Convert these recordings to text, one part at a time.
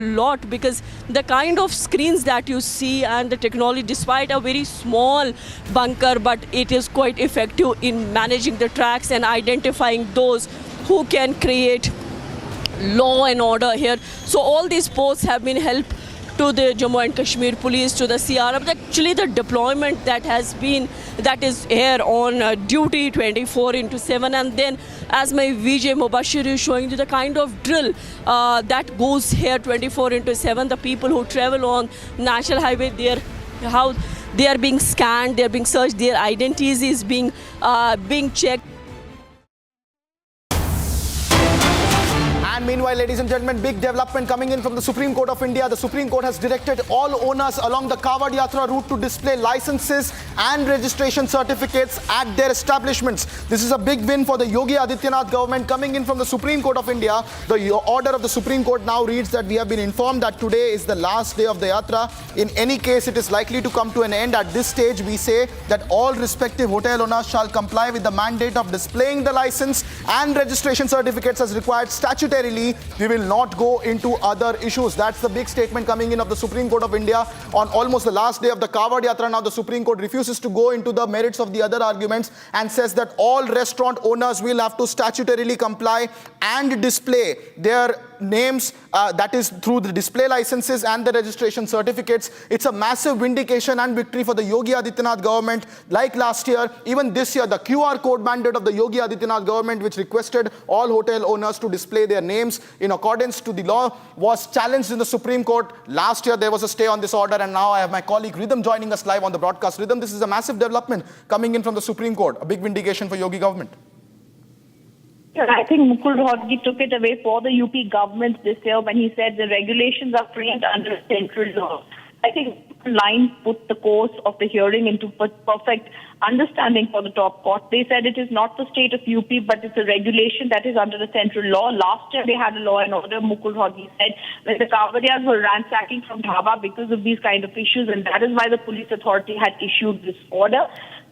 lot, because the kind of screens that you see and the technology, despite a very small bunker, but it is quite effective in managing the tracks and identifying those who can create law and order here. So all these posts have been helped to the Jammu and Kashmir police, to the CRM. Actually, the deployment that is here on duty 24/7, and then as my VJ Mubashir is showing you the kind of drill that goes here 24/7. The people who travel on National Highway, how they are being scanned, they are being searched, their identities is being checked. And meanwhile, ladies and gentlemen, big development coming in from the Supreme Court of India. The Supreme Court has directed all owners along the Kanwar Yatra route to display licenses and registration certificates at their establishments. This is a big win for the Yogi Adityanath government coming in from the Supreme Court of India. The order of the Supreme Court now reads that we have been informed that today is the last day of the Yatra. In any case, it is likely to come to an end. At this stage, we say that all respective hotel owners shall comply with the mandate of displaying the license and registration certificates as required statutorily. We will not go into other issues. That's the big statement coming in of the Supreme Court of India on almost the last day of the Kanwar Yatra. Now the Supreme Court refuses to go into the merits of the other arguments and says that all restaurant owners will have to statutorily comply and display their names, that is through the display licenses and the registration certificates. It's a massive vindication and victory for the Yogi Adityanath government. Like last year, even this year, the QR code mandate of the Yogi Adityanath government, which requested all hotel owners to display their names in accordance to the law, was challenged in the Supreme Court. Last year, there was a stay on this order, and now I have my colleague Rhythm joining us live on the broadcast. Rhythm, this is a massive development coming in from the Supreme Court, a big vindication for Yogi government. I think Mukul Rohatgi took it away for the UP government this year when he said the regulations are framed under central law. I think line put the course of the hearing into perfect understanding for the top court. They said it is not the state of UP, but it's a regulation that is under the central law. Last year they had a law and order, Mukul Rohatgi said, when the Kanwariyas were ransacking from Dhaba because of these kind of issues, and that is why the police authority had issued this order.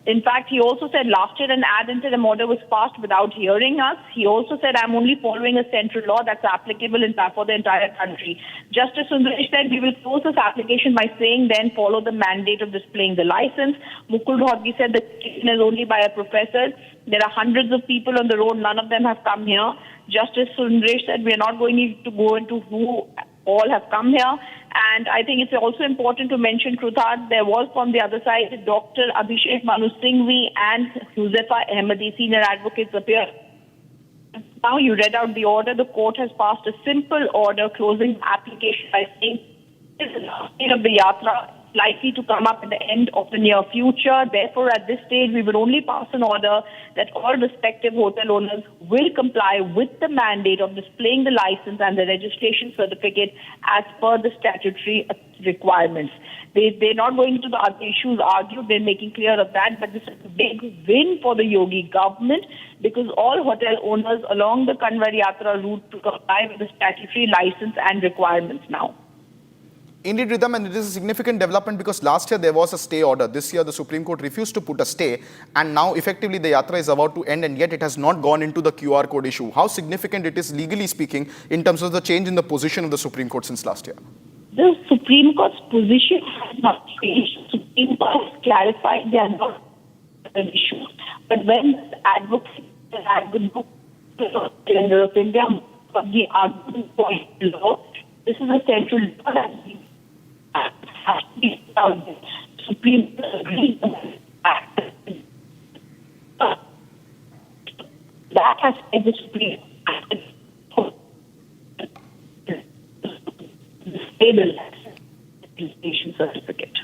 In fact, he also said last year an ad interim order was passed without hearing us. He also said, I'm only following a central law that's applicable in fact for the entire country. Justice Sundaresh said, we will close this application by saying then follow the mandate of displaying the license. Mukul Rohatgi said the decision is only by a professor. There are hundreds of people on the road. None of them have come here. Justice Sundaresh said, we are not going to go into who all have come here. And I think it's also important to mention, Kruthar, there was from the other side, Dr. Abhishek Manu Singhvi and Huzefa Ahmadi, senior advocates appear. Now you read out the order. The court has passed a simple order closing the application by saying this is the last day of the Yatra, likely to come up at the end of the near future. Therefore, at this stage, we will only pass an order that all respective hotel owners will comply with the mandate of displaying the license and the registration certificate as per the statutory requirements. They're not going into the other issues argued. They're making clear of that. But this is a big win for the Yogi government because all hotel owners along the Kanwar Yatra route to comply with the statutory license and requirements now. Indeed, Rhythm, and it is a significant development because last year there was a stay order. This year the Supreme Court refused to put a stay, and now effectively the Yatra is about to end, and yet it has not gone into the QR code issue. How significant it is legally speaking in terms of the change in the position of the Supreme Court since last year? The Supreme Court's position has not changed. The Supreme Court has clarified they are not an issue. But when the advocates have the book of India for the argument point law, this is a central law that has to be Supreme Court agreed that has made the Supreme Court stable registration certificate.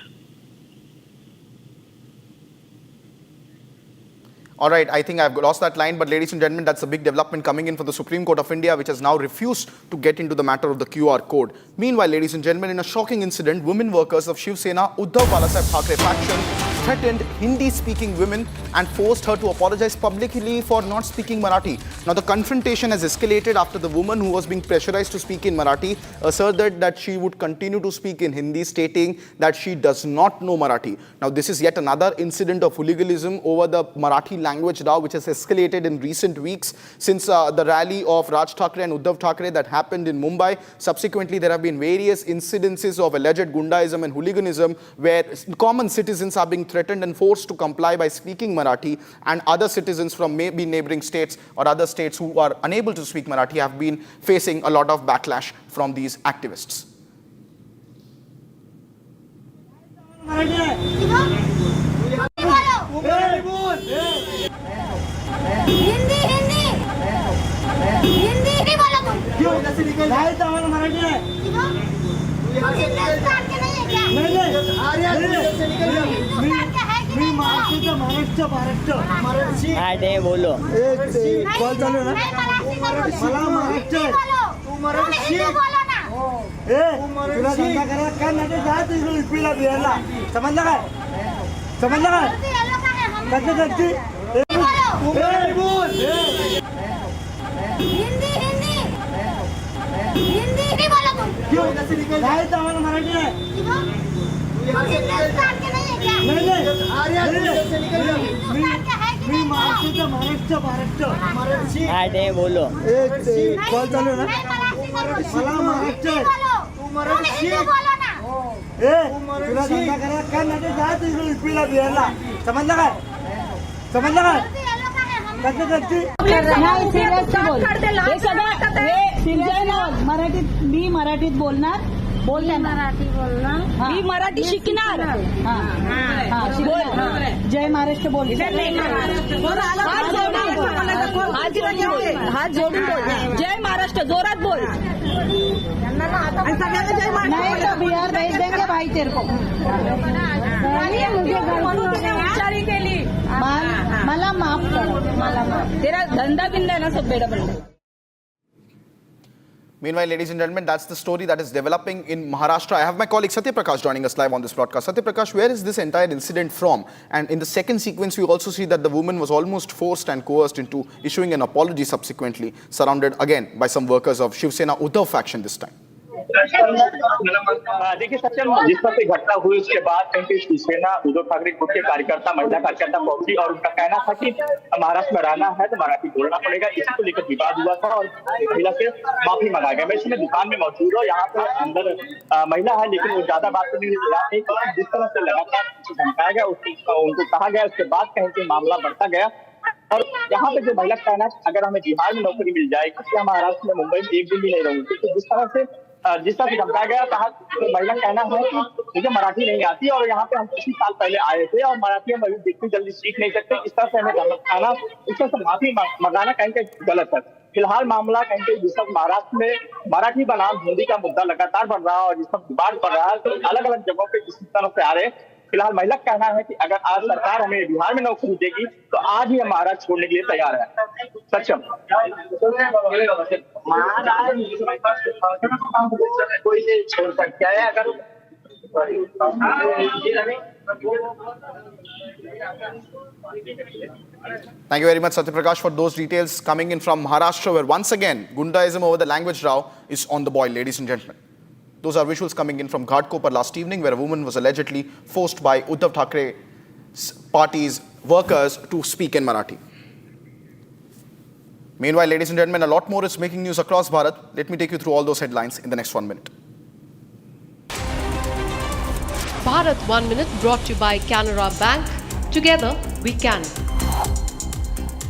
All right, I think I've lost that line, but ladies and gentlemen, that's a big development coming in from the Supreme Court of India, which has now refused to get into the matter of the QR code. Meanwhile, ladies and gentlemen, in a shocking incident, women workers of Shiv Sena Uddhav Balasaheb Thackeray faction threatened Hindi-speaking women and forced her to apologize publicly for not speaking Marathi. Now, the confrontation has escalated after the woman who was being pressurized to speak in Marathi asserted that she would continue to speak in Hindi, stating that she does not know Marathi. Now, this is yet another incident of hooliganism over the Marathi language row, which has escalated in recent weeks since the rally of Raj Thackeray and Uddhav Thackeray that happened in Mumbai. Subsequently, there have been various incidences of alleged gundaism and hooliganism where common citizens are being threatened and forced to comply by speaking Marathi, and other citizens from maybe neighboring states or other states who are unable to speak Marathi have been facing a lot of backlash from these activists. बोलो call चालू है ना मला महाराष्ट्र तुला धंदा करा काय नाही जा तिकडे युपीला बिहारला समजलं काय कसं करते जायचं आम्हाला मराठी नाही मी महाराष्ट्र बोलो कॉल चालू है ना मला महाराष्ट्र तुला धंदा करा काय नाही जा तिकडे युपीला बिहारला समजलं काय कसं करते मराठीत मी मराठीत बोलणार मराठी बोलणार मी मराठी शिकणार जय महाराष्ट्र बोल हात जोडून बोल जय महाराष्ट्र जोरात बोल नहीं तो बिहार भेज देंगे भाई तेरे को के लिए मला माफ कर तेरा धंधा बिंदा है ना सब बेड़ा बंद. Meanwhile, ladies and gentlemen, that's the story that is developing in Maharashtra. I have my colleague Satya Prakash joining us live on this broadcast. Satya Prakash, where is this entire incident from? And in the second sequence, we also see that the woman was almost forced and coerced into issuing an apology subsequently, surrounded again by some workers of Shiv Sena Uddhav faction this time. देखिए सत्यम, जिस पर घटना हुई उसके बाद कहीं Shiv Sena Uddhav Thackeray group के कार्यकर्ता महिला कार्यकर्ता पहुंची और उनका कहना था कि महाराष्ट्र में रहना है तो मराठी बोलना पड़ेगा। इसी को लेकर विवाद हुआ था और महिला से माफी मांगा गया। मैं इसमें दुकान में मौजूद हूँ, यहाँ पे अंदर महिला है लेकिन वो ज्यादा बात नहीं जिस तरह से लगातार धमकाया गया उनको कहा गया, उसके बाद कहीं मामला बढ़ता गया। और यहाँ पे जो महिला कहना अगर हमें बिहार में नौकरी मिल जाए क्या महाराष्ट्र में मुंबई में एक दिन भी नहीं रहूंगी, तो जिस तरह से धमकाया गया कहा तो महिला कहना है कि मुझे मराठी नहीं आती और यहाँ पे हम किसी साल पहले आए थे और मराठी हम अभी इतनी जल्दी सीख नहीं सकते, इस तरह से हमें धमकाना, इससे माफी मंगाना कहीं गलत है। फिलहाल मामला कहीं जिस तरह महाराष्ट्र में मराठी बनाम हिंदी का मुद्दा लगातार बढ़ रहा है और जिस तरह विवाद बढ़ रहा है तो अलग अलग जगहों पे इस तरह से आ रहे हैं। फिलहाल महिला का कहना है कि अगर आज सरकार हमें बिहार में नौकरी देगी तो आज ही हम महाराष्ट्र छोड़ने के लिए तैयार है। सक्षम कोई छोड़ सकता है अगर Thank you very much, Satya Prakash, for those details coming in from Maharashtra, where once again Gundaism over the language row is on the boil, ladies and gentlemen. Those are visuals coming in from Ghatkopar last evening, where a woman was allegedly forced by Uddhav Thackeray's party's workers to speak in Marathi. Meanwhile, ladies and gentlemen, a lot more is making news across Bharat. Let me take you through all those headlines in the next 1 minute. Bharat 1 Minute brought to you by Canara Bank. Together, we can.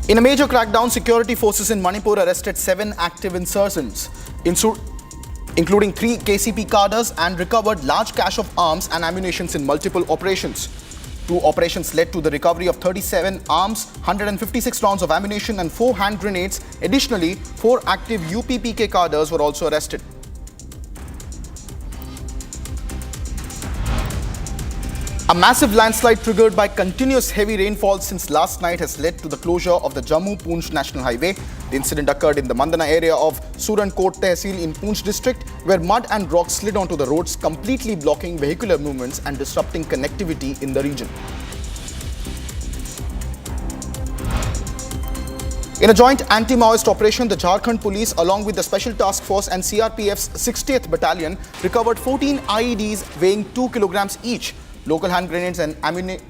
In a major crackdown, security forces in Manipur arrested 7 active insurgents, including 3 KCP cadres, and recovered large cache of arms and ammunition in multiple operations. 2 operations led to the recovery of 37 arms, 156 rounds of ammunition and 4 hand grenades. Additionally, 4 active UPPK cadres were also arrested. A massive landslide triggered by continuous heavy rainfall since last night has led to the closure of the Jammu-Poonch National Highway. The incident occurred in the Mandana area of Surankot Tehsil in Poonch district, where mud and rocks slid onto the roads, completely blocking vehicular movements and disrupting connectivity in the region. In a joint anti-Maoist operation, the Jharkhand police, along with the Special Task Force and CRPF's 60th Battalion, recovered 14 IEDs weighing 2 kilograms each. Local hand grenades and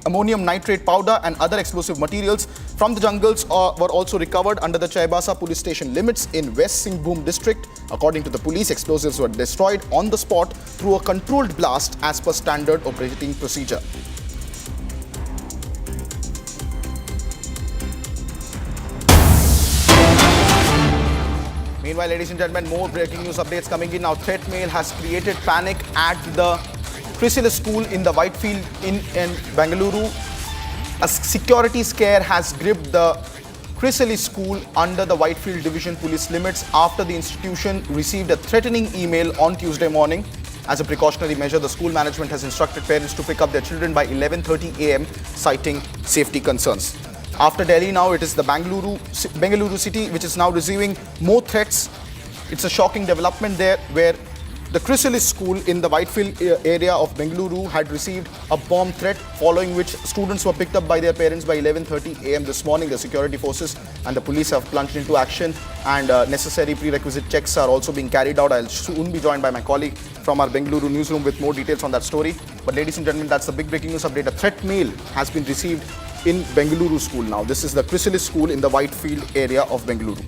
ammonium nitrate powder and other explosive materials from the jungles were also recovered under the Chaibasa police station limits in West Singhbhum district. According to the police, explosives were destroyed on the spot through a controlled blast as per standard operating procedure. Meanwhile, ladies and gentlemen, more breaking news updates coming in now. Threat mail has created panic at the Chrysler school in the Whitefield in Bengaluru. A security scare has gripped the Chrysler school under the Whitefield division police limits after the institution received a threatening email on Tuesday morning. As a precautionary measure, the school management has instructed parents to pick up their children by 11:30 a.m., citing safety concerns. After Delhi, now it is the Bengaluru city which is now receiving more threats. It's a shocking development there, where the Chrysler school in the Whitefield area of Bengaluru had received a bomb threat, following which students were picked up by their parents by 11:30 a.m. this morning. The security forces and the police have plunged into action, and necessary prerequisite checks are also being carried out. I'll soon be joined by my colleague from our Bengaluru newsroom with more details on that story. But ladies and gentlemen, that's the big breaking news update. A threat mail has been received in Bengaluru school now. This is the Chrysler school in the Whitefield area of Bengaluru.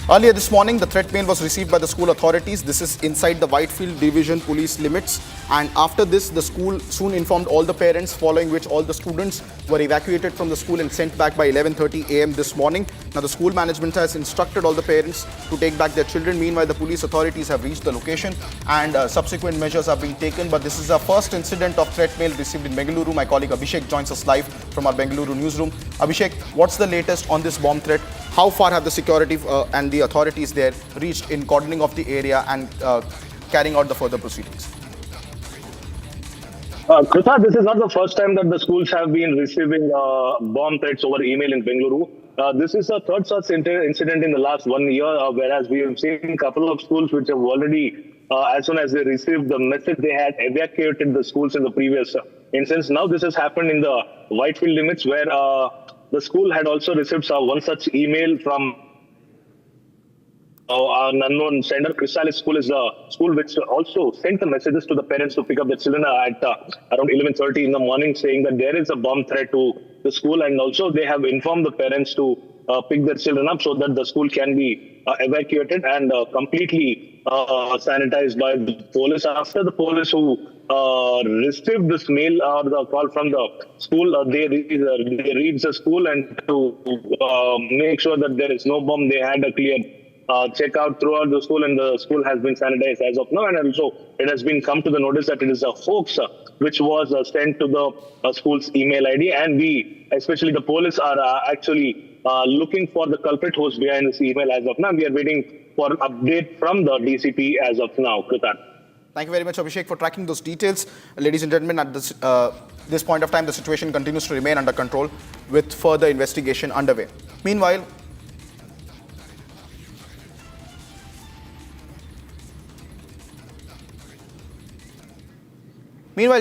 Earlier this morning, the threat mail was received by the school authorities. This is inside the Whitefield Division police limits. And after this, the school soon informed all the parents, following which all the students were evacuated from the school and sent back by 11:30 a.m. this morning. Now, the school management has instructed all the parents to take back their children. Meanwhile, the police authorities have reached the location and subsequent measures are being taken. But this is the first incident of threat mail received in Bengaluru. My colleague Abhishek joins us live from our Bengaluru newsroom. Abhishek, what's the latest on this bomb threat? How far have the security and the authorities there reached in cordoning off the area and carrying out the further proceedings? Kritha, this is not the first time that the schools have been receiving bomb threats over email in Bengaluru. This is the third such incident in the last 1 year, whereas we have seen a couple of schools which have already, as soon as they received the message, they had evacuated the schools in the previous instance. Now this has happened in the Whitefield limits, where the school had also received one such email from an unknown sender. Chrysler school is a school which also sent the messages to the parents to pick up their children at around 11:30 in the morning, saying that there is a bomb threat to the school, and also they have informed the parents to pick their children up so that the school can be evacuated and completely sanitized by the police. After the police who received this mail or the call from the school, they reached the school, and to make sure that there is no bomb, they had a clear check out throughout the school, and the school has been sanitized as of now. And also it has been come to the notice that it is a hoax which was sent to the school's email ID, and we, especially the police, are actually looking for the culprit who's behind this email as of now. We are waiting for an update from the DCP as of now. Kritan. Thank you very much, Abhishek, for tracking those details. Ladies and gentlemen, at this point of time, the situation continues to remain under control with further investigation underway. Meanwhile,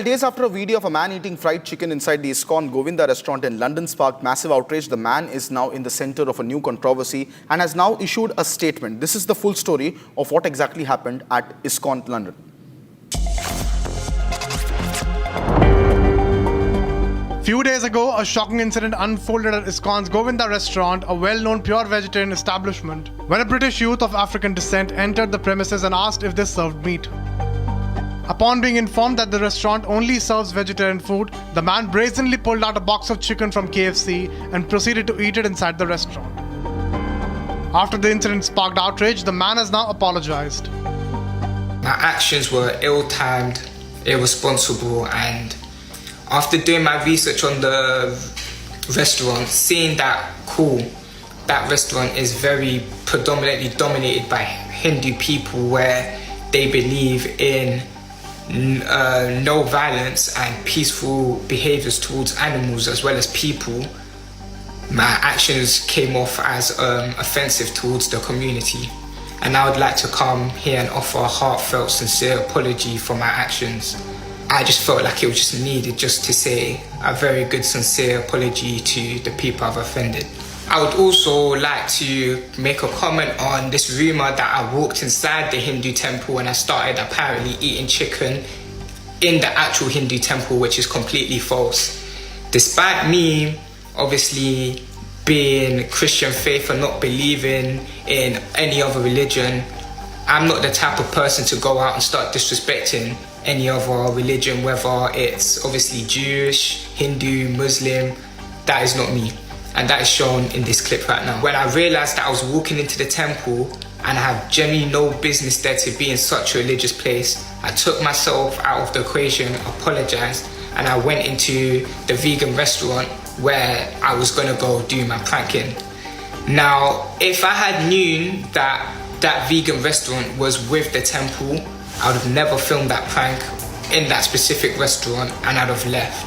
days after a video of a man eating fried chicken inside the Iscon Govinda restaurant in London sparked massive outrage, the man is now in the center of a new controversy and has now issued a statement. This is the full story of what exactly happened at Iscon, London. Few days ago, a shocking incident unfolded at Iscon's Govinda restaurant, a well-known pure vegetarian establishment, when a British youth of African descent entered the premises and asked if they served meat. Upon being informed that the restaurant only serves vegetarian food, the man brazenly pulled out a box of chicken from KFC and proceeded to eat it inside the restaurant. After the incident sparked outrage, the man has now apologized. My actions were ill-timed, irresponsible, and after doing my research on the restaurant, seeing that restaurant is very predominantly dominated by Hindu people, where they believe in no violence and peaceful behaviors towards animals as well as people, my actions came off as offensive towards the community, and I would like to come here and offer a heartfelt, sincere apology for my actions. I just felt like it was just needed just to say a very good, sincere apology to the people I've offended. I would also like to make a comment on this rumour that I walked inside the Hindu temple and I started apparently eating chicken in the actual Hindu temple, which is completely false. Despite me obviously being Christian faith and not believing in any other religion, I'm not the type of person to go out and start disrespecting any other religion, whether it's obviously Jewish, Hindu, Muslim. That is not me. And that is shown in this clip right now. When I realised that I was walking into the temple and I have genuinely no business there to be in such a religious place, I took myself out of the equation, apologised, and I went into the vegan restaurant where I was gonna go do my pranking. Now, if I had known that that vegan restaurant was with the temple, I would have never filmed that prank in that specific restaurant and I'd have left.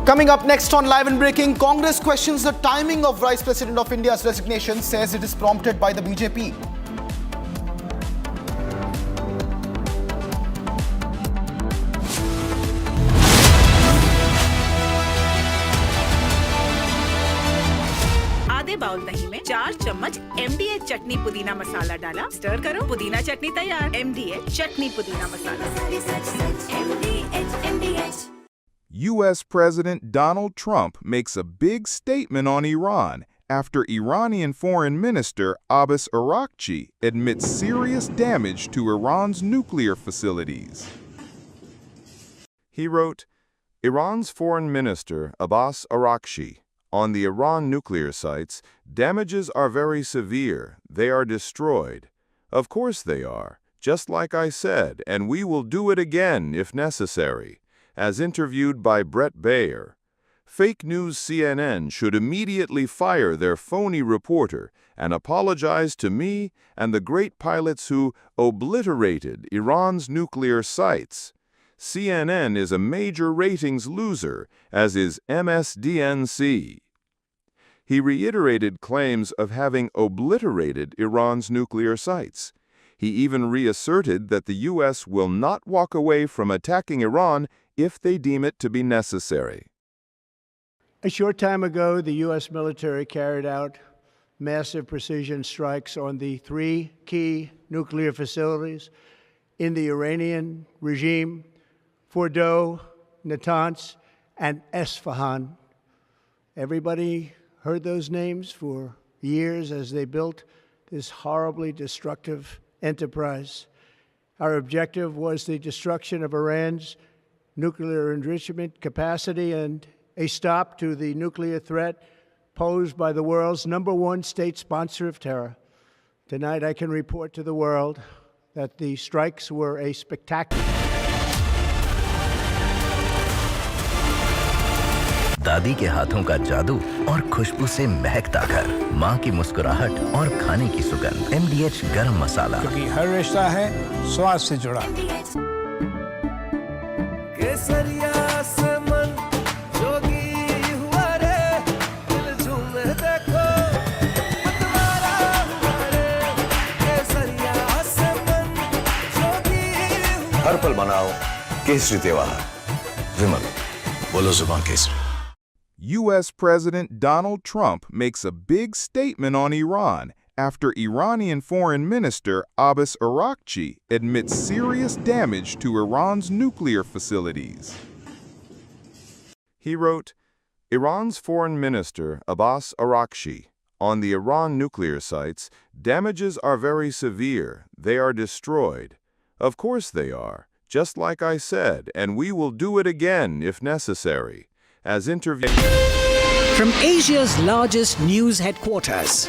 Coming up next on Live and Breaking, Congress questions the timing of Vice President of India's resignation, says it is prompted by the BJP. आधे bowl दही में 4 चम्मच MDH चटनी पुदीना मसाला डाला, stir करो, पुदीना चटनी तैयार। MDH चटनी पुदीना मसाला। U.S. President Donald Trump makes a big statement on Iran after Iranian Foreign Minister Abbas Araghchi admits serious damage to Iran's nuclear facilities. He wrote, Iran's Foreign Minister Abbas Araghchi, on the Iran nuclear sites, damages are very severe. They are destroyed. Of course they are, just like I said, and we will do it again if necessary. As interviewed by Brett Baer, fake news CNN should immediately fire their phony reporter and apologize to me and the great pilots who obliterated Iran's nuclear sites. CNN is a major ratings loser, as is MSDNC. He reiterated claims of having obliterated Iran's nuclear sites. He even reasserted that the U.S. will not walk away from attacking Iran if they deem it to be necessary. A short time ago, the U.S. military carried out massive precision strikes on the 3 key nuclear facilities in the Iranian regime: Fordow, Natanz, and Esfahan. Everybody heard those names for years as they built this horribly destructive enterprise. Our objective was the destruction of Iran's nuclear enrichment capacity and a stop to the nuclear threat posed by the world's #1 state sponsor of terror. Tonight, I can report to the world that the strikes were a spectacular. दादी के हाथों का जादू और खुशबू से महकता घर, माँ की मुस्कुराहट और खाने की सुगंध। MDH गरम मसाला, क्योंकि हर रिश्ता है स्वाद से जुड़ा। केसरिया से मन जोगी हुआ रे, दिल झूमे देखो मतवारा हुआ रे। केसरिया से मन जोगी हुआ। हर पल मनाओ केसरी त्योहार। विमल, बोलो जुबान Kesari. U.S. President Donald Trump makes a big statement on Iran after Iranian Foreign Minister Abbas Araghchi admits serious damage to Iran's nuclear facilities. He wrote, Iran's Foreign Minister Abbas Araghchi, on the Iran nuclear sites, damages are very severe. They are destroyed. Of course they are, just like I said, and we will do it again if necessary. As interviewed from Asia's largest news headquarters,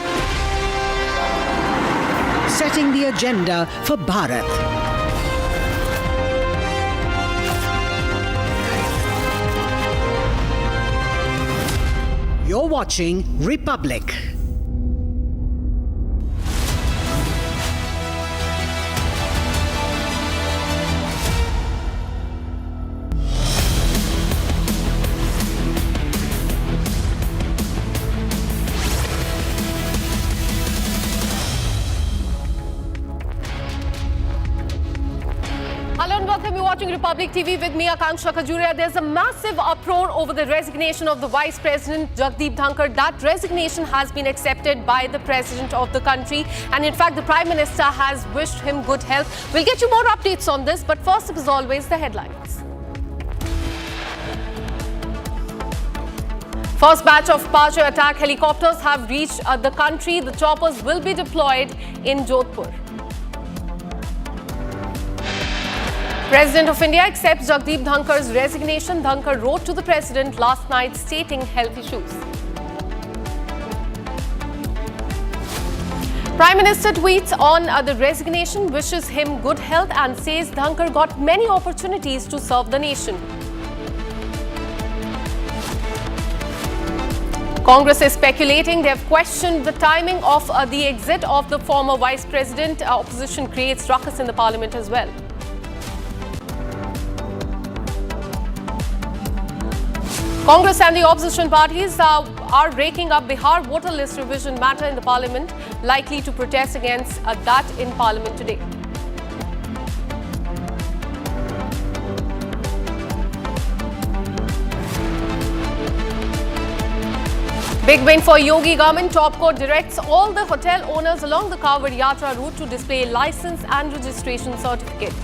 setting the agenda for Bharat. You're watching Republic. watching Republic TV with me, Akanksha Khajuria. There's a massive uproar over the resignation of the Vice President, Jagdeep Dhankar. That resignation has been accepted by the President of the country. And in fact, the Prime Minister has wished him good health. We'll get you more updates on this. But first, as always, the headlines. First batch of Apache attack helicopters have reached the country. The choppers will be deployed in Jodhpur. President of India accepts Jagdeep Dhankar's resignation. Dhankar wrote to the President last night stating health issues. Prime Minister tweets on the resignation, wishes him good health and says Dhankar got many opportunities to serve the nation. Congress is speculating. They have questioned the timing of the exit of the former Vice President. Opposition creates ruckus in the Parliament as well. Congress and the opposition parties are raking up Bihar voter list revision matter in the Parliament, likely to protest against that in Parliament today. Big win for Yogi government. Top court directs all the hotel owners along the Kanwar Yatra route to display license and registration certificate.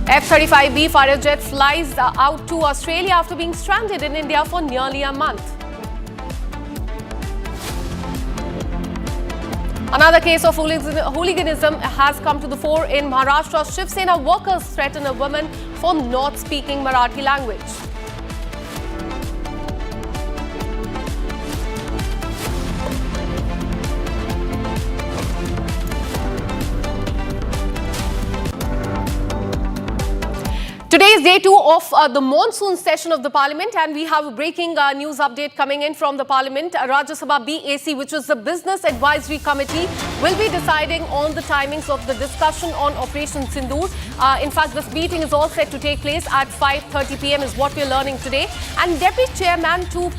F-35B fighter jet flies out to Australia after being stranded in India for nearly a month. Another case of hooliganism has come to the fore in Maharashtra. Shiv Sena workers threaten a woman for not speaking Marathi language. Today is day 2 of the monsoon session of the Parliament, and we have a breaking news update coming in from the Parliament. Rajya Sabha BAC, which is the Business Advisory Committee, will be deciding on the timings of the discussion on Operation Sindoor. In fact, this meeting is all set to take place at 5:30 p.m. is what we're learning today. And Deputy Chairman too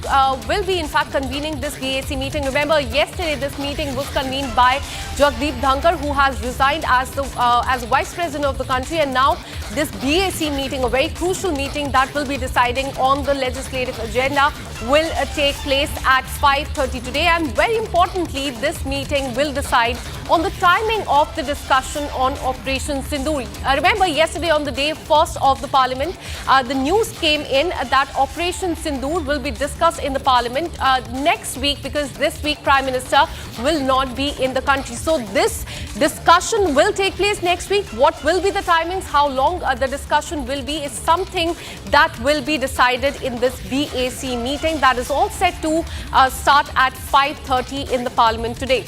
will be in fact convening this BAC meeting. Remember, yesterday this meeting was convened by Jagdeep Dhankar, who has resigned as Vice President of the country, and now this BAC meeting, a very crucial meeting that will be deciding on the legislative agenda, will take place at 5:30 today. And very importantly, this meeting will decide on the timing of the discussion on Operation Sindoor. Remember, yesterday on the day first of the Parliament, the news came in that Operation Sindoor will be discussed in the Parliament next week, because this week Prime Minister will not be in the country. So this discussion will take place next week. What will be the timings, how long the discussion will be, is something that will be decided in this BAC meeting that is all set to start at 5:30 in the Parliament today.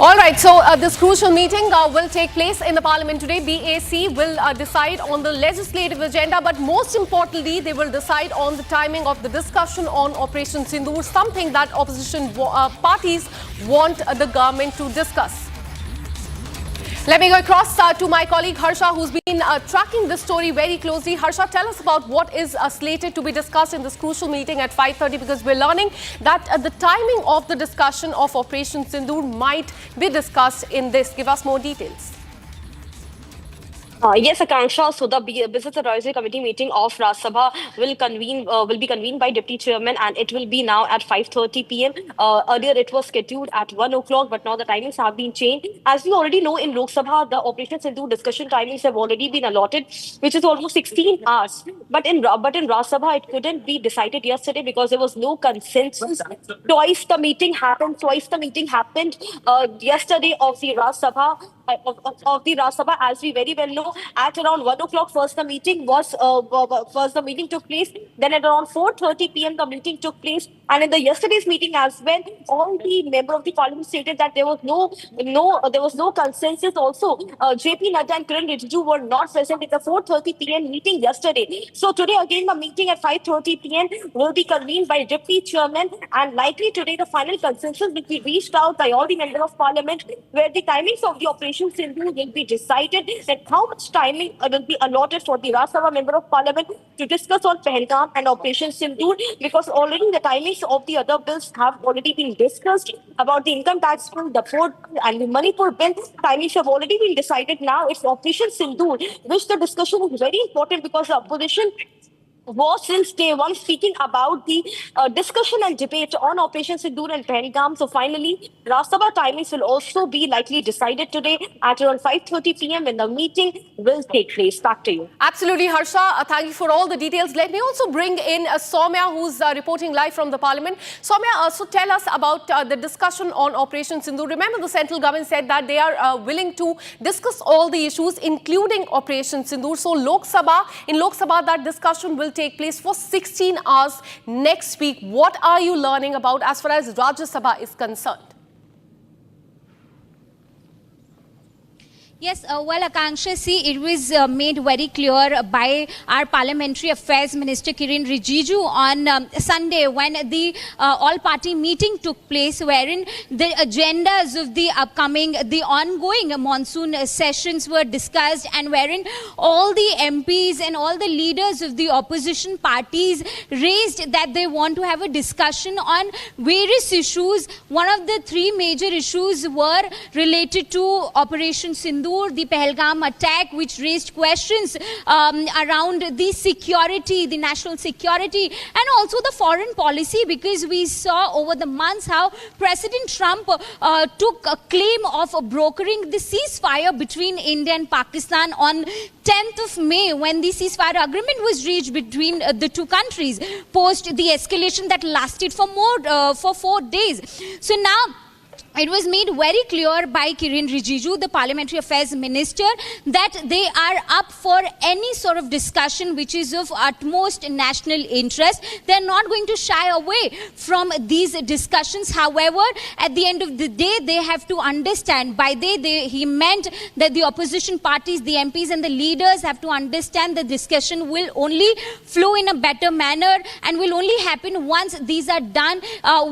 All right, so this crucial meeting will take place in the Parliament today. BAC will decide on the legislative agenda, but most importantly, they will decide on the timing of the discussion on Operation Sindoor, something that opposition parties want the government to discuss. Let me go across to my colleague Harsha, who's been tracking this story very closely. Harsha, tell us about what is slated to be discussed in this crucial meeting at 5:30, because we're learning that the timing of the discussion of Operation Sindoor might be discussed in this. Give us more details. Yes, Akanksha. So the Business Advisory Committee meeting of Rajya Sabha will be convened by Deputy Chairman, and it will be now at 5:30 p.m. Earlier it was scheduled at 1 o'clock, but now the timings have been changed. As we already know, in Lok Sabha, the Operation Sindoor discussion timings have already been allotted, which is almost 16 hours. But in Rajya Sabha, it couldn't be decided yesterday because there was no consensus. Twice the meeting happened yesterday of the Rajya Sabha. Of the Rajya Sabha, as we very well know, at around 1 o'clock first the meeting took place. Then at around 4:30 p.m. the meeting took place, and in the yesterday's meeting as well, all the members of the Parliament stated that there was no consensus. Also, JP Nadda and Kiran Rijiju were not present at the 4:30 p.m. meeting yesterday. So today again the meeting at 5:30 p.m. will be convened by Deputy Chairman, and likely today the final consensus will be reached out by all the members of Parliament, where the timings of the Operation Operation Sindoor will be decided, that how much timing will be allotted for the Rajya Sabha Member of Parliament to discuss on Pahalgam and Operation Sindoor, because already the timings of the other bills have already been discussed. About the income tax bill, the Port and the Manipur bill, timings have already been decided. Now it's Operation Sindoor, which the discussion is very important, because the opposition was since day one speaking about the discussion and debate on Operation Sindoor and Pahalgam. So finally, Rajya Sabha timings will also be likely decided today at around 5:30 p.m. when the meeting will take place. Back to you. Absolutely, Harsha. Thank you for all the details. Let me also bring in Soumya, who's reporting live from the Parliament. Soumya, so tell us about the discussion on Operation Sindoor. Remember, the central government said that they are willing to discuss all the issues, including Operation Sindoor. So in Lok Sabha, that discussion will take place for 16 hours next week. What are you learning about as far as Rajya Sabha is concerned? Yes, well, Akanksha, see, it was made very clear by our Parliamentary Affairs Minister Kiren Rijiju on Sunday when the all-party meeting took place, wherein the agendas of the ongoing monsoon sessions were discussed, and wherein all the MPs and all the leaders of the opposition parties raised that they want to have a discussion on various issues. One of the three major issues were related to Operation Sindoor, the Pahalgam attack, which raised questions around the security, the national security, and also the foreign policy, because we saw over the months how President Trump took a claim of brokering the ceasefire between India and Pakistan on 10th of May, when the ceasefire agreement was reached between the two countries, post the escalation that lasted for 4 days. So now, it was made very clear by Kiren Rijiju, the Parliamentary Affairs Minister, that they are up for any sort of discussion which is of utmost national interest. They are not going to shy away from these discussions. However, at the end of the day, they have to understand. By he meant that the opposition parties, the MPs and the leaders have to understand the discussion will only flow in a better manner and will only happen once these are done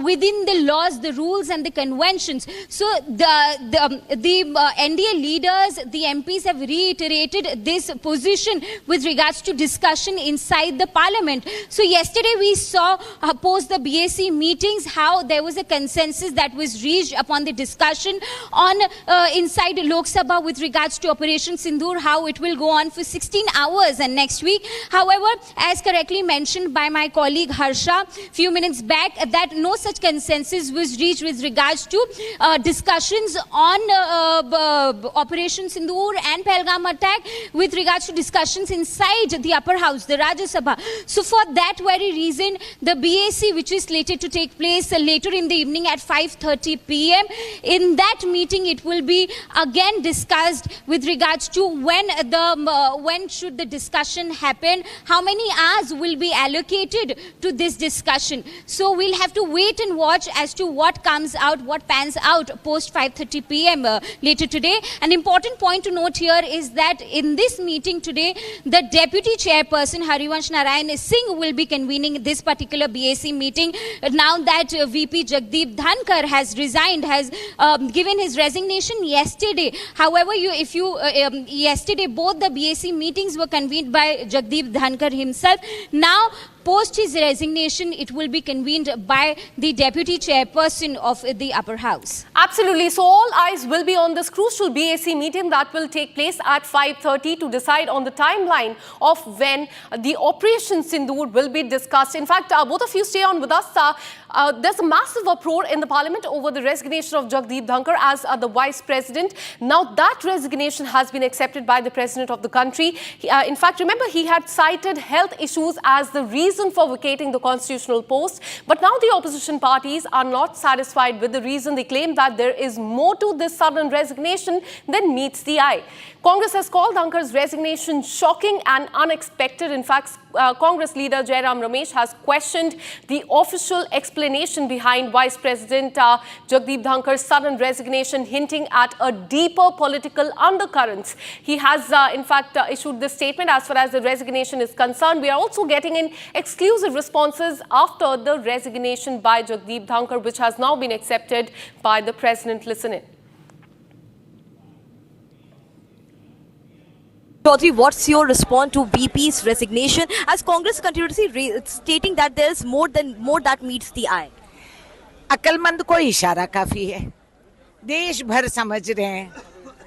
within the laws, the rules and the conventions. So the NDA leaders, the MPs have reiterated this position with regards to discussion inside the Parliament. So yesterday we saw post the BAC meetings how there was a consensus that was reached upon the discussion on inside Lok Sabha with regards to Operation Sindoor, how it will go on for 16 hours and next week. However, as correctly mentioned by my colleague Harsha few minutes back, that no such consensus was reached with regards to discussions on Operation Sindoor and Pahalgam attack, with regards to discussions inside the upper house, the Rajya Sabha. So for that very reason, the BAC, which is slated to take place later in the evening at 5:30 p.m., in that meeting it will be again discussed with regards to when should the discussion happen, how many hours will be allocated to this discussion. So we'll have to wait and watch as to what comes out, what pans out post 5:30 p.m. Later today. An important point to note here is that in this meeting today, the Deputy Chairperson Harivansh Narayan Singh will be convening this particular BAC meeting. Now that VP Jagdeep Dhankar has resigned, has given his resignation yesterday. However, yesterday both the BAC meetings were convened by Jagdeep Dhankar himself. Now, post his resignation, it will be convened by the Deputy Chairperson of the Upper House. Absolutely. So all eyes will be on this crucial BAC meeting that will take place at 5:30 to decide on the timeline of when the Operation Sindoor will be discussed. In fact, both of you stay on with us. There's a massive uproar in the Parliament over the resignation of Jagdeep Dhankar as the Vice President. Now that resignation has been accepted by the President of the country. In fact, remember, he had cited health issues as the reason for vacating the constitutional post. But now the opposition parties are not satisfied with the reason. They claim that there is more to this sudden resignation than meets the eye. Congress has called Dhankar's resignation shocking and unexpected. In fact, Congress leader Jairam Ramesh has questioned the official explanation behind Vice President Jagdeep Dhankar's sudden resignation, hinting at a deeper political undercurrents. He has, in fact, issued this statement as far as the resignation is concerned. We are also getting in exclusive responses after the resignation by Jagdeep Dhankar, which has now been accepted by the President. Listen in. Chaudhary, what's your response to VP's resignation as Congress continuously stating that there is more that meets the eye? अक्लमंद को इशारा काफी है. देश भर समझ रहे हैं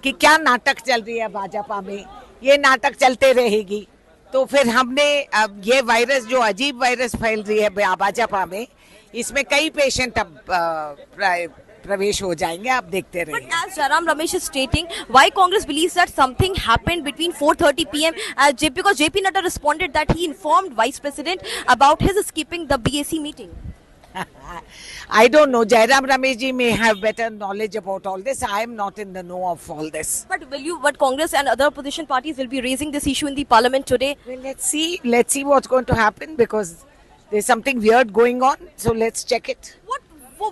कि क्या नाटक चल रही है भाजपा में. ये नाटक चलते रहेगी तो फिर हमने अब ये वायरस जो अजीब वायरस फैल रही है भाजपा में, इसमें कई पेशेंट अब प्रवेश हो जाएंगे. आप देखते रहिए. But as Jairam Ramesh is stating, why Congress believes that something happened between 4:30 p.m. Because JP Nadda responded that he informed Vice President about his skipping the BAC meeting. I don't know. Jairam Ramesh ji may have better knowledge about all this. I am not in the know of all this. But Congress and other opposition parties will be raising this issue in the parliament today? Well, let's see what's going to happen because there's something weird going on. So let's check it.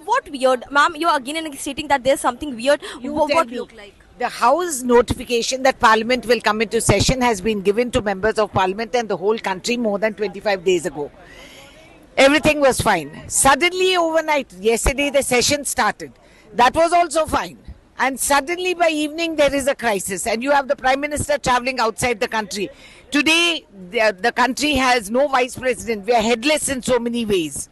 What weird? Ma'am, you're again stating that there's something weird. What look like? The House notification that Parliament will come into session has been given to members of Parliament and the whole country more than 25 days ago. Everything was fine. Suddenly overnight, yesterday the session started. That was also fine. And suddenly by evening there is a crisis and you have the Prime Minister travelling outside the country. Today the country has no Vice President. We are headless in so many ways.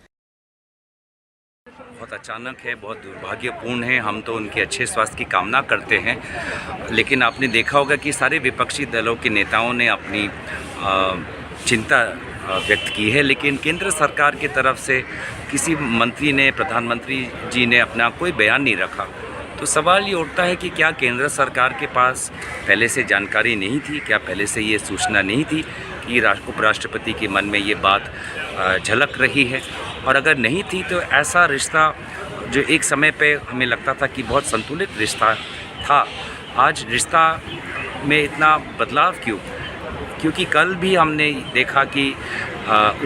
बहुत अचानक है, बहुत दुर्भाग्यपूर्ण है. हम तो उनके अच्छे स्वास्थ्य की कामना करते हैं, लेकिन आपने देखा होगा कि सारे विपक्षी दलों के नेताओं ने अपनी चिंता व्यक्त की है, लेकिन केंद्र सरकार की तरफ से किसी मंत्री ने, प्रधानमंत्री जी ने अपना कोई बयान नहीं रखा. तो सवाल ये उठता है कि क्या केंद्र सरकार के पास पहले से जानकारी नहीं थी, क्या पहले से ये सूचना नहीं थी कि उपराष्ट्रपति के मन में ये बात झलक रही है. और अगर नहीं थी तो ऐसा रिश्ता जो एक समय पे हमें लगता था कि बहुत संतुलित रिश्ता था, आज रिश्ता में इतना बदलाव क्यों? क्योंकि कल भी हमने देखा कि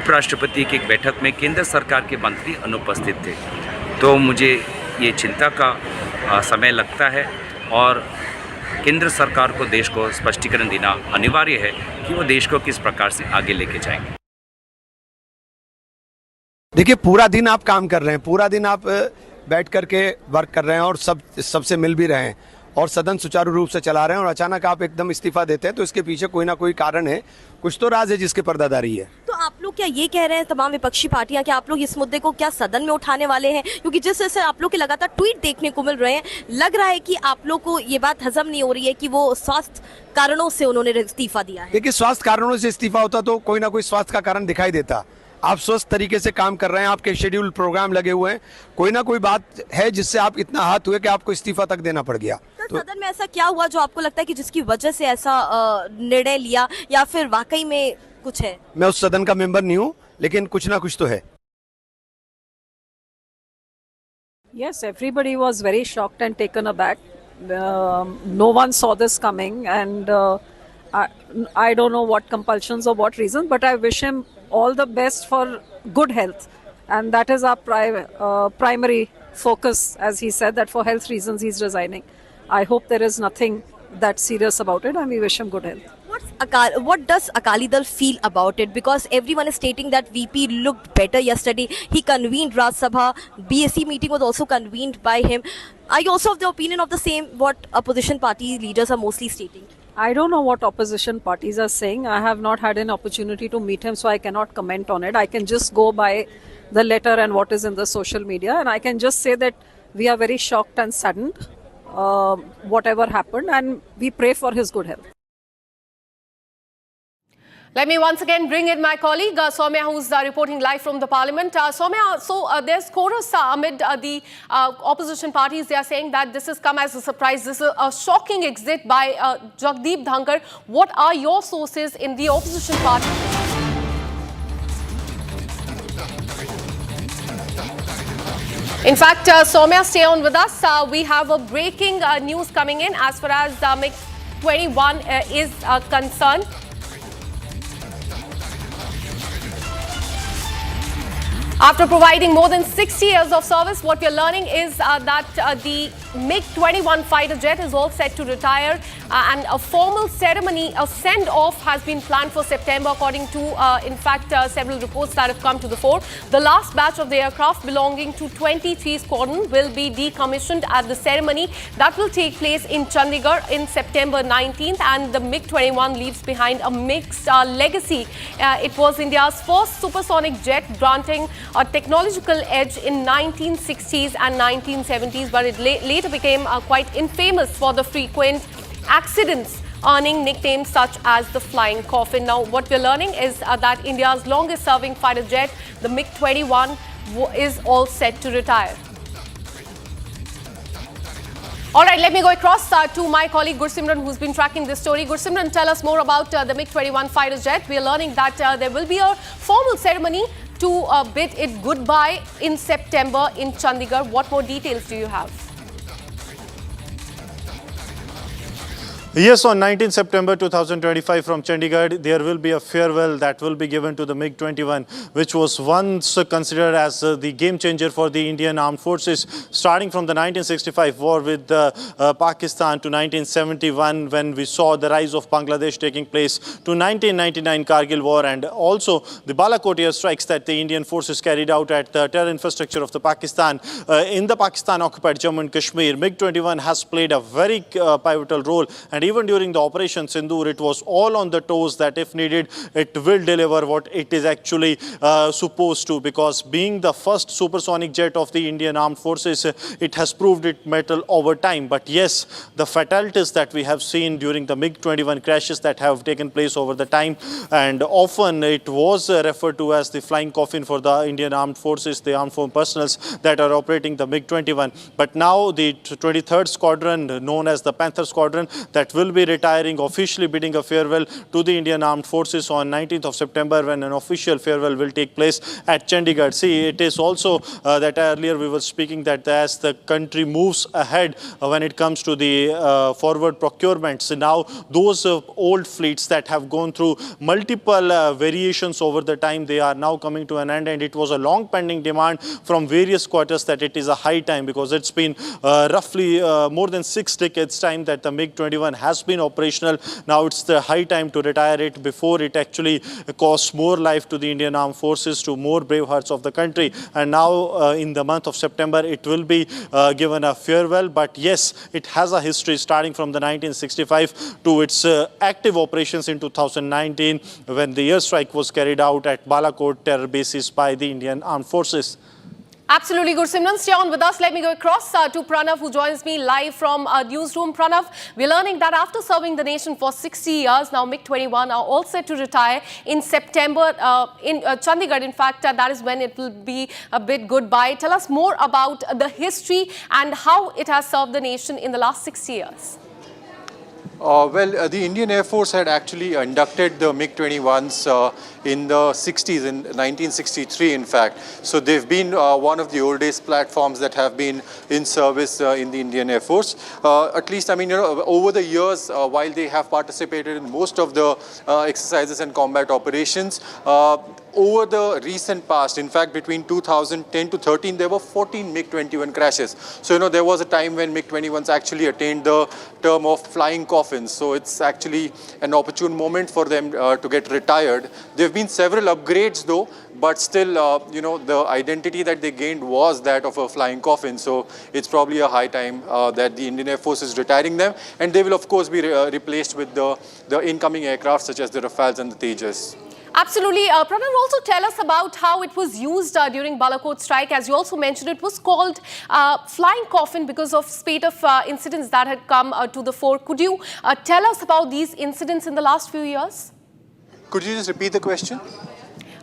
उपराष्ट्रपति की एक बैठक में केंद्र सरकार के मंत्री अनुपस्थित थे. तो मुझे ये चिंता का समय लगता है और केंद्र सरकार को देश को स्पष्टीकरण देना अनिवार्य है कि वो देश को किस प्रकार से आगे लेके जाएंगे. देखिए, पूरा दिन आप काम कर रहे हैं, पूरा दिन आप बैठ करके वर्क कर रहे हैं और सबसे मिल भी रहे हैं और सदन सुचारू रूप से चला रहे हैं और अचानक आप एकदम इस्तीफा देते हैं तो इसके पीछे कोई ना कोई कारण है, कुछ तो राज है जिसके पर्दादारी है. तो आप लोग क्या ये कह रहे हैं, तमाम विपक्षी पार्टियां, कि आप लोग इस मुद्दे को क्या सदन में उठाने वाले हैं? क्योंकि जिस तरह से आप लोग के लगातार ट्वीट देखने को मिल रहे हैं, लग रहा है कि आप लोग को ये बात हजम नहीं हो रही है कि वो स्वास्थ्य कारणों से उन्होंने इस्तीफा दिया है. देखिए, स्वास्थ्य कारणों से इस्तीफा होता तो कोई ना कोई स्वास्थ्य का कारण दिखाई देता. आप स्वस्थ तरीके से काम कर रहे हैं, आपके शेड्यूल प्रोग्राम लगे हुए हैं, कोई ना कोई बात है जिससे आप इतना हाथ हुए कि आपको इस्तीफा तक देना पड़ गया. तो सदन में ऐसा क्या हुआ जो आपको लगता है कि जिसकी वजह से ऐसा निर्णय लिया, या फिर वाकई में कुछ है? मैं उस सदन का मेंबर नहीं हूँ, लेकिन कुछ ना कुछ तो है. Yes, everybody was very shocked and taken aback. No one saw this coming, and I don't know what compulsions or what reasons, but I wish him all the best for good health, and that is our primary focus, as he said, that for health reasons he's resigning. I hope there is nothing that serious about it, and we wish him good health. What does Akali Dal feel about it? Because everyone is stating that VP looked better yesterday. He convened Raj Sabha. BSc meeting was also convened by him. Are you also of the opinion of the same what opposition party leaders are mostly stating? I don't know what opposition parties are saying. I have not had an opportunity to meet him, so I cannot comment on it. I can just go by the letter and what is in the social media, and I can just say that we are very shocked and saddened, whatever happened, and we pray for his good health. Let me once again bring in my colleague Soumya, who's reporting live from the Parliament. Soumya, so there's chorus amid the opposition parties. They are saying that this has come as a surprise. This is a shocking exit by Jagdeep Dhankar. What are your sources in the opposition party? In fact, Soumya, stay on with us. We have a breaking news coming in as far as MiG-21 is concerned. After providing more than 60 years of service, what we are learning is that the MiG-21 fighter jet is all set to retire, and a formal ceremony, a send-off, has been planned for September, according to, in fact, several reports that have come to the fore. The last batch of the aircraft belonging to 23 Squadron will be decommissioned at the ceremony that will take place in Chandigarh in September 19th, and the MiG-21 leaves behind a mixed legacy. It was India's first supersonic jet, granting a technological edge in 1960s and 1970s, but it later became quite infamous for the frequent accidents, earning nicknames such as the flying coffin. Now, what we're learning is that India's longest serving fighter jet, the MiG-21, is all set to retire. All right, let me go across to my colleague Gursimran, who's been tracking this story. Gursimran, tell us more about the MiG-21 fighter jet. We are learning that there will be a formal ceremony to bid it goodbye in September in Chandigarh. What more details do you have? Yes, on 19 September 2025 from Chandigarh, there will be a farewell that will be given to the MiG-21, which was once considered as the game changer for the Indian Armed Forces, starting from the 1965 war with Pakistan to 1971, when we saw the rise of Bangladesh taking place, to 1999 Kargil war, and also the Balakot airstrikes that the Indian forces carried out at the terror infrastructure of the Pakistan. In the Pakistan-occupied Jammu and Kashmir, MiG-21 has played a very pivotal role. And even during the Operation Sindoor, it was all on the toes that if needed, it will deliver what it is actually supposed to, because being the first supersonic jet of the Indian Armed Forces, it has proved its mettle over time. But yes, the fatalities that we have seen during the MiG-21 crashes that have taken place over the time, and often it was referred to as the flying coffin for the Indian Armed Forces, the armed force personnel that are operating the MiG-21. But now the 23rd Squadron, known as the Panther Squadron, that will be retiring, officially bidding a farewell to the Indian Armed Forces on 19th of September, when an official farewell will take place at Chandigarh. See, it is also that earlier we were speaking that as the country moves ahead when it comes to the forward procurements, now those old fleets that have gone through multiple variations over the time, they are now coming to an end, and it was a long pending demand from various quarters that it is a high time, because it's been roughly more than 6 decades time that the MiG-21 has been operational. Now it's the high time to retire it before it actually costs more life to the Indian Armed Forces, to more brave hearts of the country. And now in the month of September, it will be given a farewell. But yes, it has a history starting from the 1965 to its active operations in 2019, when the airstrike was carried out at Balakot terror bases by the Indian Armed Forces. Absolutely, Gursimran. Stay on with us. Let me go across to Pranav, who joins me live from newsroom. Pranav, we're learning that after serving the nation for 60 years, now MiG-21 are all set to retire in September in Chandigarh. In fact, that is when it will be a bid goodbye. Tell us more about the history and how it has served the nation in the last 60 years. The Indian Air Force had actually inducted the MiG-21s in the 60s, in 1963 in fact. So they've been one of the oldest platforms that have been in service in the Indian Air Force. At least, I mean, over the years, while they have participated in most of the exercises and combat operations, over the recent past, in fact, between 2010 to 13, there were 14 MiG-21 crashes. So, there was a time when MiG-21s actually attained the term of flying coffins. So, it's actually an opportune moment for them to get retired. There have been several upgrades, though, but still, the identity that they gained was that of a flying coffin. So, it's probably a high time that the Indian Air Force is retiring them. And they will, of course, be replaced with the incoming aircraft, such as the Rafales and the Tejas. Absolutely. Pranav, also tell us about how it was used during Balakot strike. As you also mentioned, it was called flying coffin because of spate of incidents that had come to the fore. Could you tell us about these incidents in the last few years? Could you just repeat the question?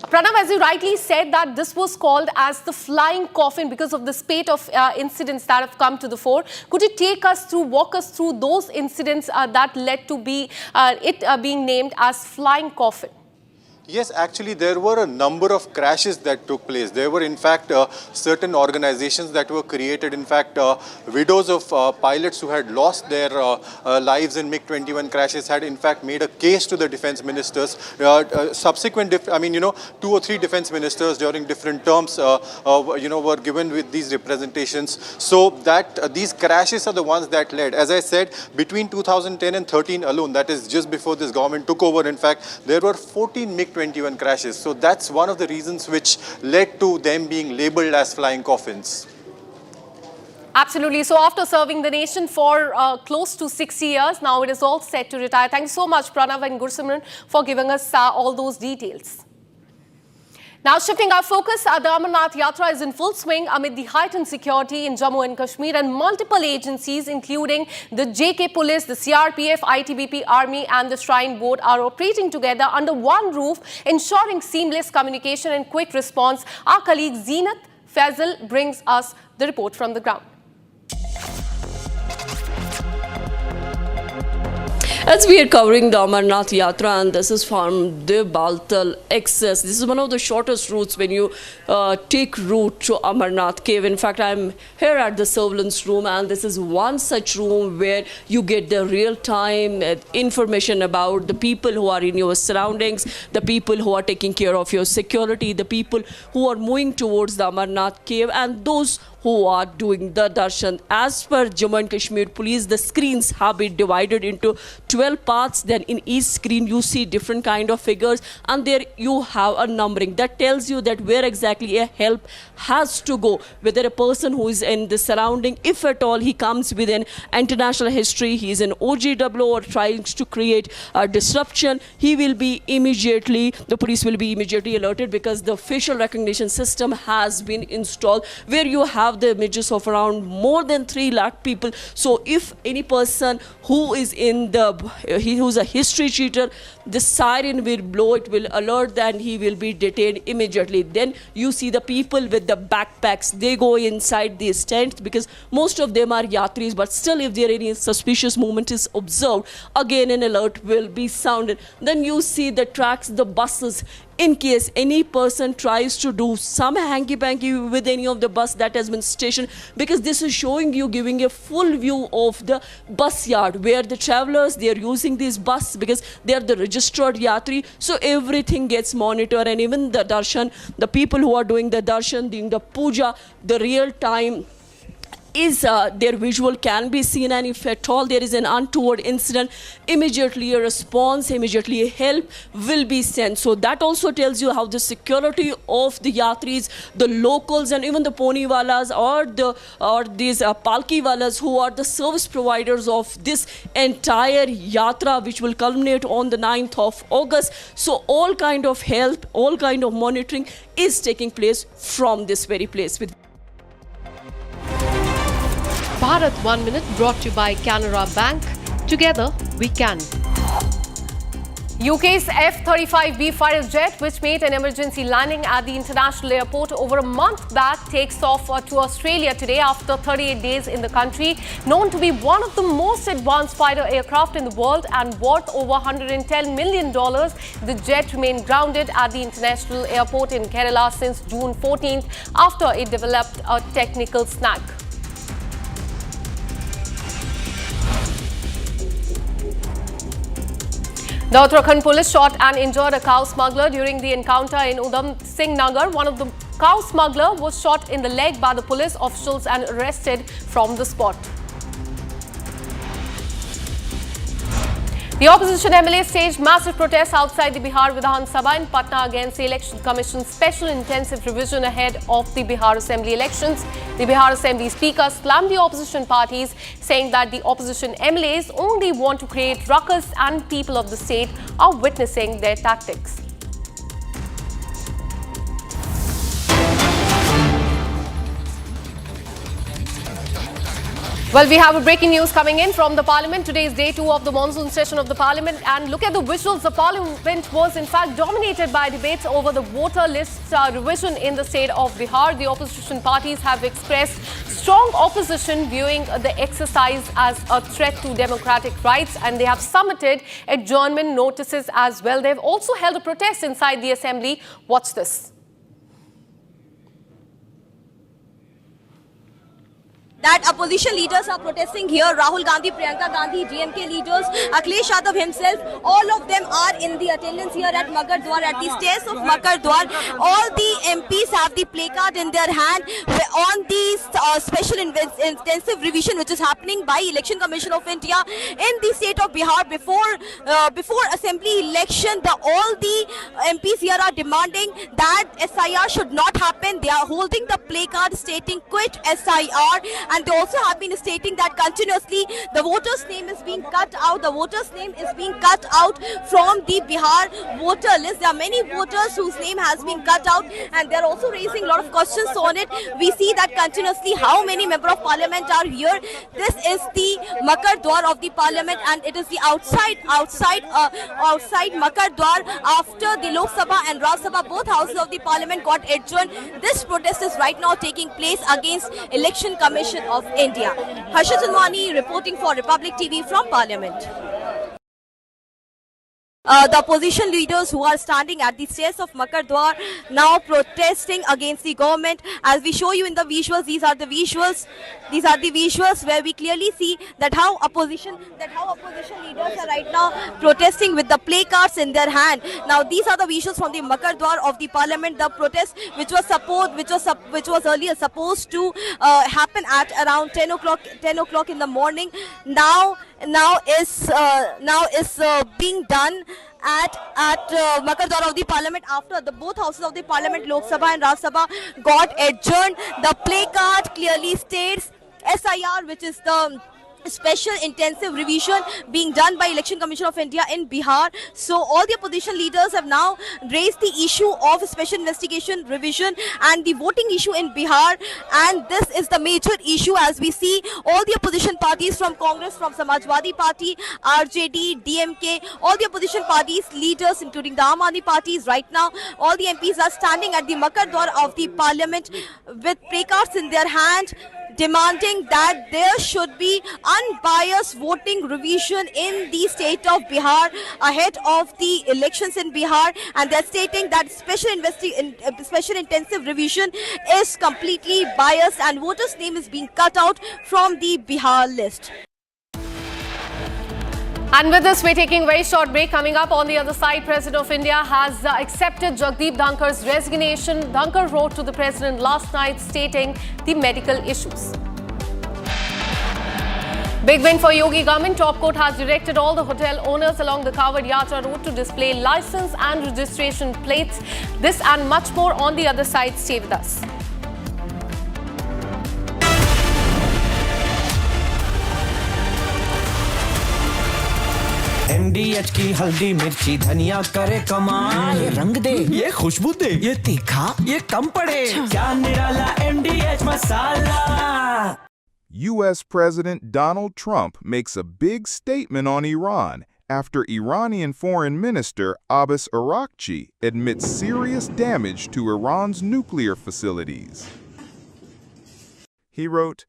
Pranav, as you rightly said, that this was called as the flying coffin because of the spate of incidents that have come to the fore. Could you walk us through those incidents that led to it being named as flying coffin? Yes, actually, there were a number of crashes that took place. There were, in fact, certain organizations that were created. In fact, widows of pilots who had lost their lives in MiG-21 crashes had, in fact, made a case to the defense ministers. Subsequent, 2 or 3 defense ministers during different terms, were given with these representations. So that these crashes are the ones that led. As I said, between 2010 and 13 alone, that is just before this government took over, in fact, there were 14 MiG-21 crashes. So that's one of the reasons which led to them being labeled as flying coffins. Absolutely. So after serving the nation for close to 60 years, now it is all set to retire. Thank you so much, Pranav and Gursimran, for giving us all those details. Now shifting our focus, the Amarnath Yatra is in full swing amid the heightened security in Jammu and Kashmir, and multiple agencies including the JK Police, the CRPF, ITBP Army and the Shrine Board are operating together under one roof, ensuring seamless communication and quick response. Our colleague Zeenat Faisal brings us the report from the ground. As we are covering the Amarnath Yatra, and this is from the Baltal Access. This is one of the shortest routes when you take route to Amarnath cave. In fact, I'm here at the surveillance room, and this is one such room where you get the real-time information about the people who are in your surroundings, the people who are taking care of your security, the people who are moving towards the Amarnath cave, and those who are doing the darshan. As per Jammu and Kashmir Police, the screens have been divided into 12 parts. Then in each screen you see different kind of figures, and there you have a numbering that tells you that where exactly a help has to go, whether a person who is in the surrounding, if at all he comes with an international history, he is an OGW or trying to create a disruption, he will be immediately, the police will be immediately alerted, because the facial recognition system has been installed where you have the images of around more than 3 lakh people. So if any person who is in the, who's a history cheater, the siren will blow, it will alert that he will be detained immediately. Then you see the people with the backpacks, they go inside these tents because most of them are yatris, but still if there any suspicious movement is observed, again an alert will be sounded. Then you see the tracks, the buses, in case any person tries to do some hanky-panky with any of the bus that has been stationed, because this is showing you, giving a full view of the bus yard where the travelers, they are using these bus because they are the registered yatri. So everything gets monitored, and even the darshan, the people who are doing the darshan, doing the puja, the real time is their visual can be seen, and if at all there is an untoward incident, immediately a response, immediately a help will be sent. So that also tells you how the security of the yatris, the locals, and even the pony walas or these palki walas who are the service providers of this entire yatra, which will culminate on the 9th of August. So all kind of help, all kind of monitoring is taking place from this very place. With Bharat 1 Minute brought to you by Canara Bank. Together we can. UK's F-35B fighter jet, which made an emergency landing at the international airport over a month back, takes off to Australia today after 38 days in the country. Known to be one of the most advanced fighter aircraft in the world and worth over $110 million, the jet remained grounded at the international airport in Kerala since June 14th after it developed a technical snag. The Uttarakhand police shot and injured a cow smuggler during the encounter in Udham Singh Nagar. One of the cow smuggler was shot in the leg by the police officials and arrested from the spot. The opposition MLA staged massive protests outside the Bihar Vidhan Sabha in Patna against the Election Commission's special intensive revision ahead of the Bihar Assembly elections. The Bihar Assembly Speaker slammed the opposition parties, saying that the opposition MLAs only want to create ruckus and people of the state are witnessing their tactics. Well, we have a breaking news coming in from the Parliament. Today is day 2 of the monsoon session of the Parliament, and look at the visuals. The Parliament was in fact dominated by debates over the voter list revision in the state of Bihar. The opposition parties have expressed strong opposition viewing the exercise as a threat to democratic rights, and they have submitted adjournment notices as well. They've also held a protest inside the assembly. Watch this. That opposition leaders are protesting here. Rahul Gandhi, Priyanka Gandhi, DMK leaders, Akhilesh Yadav himself, all of them are in the attendance here at Makar Dwar, at the stairs of Makar Dwar. All the MPs have the placard in their hand on the special intensive revision which is happening by Election Commission of India in the state of Bihar. Before assembly election, all the MPs here are demanding that SIR should not happen. They are holding the placard stating quit SIR. And they also have been stating that continuously the voters' name is being cut out. The voters' name is being cut out from the Bihar voter list. There are many voters whose name has been cut out, and they're also raising a lot of questions on it. We see that continuously how many members of parliament are here. This is the Makar Dwar of the parliament, and it is the outside Makar Dwar. After the Lok Sabha and Rajya Sabha, both houses of the parliament got adjourned. This protest is right now taking place against Election Commission of India. Harshit Anwani reporting for Republic TV from Parliament. The opposition leaders who are standing at the stairs of Makar Dwar now protesting against the government. As we show you in the visuals, these are the visuals where we clearly see that how opposition leaders are right now protesting with the placards in their hand. Now these are the visuals from the Makar Dwar of the parliament. The protest which was earlier supposed to happen at around 10 o'clock in the morning now is being done at Makar Dwar of the parliament after both houses of the parliament, Lok Sabha and Rajya Sabha, got adjourned. The placard clearly states SIR, which is the special intensive revision being done by Election Commission of India in Bihar. So all the opposition leaders have now raised the issue of special investigation revision and the voting issue in Bihar, and this is the major issue. As we see, all the opposition parties from Congress, from Samajwadi Party, RJD, DMK, all the opposition parties leaders including the Aam Aadmi parties, right now all the MPs are standing at the Makar Dwar of the parliament with placards in their hand, demanding that there should be unbiased voting revision in the state of Bihar ahead of the elections in Bihar, and they're stating that special intensive revision is completely biased and voters' name is being cut out from the Bihar list. And with this, we're taking a very short break. Coming up on the other side, President of India has accepted Jagdeep Dhankar's resignation. Dhankar wrote to the President last night stating the medical issues. Big win for Yogi government. Top court has directed all the hotel owners along the Kanwar Yatra route to display license and registration plates. This and much more on the other side. Stay with us. MDH की हल्दी मिर्ची धनिया करे कमाल, ये रंग दे, ये खुशबू दे, ये तीखा, ये कम पड़े, क्या निराला MDH masala. U.S. President Donald Trump makes a big statement on Iran after Iranian Foreign Minister Abbas Araghchi admits serious damage to Iran's nuclear facilities. He wrote,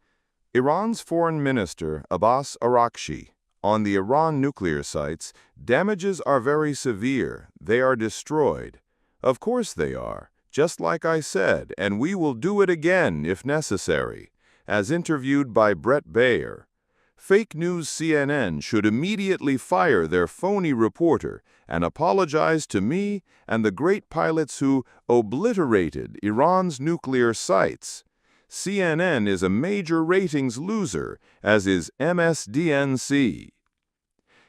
Iran's Foreign Minister Abbas Araghchi, on the Iran nuclear sites, damages are very severe. They are destroyed. Of course they are, just like I said, and we will do it again if necessary. As interviewed by Brett Baer, fake news CNN should immediately fire their phony reporter and apologize to me and the great pilots who obliterated Iran's nuclear sites. CNN is a major ratings loser, as is MSDNC.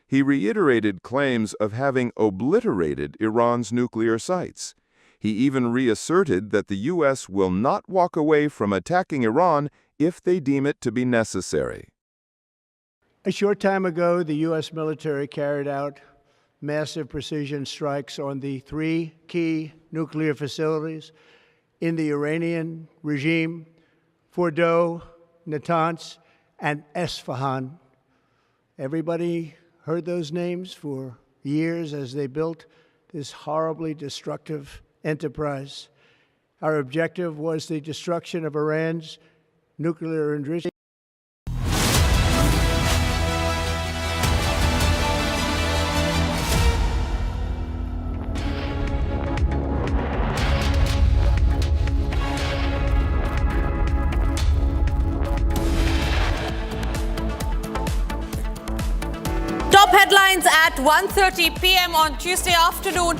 He reiterated claims of having obliterated Iran's nuclear sites. He even reasserted that the U.S. will not walk away from attacking Iran if they deem it to be necessary. A short time ago, the U.S. military carried out massive precision strikes on the three key nuclear facilities in the Iranian regime: Fordow, Natanz, and Esfahan. Everybody heard those names for years as they built this horribly destructive enterprise. Our objective was the destruction of Iran's nuclear enrichment. Top headlines at 1:30 p.m. on Tuesday afternoon.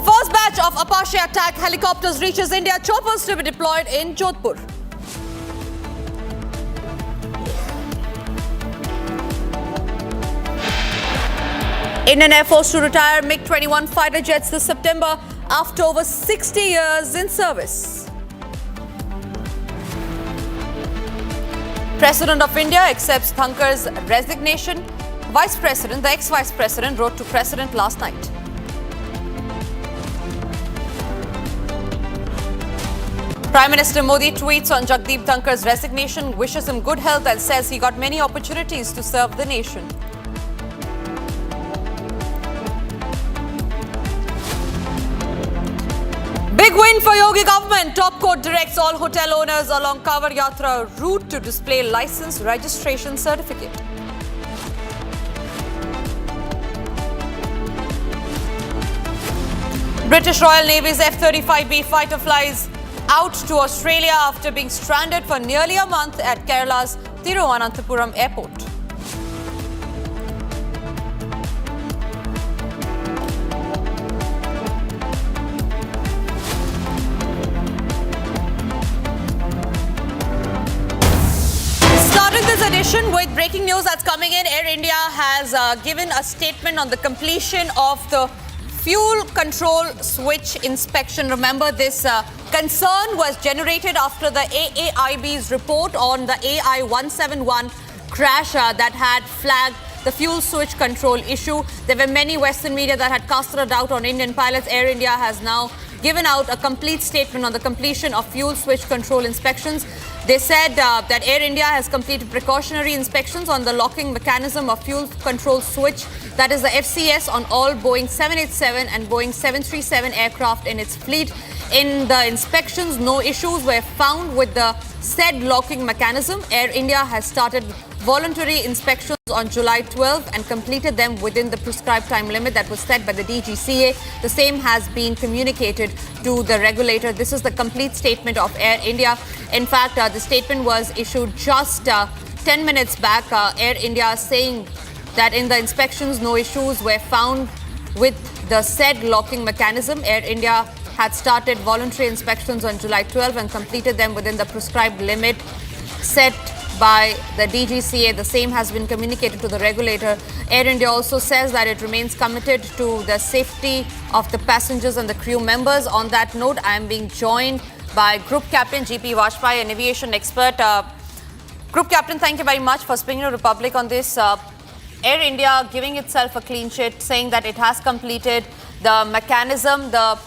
First batch of Apache attack helicopters reaches India. Choppers to be deployed in Jodhpur. Indian Air Force to retire MiG-21 fighter jets this September after over 60 years in service. President of India accepts Thankar's resignation. Vice President, the ex-Vice President, wrote to President last night. Prime Minister Modi tweets on Jagdeep Dhankar's resignation, wishes him good health and says he got many opportunities to serve the nation. Big win for Yogi government. Top court directs all hotel owners along Kanwar Yatra route to display license registration certificate. British Royal Navy's F-35B fighter flies out to Australia after being stranded for nearly a month at Kerala's Thiruvananthapuram airport. This edition with breaking news that's coming in. Air India has given a statement on the completion of the fuel control switch inspection. Remember, this concern was generated after the AAIB's report on the AI-171 crash that had flagged the fuel switch control issue. There were many Western media that had casted a doubt on Indian pilots. Air India has now given out a complete statement on the completion of fuel switch control inspections. They said that Air India has completed precautionary inspections on the locking mechanism of fuel control switch, that is the FCS, on all Boeing 787 and Boeing 737 aircraft in its fleet. In the inspections, no issues were found with the said locking mechanism. Air India has started voluntary inspections on July 12 and completed them within the prescribed time limit that was set by the DGCA. The same has been communicated to the regulator. This is the complete statement of Air India. In fact, the statement was issued just 10 minutes back. Air India saying that in the inspections, no issues were found with the said locking mechanism. Air India had started voluntary inspections on July 12 and completed them within the prescribed limit set by the DGCA. The same has been communicated to the regulator. Air India also says that it remains committed to the safety of the passengers and the crew members. On that note, I am being joined by Group Captain GP Vajpayee, an aviation expert. Group Captain, thank you very much for speaking to the Republic on this. Air India giving itself a clean sheet, saying that it has completed the mechanism, the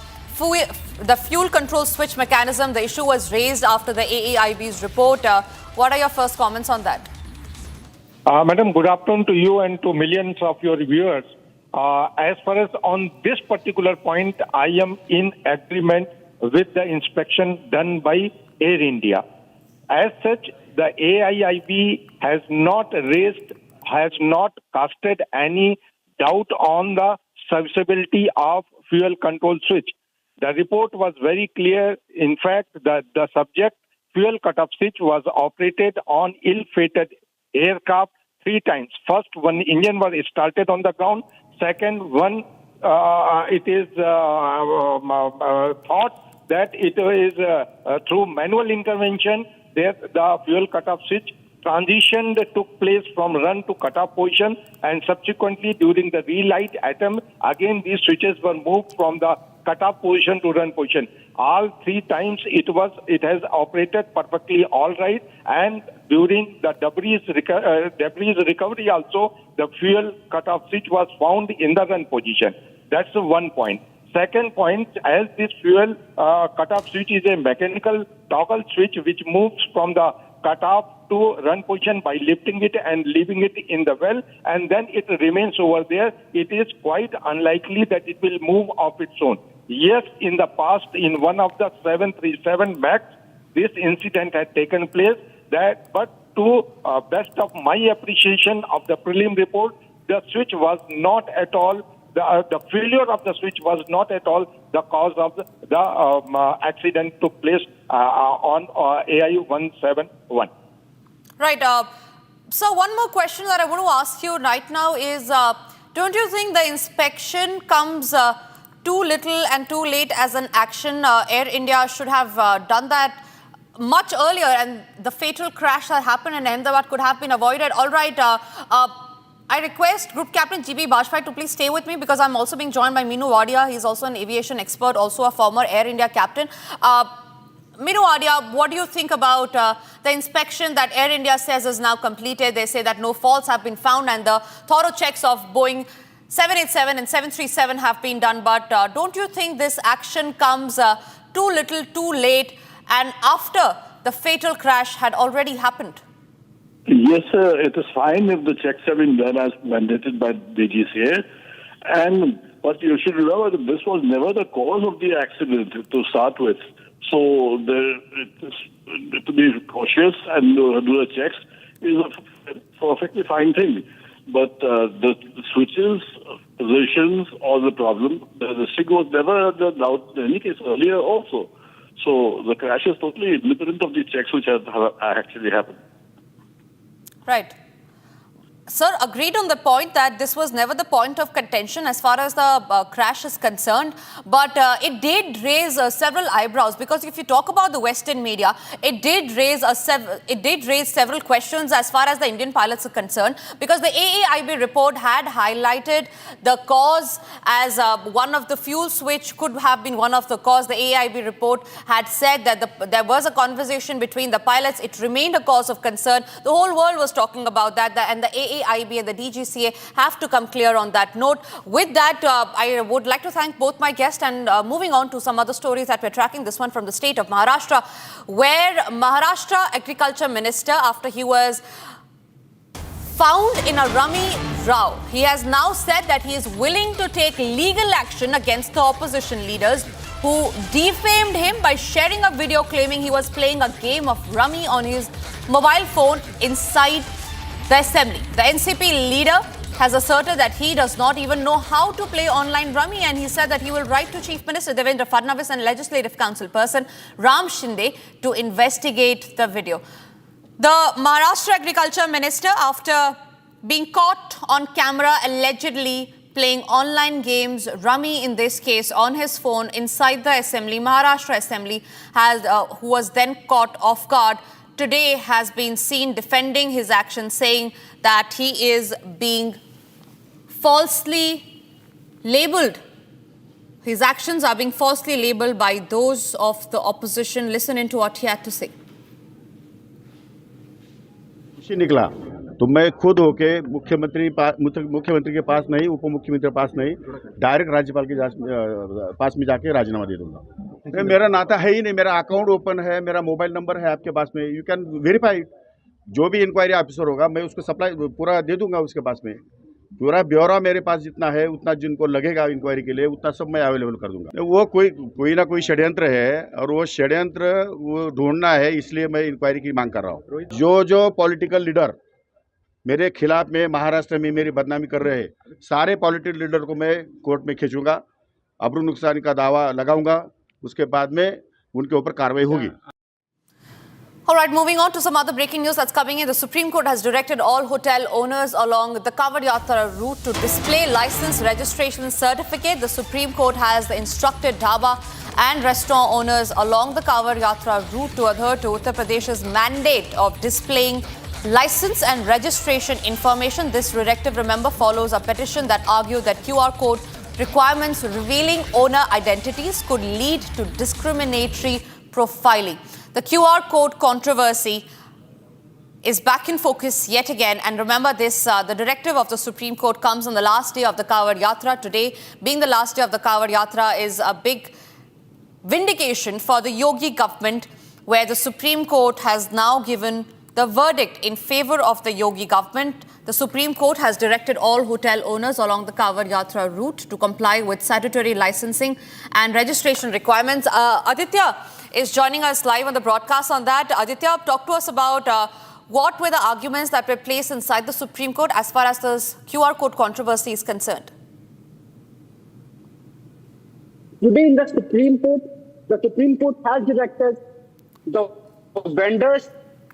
fuel control switch mechanism. The issue was raised after the AAIB's report. What are your first comments on that? Madam, good afternoon to you and to millions of your viewers. As far as on this particular point, I am in agreement with the inspection done by Air India. As such, the AIIB has not casted any doubt on the serviceability of fuel control switch. The report was very clear. In fact, the subject fuel cutoff switch was operated on ill-fated aircraft 3 times. First, one engine was started on the ground. Second, one it is thought that it is through manual intervention that the fuel cutoff switch transition that took place from run to cutoff position, and subsequently during the relight attempt, again these switches were moved from the cutoff position to run position. All 3 times it has operated perfectly all right, and during the debris recovery also, the fuel cutoff switch was found in the run position. That's the one point. Second point, as this fuel cutoff switch is a mechanical toggle switch which moves from the cutoff to run position by lifting it and leaving it in the well, and then it remains over there, it is quite unlikely that it will move of its own. Yes, in the past, in one of the 737 MAX, this incident had taken place. But to best of my appreciation of the prelim report, the switch was not at all, the failure of the switch was not at all the cause of the accident took place on AI-171. Right. So one more question that I want to ask you right now is, don't you think the inspection comes too little and too late as an action? Air India should have done that much earlier, and the fatal crash that happened in Ahmedabad could have been avoided. All right. I request Group Captain GB Bajpai to please stay with me, because I'm also being joined by Meenu Wadia. He's also an aviation expert, also a former Air India captain. Meenu Wadia, what do you think about the inspection that Air India says is now completed? They say that no faults have been found and the thorough checks of Boeing 787 and 737 have been done. But don't you think this action comes too little, too late, and after the fatal crash had already happened? Yes, sir, it is fine if the checks have been done as mandated by DGCA. But you should remember that this was never the cause of the accident to start with. So to be cautious and do the checks is a perfectly fine thing. But the switches, positions, or the problem, the SIG was never the doubt in any case earlier also. So the crash is totally independent of the checks which have actually happened. Right. Sir, agreed on the point that this was never the point of contention as far as the crash is concerned, but it did raise several eyebrows, because if you talk about the Western media, it did raise several questions as far as the Indian pilots are concerned, because the AAIB report had highlighted the cause as one of the fuel switch could have been one of the cause. The AAIB report had said that there was a conversation between the pilots. It remained a cause of concern. The whole world was talking about that, and the AAIB and the DGCA have to come clear on that note. With that, I would like to thank both my guests, and moving on to some other stories that we're tracking. This one from the state of Maharashtra, where Maharashtra Agriculture Minister, after he was found in a rummy row, he has now said that he is willing to take legal action against the opposition leaders who defamed him by sharing a video claiming he was playing a game of rummy on his mobile phone inside the assembly. The NCP leader has asserted that he does not even know how to play online rummy, and he said that he will write to Chief Minister Devendra Fadnavis and Legislative Council person Ram Shinde to investigate the video. The Maharashtra Agriculture Minister, after being caught on camera allegedly playing online games, rummy in this case, on his phone inside the assembly, Maharashtra Assembly, who was then caught off guard, today has been seen defending his action, saying that he is being falsely labelled. His actions are being falsely labelled by those of the opposition. Listen into what he had to say. निकला तो मैं खुद होके मुख्यमंत्री के पास नहीं, उप मुख्यमंत्री के पास नहीं, डायरेक्ट राज्यपाल के पास में जाके राजीनामा दे दूंगा। मेरा नाता है ही नहीं, मेरा अकाउंट ओपन है, मेरा मोबाइल नंबर है आपके पास में, यू कैन वेरीफाई। जो भी इंक्वायरी ऑफिसर होगा मैं उसको सप्लाई पूरा दे दूंगा उसके पास में। पूरा ब्यौरा मेरे पास जितना है, उतना जिनको लगेगा इंक्वायरी के लिए, उतना सब मैं अवेलेबल कर दूंगा। वो कोई ना कोई षड्यंत्र है, और वो षड्यंत्र वो ढूंढना है, इसलिए मैं इंक्वायरी की मांग कर रहा हूँ। जो पॉलिटिकल लीडर मेरे खिलाफ में महाराष्ट्र में मेरी बदनामी कर रहे हैं, सारे पॉलिटिकल लीडर को मैं कोर्ट में खींचूंगा, अब्रू नुकसान का दावा लगाऊंगा, उसके बाद में उनके ऊपर कार्रवाई होगी। All right, moving on to some other breaking news that's coming in. The Supreme Court has directed all hotel owners along the Kanwar Yatra route to display license registration certificate. The Supreme Court has instructed dhaba and restaurant owners along the Kanwar Yatra route to adhere to Uttar Pradesh's mandate of displaying license and registration information. This directive, remember, follows a petition that argued that QR code requirements revealing owner identities could lead to discriminatory profiling. The QR code controversy is back in focus yet again. And remember this, the directive of the Supreme Court comes on the last day of the Kanwar Yatra. Today, being the last day of the Kanwar Yatra, is a big vindication for the Yogi government, where the Supreme Court has now given the verdict in favor of the Yogi government. The Supreme Court has directed all hotel owners along the Kanwar Yatra route to comply with statutory licensing and registration requirements. Aditya, is joining us live on the broadcast on that. Aditya, talk to us about what were the arguments that were placed inside the Supreme Court as far as this QR code controversy is concerned. Today in the Supreme Court has directed the vendors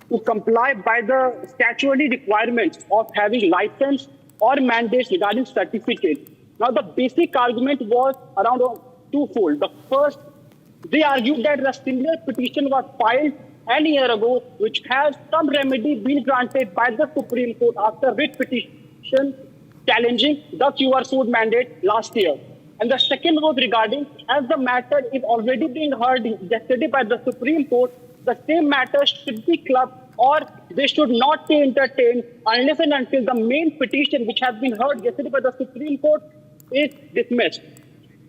to comply by the statutory requirements of having license or mandates regarding certificate. Now, the basic argument was around twofold. The first, they argued that a similar petition was filed a year ago, which has some remedy been granted by the Supreme Court after writ petition challenging the QR code mandate last year. And the second was regarding, as the matter is already being heard yesterday by the Supreme Court, the same matter should be clubbed or they should not be entertained unless and until the main petition, which has been heard yesterday by the Supreme Court, is dismissed.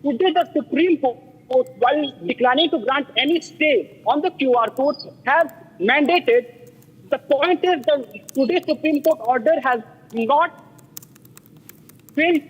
Today, the Supreme Court, while declining to grant any stay on the QR code, has mandated. The point is that today's Supreme Court order has not filled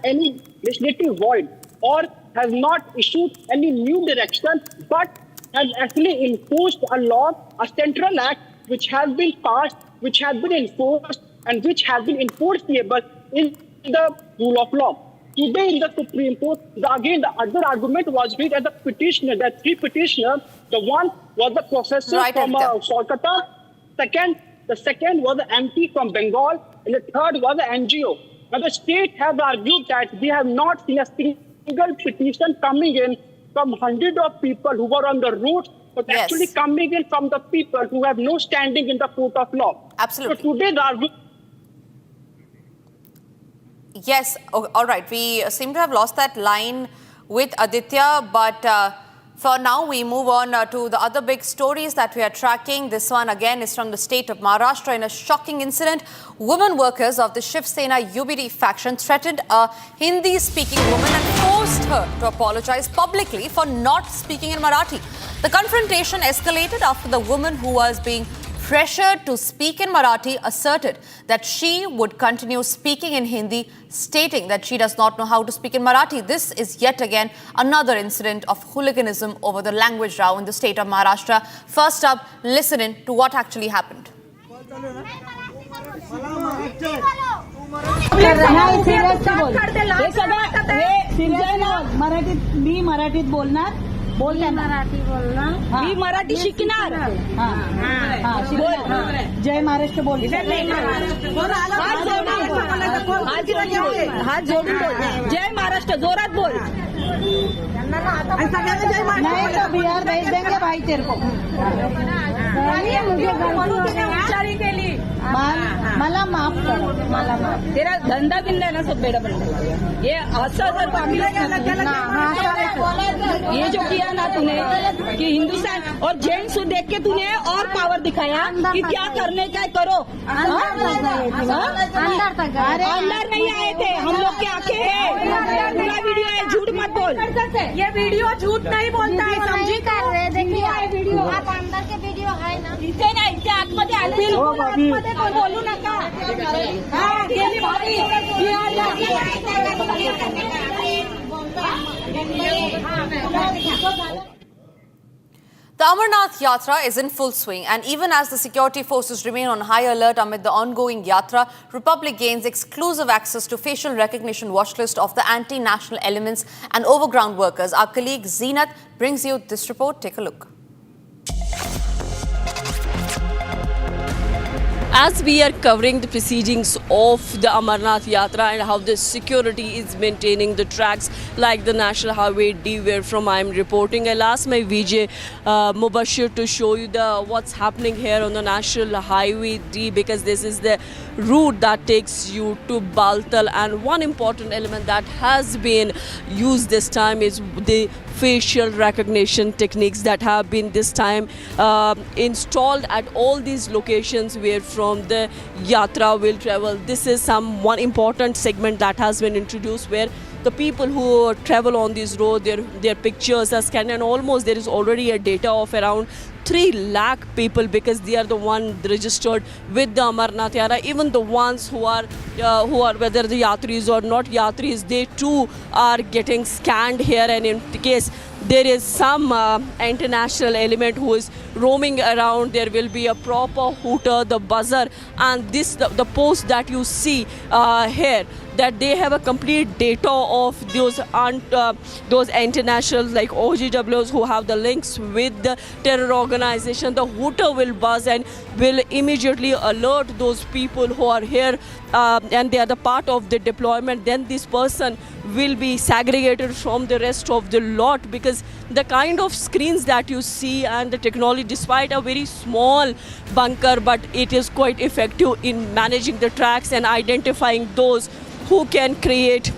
any legislative void or has not issued any new direction, but has actually enforced a law, a central act, which has been passed, which has been enforced, and which has been enforceable in the rule of law. Today in the Supreme Court, the other argument was made as a petitioner, that three petitioners, the one was the professor from Kolkata, the second was the MP from Bengal, and the third was the NGO. Now the state has argued that they have not seen a single petition coming in from hundreds of people who were on the road, but actually coming in from the people who have no standing in the court of law. Absolutely. So today's argument. Yes, all right. We seem to have lost that line with Aditya, but for now we move on to the other big stories that we are tracking. This one again is from the state of Maharashtra. In a shocking incident, women workers of the Shiv Sena UBD faction threatened a Hindi-speaking woman and forced her to apologize publicly for not speaking in Marathi. The confrontation escalated after the woman, who was being pressured to speak in Marathi, asserted that she would continue speaking in Hindi, stating that she does not know how to speak in Marathi. This is yet again another incident of hooliganism over the language row in the state of Maharashtra. First up, listen in to what actually happened. बोल मराठी बोलणार मी मराठी शिकणार बोल जय महाराष्ट्र बोल हात जोडून बोल जय महाराष्ट्र जोरात बोल नहीं तो बिहार भेज देंगे भाई तेरे को उच्चारी केली मला माफ कर मला माफ तेरा धंदा बिंदा है ना सब बेड़ा बंद ये असर ये जो किया ना तूने कि हिंदुस्तान और जेंट्स को देख के तूने और पावर दिखाया कि क्या करने का करो अंदर नहीं आए थे हम लोग के आंखें हैं पूरा वीडियो है झूठ मत बोल ये वीडियो झूठ नहीं बोलता है समझी कर रहे देखिए वीडियो आप अंदर के वीडियो है ना इथे नाही इथे आतमध्ये आले आतमध्ये कोण बोलू नका गेली भारी The Amarnath Yatra is in full swing, and even as the security forces remain on high alert amid the ongoing Yatra, Republic gains exclusive access to facial recognition watch list of the anti-national elements and overground workers. Our colleague Zeenat brings you this report. Take a look. As we are covering the proceedings of the Amarnath Yatra and how the security is maintaining the tracks like the National Highway D, where from I am reporting, I'll ask my VJ Mubashir to show you what's happening here on the National Highway D, because this is the route that takes you to Baltal, and one important element that has been used this time is the facial recognition techniques that have been this time installed at all these locations where from the Yatra will travel. This is one important segment that has been introduced, where the people who travel on this road, their pictures are scanned, and almost there is already a data of around 3 lakh people, because they are the one registered with the Amarnath Yatra. Even the ones who are whether the Yatris or not Yatris, they too are getting scanned here, and in case there is some international element who is roaming around. There will be a proper hooter, the buzzer, and this the post that you see here, that they have a complete data of those international like OGWs who have the links with the terror organization. The hooter will buzz and will immediately alert those people who are here and they are the part of the deployment. Then this person will be segregated from the rest of the lot, because the kind of screens that you see and the technology, despite a very small bunker, but it is quite effective in managing the tracks and identifying those who can create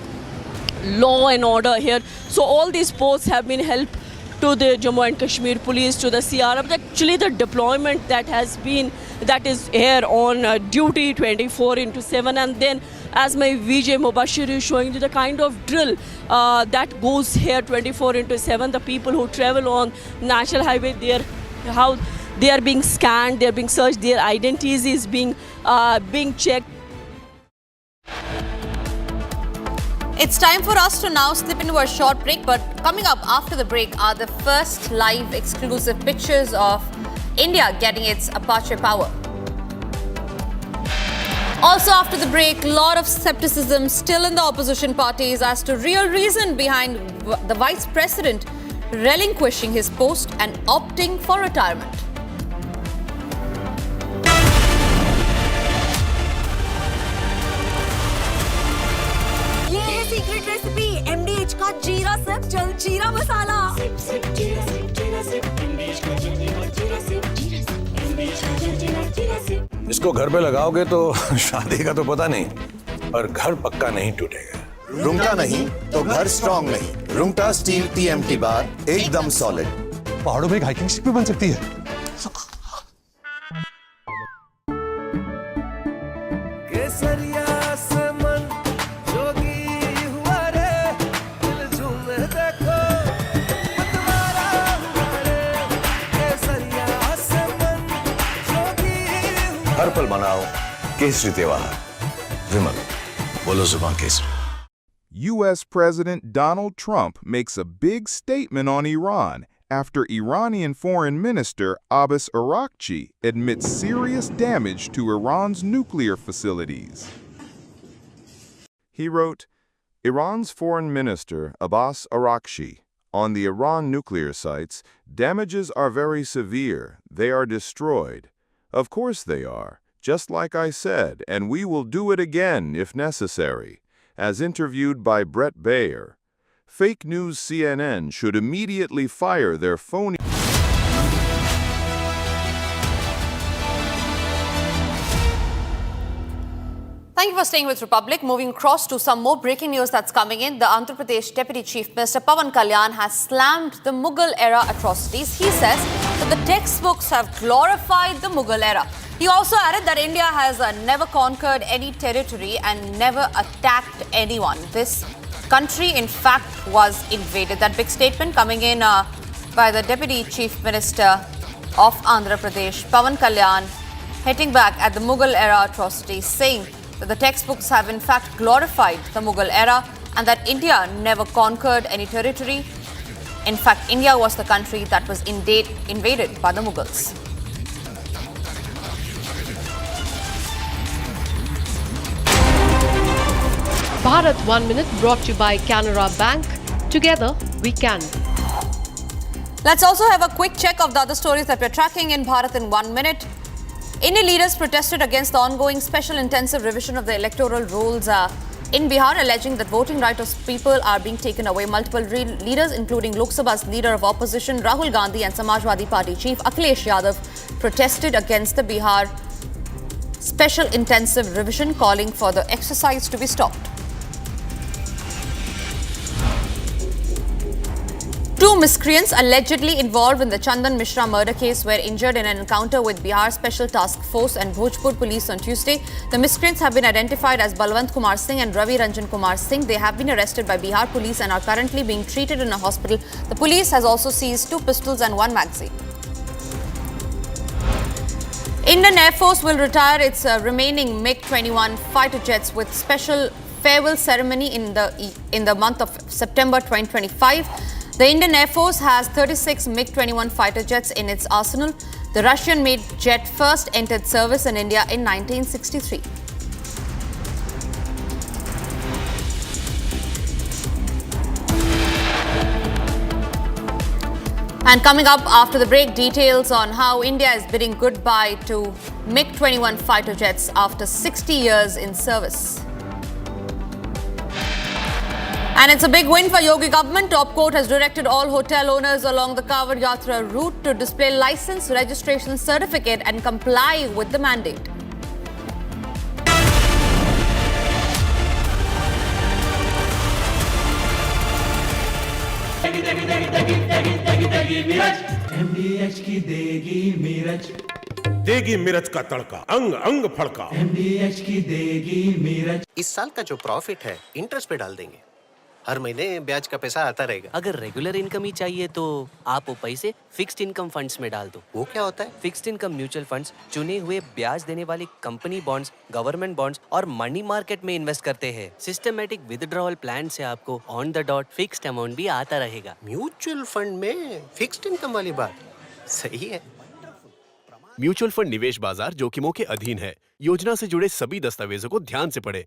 law and order here. So all these posts have been helped to the Jammu and Kashmir police, to the CRF. Actually the deployment that is here on duty 24/7, and then as my VJ Mubashir is showing you the kind of drill that goes here 24/7. The people who travel on National Highway, how they are being scanned, they are being searched, their identities is being checked. It's time for us to now slip into a short break, but coming up after the break are the first live exclusive pictures of India getting its Apache power. Also after the break, a lot of skepticism still in the opposition parties as to real reason behind the Vice President relinquishing his post and opting for retirement. Secret recipe MDH का जीरा SIP जल जीरा मसाला। इसको घर पे लगाओगे तो शादी का तो पता नहीं, पर घर पक्का नहीं टूटेगा। रुंगटा नहीं तो घर स्ट्रॉन्ग नहीं। रुंगटा स्टील TMT बार एकदम सॉलिड। पहाड़ों में एक हाइकिंग शिप भी बन सकती है। हर पल मनाओ केसरी त्योहार। विमल, बोलो जुबान Kesari. U.S. President Donald Trump makes a big statement on Iran after Iranian Foreign Minister Abbas Araghchi admits serious damage to Iran's nuclear facilities. He wrote, Iran's Foreign Minister Abbas Araghchi, on the Iran nuclear sites, damages are very severe. They are destroyed. Of course they are, just like I said, and we will do it again if necessary. As interviewed by Brett Baer, fake news CNN should immediately fire their phony. Thank you for staying with Republic. Moving across to some more breaking news that's coming in. The Andhra Pradesh Deputy Chief Minister Pawan Kalyan has slammed the Mughal era atrocities. He says that the textbooks have glorified the Mughal era. He also added that India has never conquered any territory and never attacked anyone. This country, in fact, was invaded. That big statement coming in by the Deputy Chief Minister of Andhra Pradesh, Pawan Kalyan, hitting back at the Mughal era atrocities, saying that the textbooks have in fact glorified the Mughal era and that India never conquered any territory. In fact, India was the country that was invaded by the Mughals. Bharat 1 Minute brought to you by Canara Bank. Together we can. Let's also have a quick check of the other stories that we're tracking in Bharat in 1 minute. Indian leaders protested against the ongoing special intensive revision of the electoral rules in Bihar, alleging that voting rights of people are being taken away. Multiple leaders, including Lok Sabha's leader of opposition Rahul Gandhi and Samajwadi Party chief Akhilesh Yadav, protested against the Bihar special intensive revision, calling for the exercise to be stopped. Two miscreants allegedly involved in the Chandan Mishra murder case were injured in an encounter with Bihar Special Task Force and Bhojpur police on Tuesday. The miscreants have been identified as Balwant Kumar Singh and Ravi Ranjan Kumar Singh. They have been arrested by Bihar police and are currently being treated in a hospital. The police has also seized 2 pistols and 1 magazine. Indian Air Force will retire its remaining MiG-21 fighter jets with special farewell ceremony in the month of September 2025. The Indian Air Force has 36 MiG-21 fighter jets in its arsenal. The Russian-made jet first entered service in India in 1963. And coming up after the break, details on how India is bidding goodbye to MiG-21 fighter jets after 60 years in service. And it's a big win for Yogi government. Top court has directed all hotel owners along the Kanwar Yatra route to display license, registration certificate and comply with the mandate. MDH की देगी मीरज, देगी मिर्च का तड़का, अंग अंग फड़का। MDH की देगी मीरज। इस साल का जो प्रॉफिट है इंटरेस्ट पे डाल देंगे, हर महीने ब्याज का पैसा आता रहेगा। अगर रेगुलर इनकम ही चाहिए तो आप वो पैसे फिक्स्ड इनकम फंड्स में डाल दो। वो क्या होता है? फिक्स्ड इनकम म्यूचुअल फंड्स चुने हुए ब्याज देने वाली कंपनी बॉन्ड्स, गवर्नमेंट बॉन्ड्स और मनी मार्केट में इन्वेस्ट करते हैं। सिस्टमैटिक विथड्रॉल प्लान से आपको on the dot fixed amount भी आता रहेगा। म्यूचुअल फंड में फिक्स्ड इनकम वाली बात सही है। म्यूचुअल फंड निवेश बाजार जोखिमों के अधीन है। योजना से जुड़े सभी दस्तावेजों को ध्यान से पढ़ें।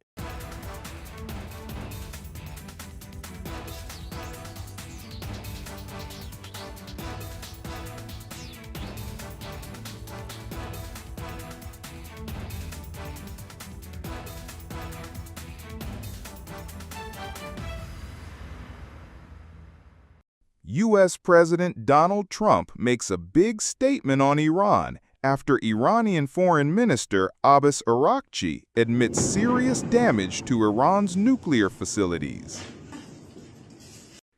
U.S. President Donald Trump makes a big statement on Iran after Iranian Foreign Minister Abbas Araghchi admits serious damage to Iran's nuclear facilities.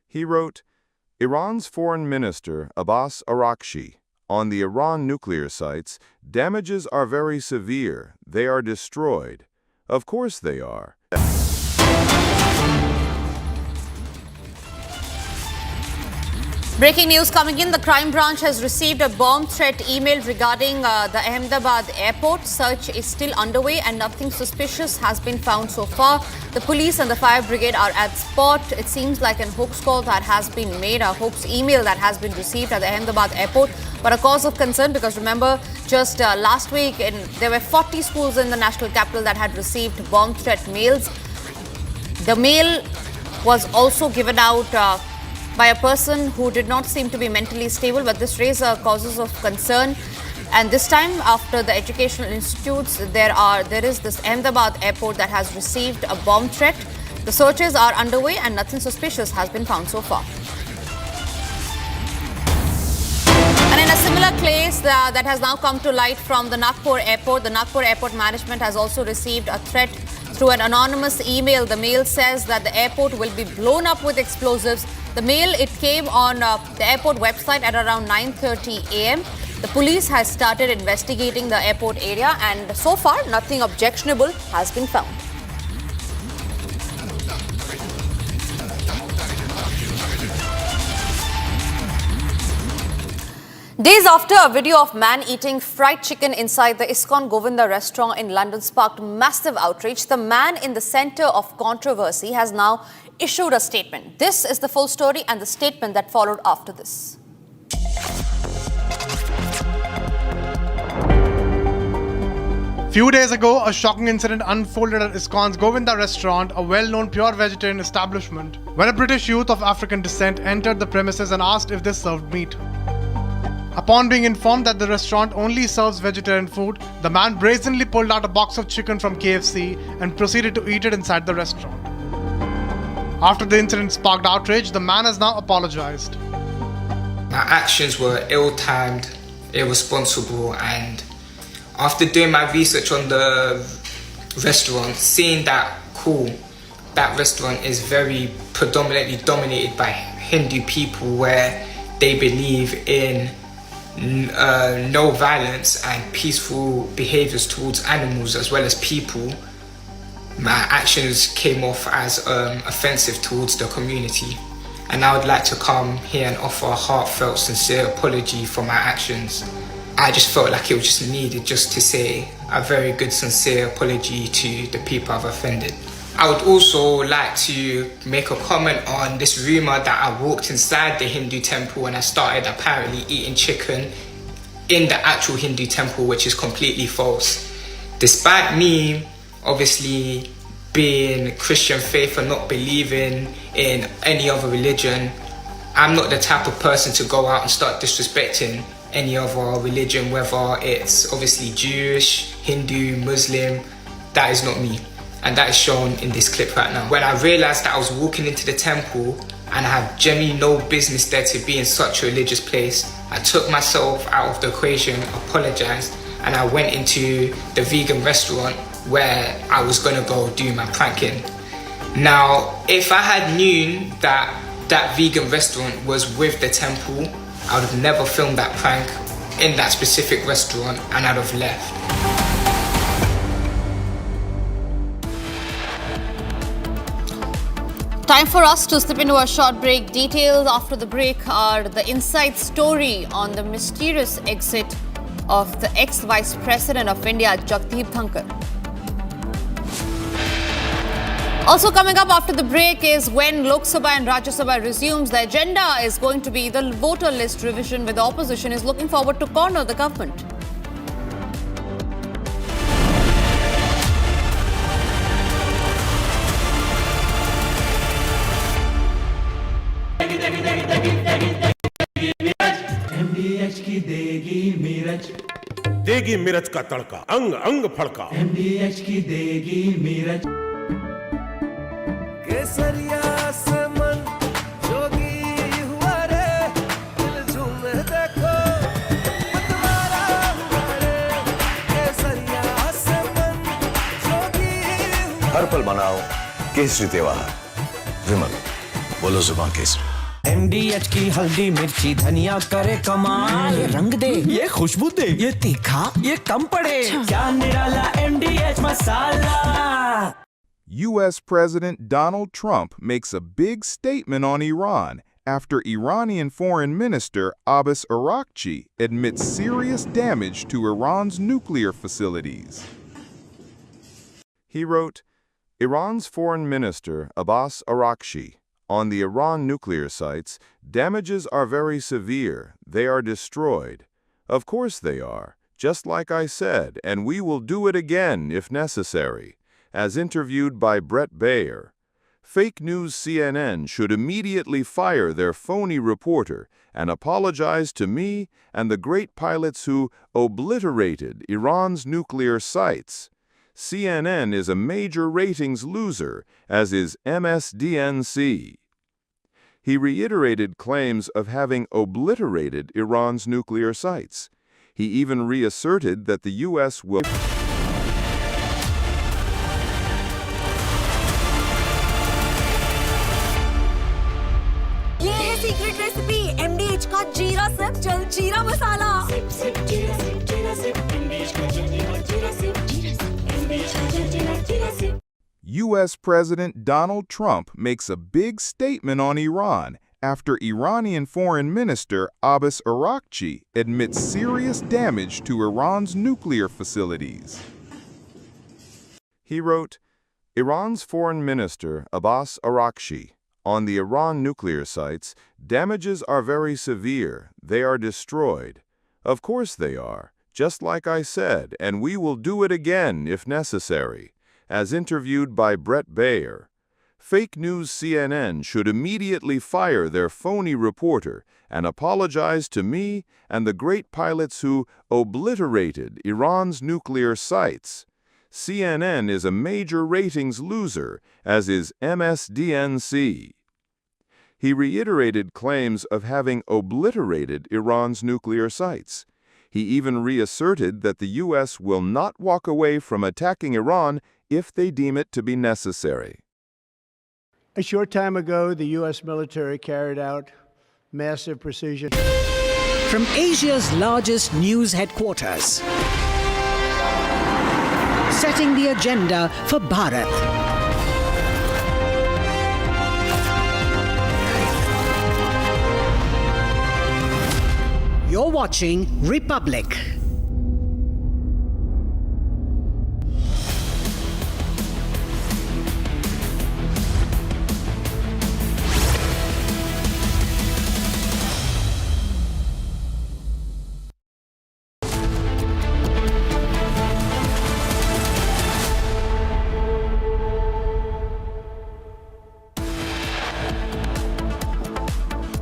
He wrote, Iran's Foreign Minister Abbas Araghchi, on the Iran nuclear sites, damages are very severe. They are destroyed. Of course they are. Breaking news coming in. The crime branch has received a bomb threat email regarding the Ahmedabad airport. Search is still underway and nothing suspicious has been found so far. The police and the fire brigade are at spot. It seems like an hoax call that has been made, a hoax email that has been received at the Ahmedabad airport. But a cause of concern because remember just last week there were 40 schools in the national capital that had received bomb threat mails. The mail was also given out by a person who did not seem to be mentally stable, but this raised causes of concern. And this time, after the educational institutes, there is this Ahmedabad airport that has received a bomb threat. The searches are underway and nothing suspicious has been found so far. And in a similar case that has now come to light from the Nagpur airport, the Nagpur airport management has also received a threat through an anonymous email. The mail says that the airport will be blown up with explosives. The mail, it came on the airport website at around 9:30 a.m. The police has started investigating the airport area and so far nothing objectionable has been found. Days after a video of man eating fried chicken inside the Iscon Govinda restaurant in London sparked massive outrage, the man in the centre of controversy has now issued a statement. This is the full story and the statement that followed after this. Few days ago, a shocking incident unfolded at Iscon's Govinda restaurant, a well-known pure vegetarian establishment, when a British youth of African descent entered the premises and asked if they served meat. Upon being informed that the restaurant only serves vegetarian food, the man brazenly pulled out a box of chicken from KFC and proceeded to eat it inside the restaurant. After the incident sparked outrage, the man has now apologized. My actions were ill-timed, irresponsible, and after doing my research on the restaurant, seeing that that restaurant is very predominantly dominated by Hindu people where they believe in no violence and peaceful behaviors towards animals as well as people, my actions came off as offensive towards the community. And I would like to come here and offer a heartfelt, sincere apology for my actions. I just felt like it was just needed just to say a very good, sincere apology to the people I've offended. I would also like to make a comment on this rumor that I walked inside the Hindu temple and I started apparently eating chicken in the actual Hindu temple, which is completely false. Despite me obviously being Christian faith and not believing in any other religion, I'm not the type of person to go out and start disrespecting any other religion, whether it's obviously Jewish, Hindu, Muslim. That is not me. And that is shown in this clip right now. When I realized that I was walking into the temple and I have genuinely no business there to be in such a religious place, I took myself out of the equation, apologized, and I went into the vegan restaurant where I was gonna go do my pranking. Now, if I had known that that vegan restaurant was with the temple, I would have never filmed that prank in that specific restaurant and I'd have left. Time for us to slip into a short break. Details after the break are the inside story on the mysterious exit of the ex-Vice President of India, Jagdeep Dhankar. Also coming up after the break is when Lok Sabha and Rajya Sabha resumes. The agenda is going to be the voter list revision, where the opposition is looking forward to corner the government. MDH की देगी मिर्च का तड़का, अंग अंग फड़का। MDH की देगी मिर्च। केसरिया से मन जोगी हुआ रे, दिल झूमे देखो मतवारा हुआ रे। केसरिया से मन जोगी। हर पल मनाओ केसरी त्योहार। विमल, बोलो जुबान केसरी। MDH की हल्दी मिर्ची धनिया करे कमाल, ये रंग दे, ये खुशबू दे, ये तीखा, ये कम पड़े, क्या निराला MDH masala. U.S. President Donald Trump makes a big statement on Iran after Iranian Foreign Minister Abbas Araghchi admits serious damage to Iran's nuclear facilities. He wrote, Iran's Foreign Minister Abbas Araghchi, on the Iran nuclear sites, damages are very severe. They are destroyed. Of course they are, just like I said, and we will do it again if necessary. As interviewed by Brett Baer, fake news CNN should immediately fire their phony reporter and apologize to me and the great pilots who obliterated Iran's nuclear sites. CNN is a major ratings loser, as is MSDNC. He reiterated claims of having obliterated Iran's nuclear sites. He even reasserted that the U.S. will... ये है secret recipe MDH का जीरा SIP जल जीरा मसाला। U.S. President Donald Trump makes a big statement on Iran after Iranian Foreign Minister Abbas Araghchi admits serious damage to Iran's nuclear facilities. He wrote, Iran's Foreign Minister Abbas Araghchi, on the Iran nuclear sites, damages are very severe. They are destroyed. Of course they are, just like I said, and we will do it again if necessary. As interviewed by Brett Baer, fake news CNN should immediately fire their phony reporter and apologize to me and the great pilots who obliterated Iran's nuclear sites. CNN is a major ratings loser, as is MSDNC. He reiterated claims of having obliterated Iran's nuclear sites. He even reasserted that the U.S. will not walk away from attacking Iran if they deem it to be necessary. A short time ago, the U.S. military carried out massive precision. From Asia's largest news headquarters, setting the agenda for Bharat. You're watching Republic.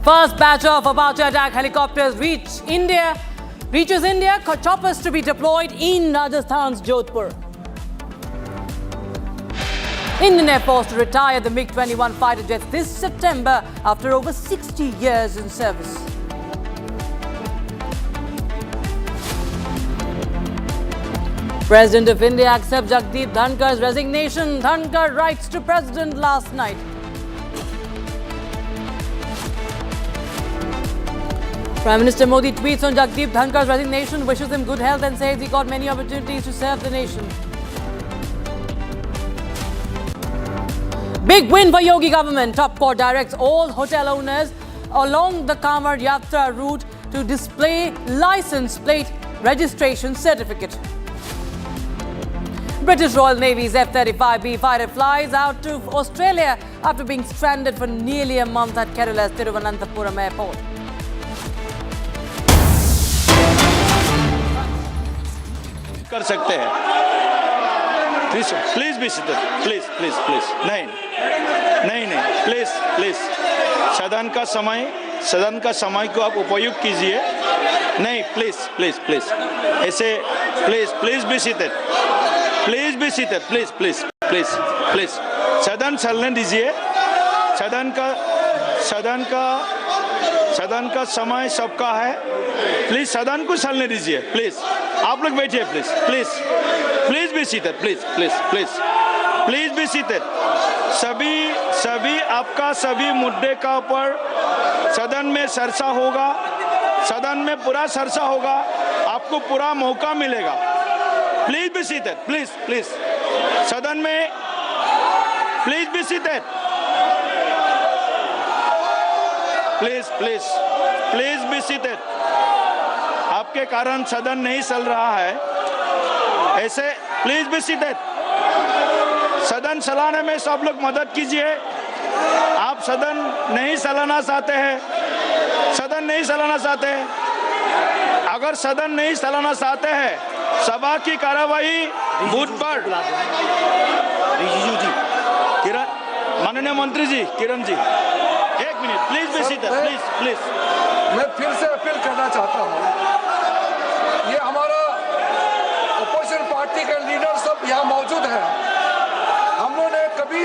First batch of Apache attack helicopters reaches India. Choppers to be deployed in Rajasthan's Jodhpur. Indian Air Force to retire the MiG-21 fighter jets this September after over 60 years in service. President of India accepts Jagdeep Dhankar's resignation. Dhankar writes to President last night. Prime Minister Modi tweets on Jagdeep Dhankar's resignation, wishes him good health and says he got many opportunities to serve the nation. Big win for Yogi government. Top court directs all hotel owners along the Kanwar Yatra route to display license plate registration certificate. British Royal Navy's F-35B fighter flies out to Australia after being stranded for nearly a month at Kerala's Thiruvananthapuram airport. कर सकते हैं please भी please please please नहीं please please सदन का समय को आप उपयोग कीजिए नहीं प्लीज प्लीज प्लीज ऐसे प्लीज भी सीटेड प्लीज प्लीज सदन चलने दीजिए सदन का समय सबका है प्लीज सदन को चलने दीजिए प्लीज आप लोग बैठिए please be seated please be seated सभी आपका सभी मुद्दे का ऊपर सदन में चर्चा होगा सदन में पूरा चर्चा होगा आपको पूरा मौका मिलेगा प्लीज बी सीटेड प्लीज सदन में please be seated please be seated आपके कारण सदन नहीं चल रहा है ऐसे प्लीज बी सीटेड सदन चलाने में सब लोग मदद कीजिए आप सदन नहीं चलाना चाहते हैं अगर सदन नहीं चलाना चाहते हैं सभा की कार्यवाही बुधवार किरण माननीय मंत्री जी किरण जी एक minute please be seated please मैं फिर से अपील करना चाहता हूं ये हमारा अपोजिशन पार्टी के लीडर सब यहाँ मौजूद हैं हम लोगों ने कभी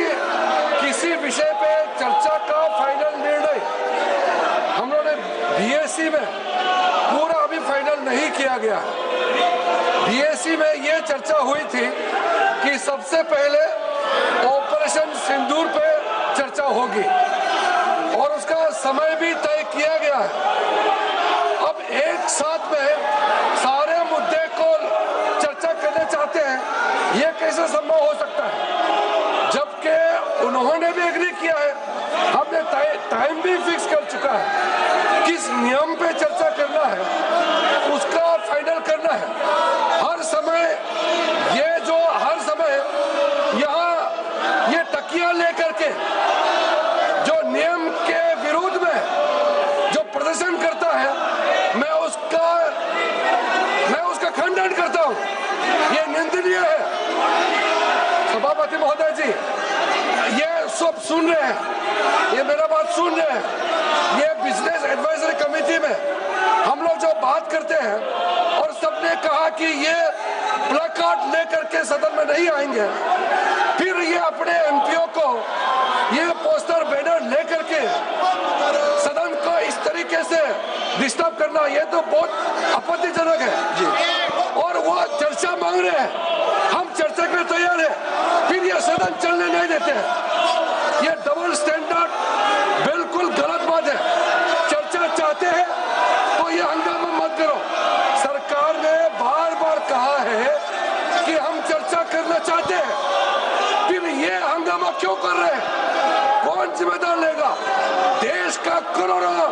किसी विषय पे चर्चा का फाइनल निर्णय हम लोगों ने बीएससी में पूरा अभी फाइनल नहीं किया गया है बीएससी में ये चर्चा हुई थी कि सबसे पहले ऑपरेशन सिंदूर पे चर्चा होगी और उसका समय भी तय किया गया है अब एक साथ में सारे मुद्दे को चर्चा करना चाहते हैं ये कैसे संभव हो सकता है जबकि उन्होंने भी एग्री किया है हमने टाइम भी फिक्स कर चुका है किस नियम पे चर्चा करना है उसका फाइनल करना है हर समय यहाँ ये तकिया लेकर के जो नियम के विरुद्ध में जो प्रदर्शन करता है मैं उसका खंडन करता हूँ ये निंदनीय है सभापति महोदय जी ये सब सुन रहे हैं ये मेरा बात सुन रहे हैं ये बिजनेस एडवाइजरी कमेटी में हम लोग जो बात करते हैं और सबने कहा कि ये प्लकार्ड लेकर के सदन में नहीं आएंगे फिर ये अपने एमपीओ को ये पोस्टर बैनर लेकर के सदन को इस तरीके से डिस्टर्ब करना ये तो बहुत आपत्तिजनक है जी और वो चर्चा मांग रहे हैं हम चर्चा के लिए तैयार है फिर ये सदन चलने नहीं देते हैं ये डबल स्टैंडर्ड बिल्कुल गलत बात है चर्चा चाहते हैं तो ये हंगामा मत करो सरकार ने बार बार कहा है कि हम चर्चा करना चाहते हैं फिर ये हंगामा क्यों कर रहे हैं कौन जिम्मेदार लेगा देश का करोड़ों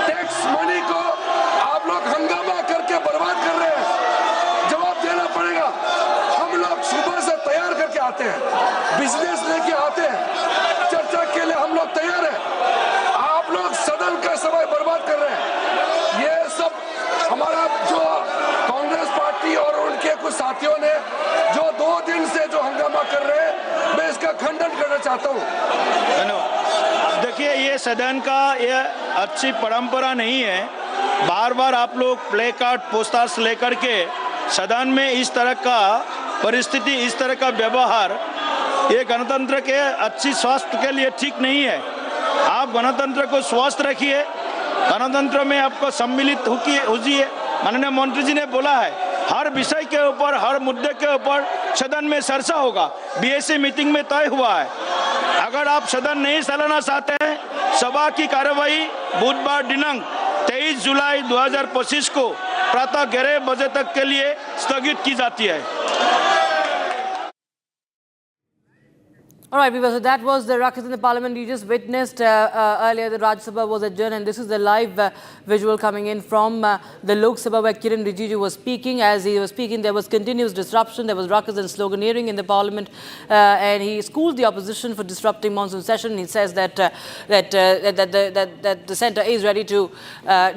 टैक्स मनी को आप लोग हंगामा करके बर्बाद कर रहे हैं जवाब देना पड़ेगा हम लोग सुबह से तैयार करके आते हैं बिजनेस लेके आते हैं चर्चा के लिए हम लोग तैयार हैं आप लोग सदन का समय बर्बाद कर रहे हैं ये सब हमारा जो कांग्रेस पार्टी और उनके कुछ साथियों ने जो 2 दिन से जो हंगामा कर रहे हैं मैं इसका खंडन करना चाहता हूँ धन्यवाद देखिए ये सदन का ये अच्छी परंपरा नहीं है। बार बार आप लोग प्ले कार्ड पोस्टर्स लेकर के सदन में इस तरह का परिस्थिति, इस तरह का व्यवहार ये गणतंत्र के अच्छी स्वास्थ्य के लिए ठीक नहीं है। आप गणतंत्र को स्वस्थ रखिए, गणतंत्र में आपको सम्मिलित होइए। माननीय मंत्री जी ने बोला है हर विषय के ऊपर, हर मुद्दे के ऊपर सदन में चर्चा होगा। बीएससी मीटिंग में तय हुआ है। अगर आप सदन नहीं चलाना चाहते हैं, सभा की कार्यवाही बुधवार दिनांक 23 जुलाई 2025 को प्रातः 11 बजे तक के लिए स्थगित की जाती है। All right, viewers, so that was the ruckus in the parliament. You just witnessed earlier the Rajya Sabha was adjourned, and this is the live visual coming in from the Lok Sabha where Kiren Rijiju was speaking. As he was speaking, there was continuous disruption, there was ruckus and sloganeering in the parliament, and he schooled the opposition for disrupting monsoon session. He says that the centre is ready to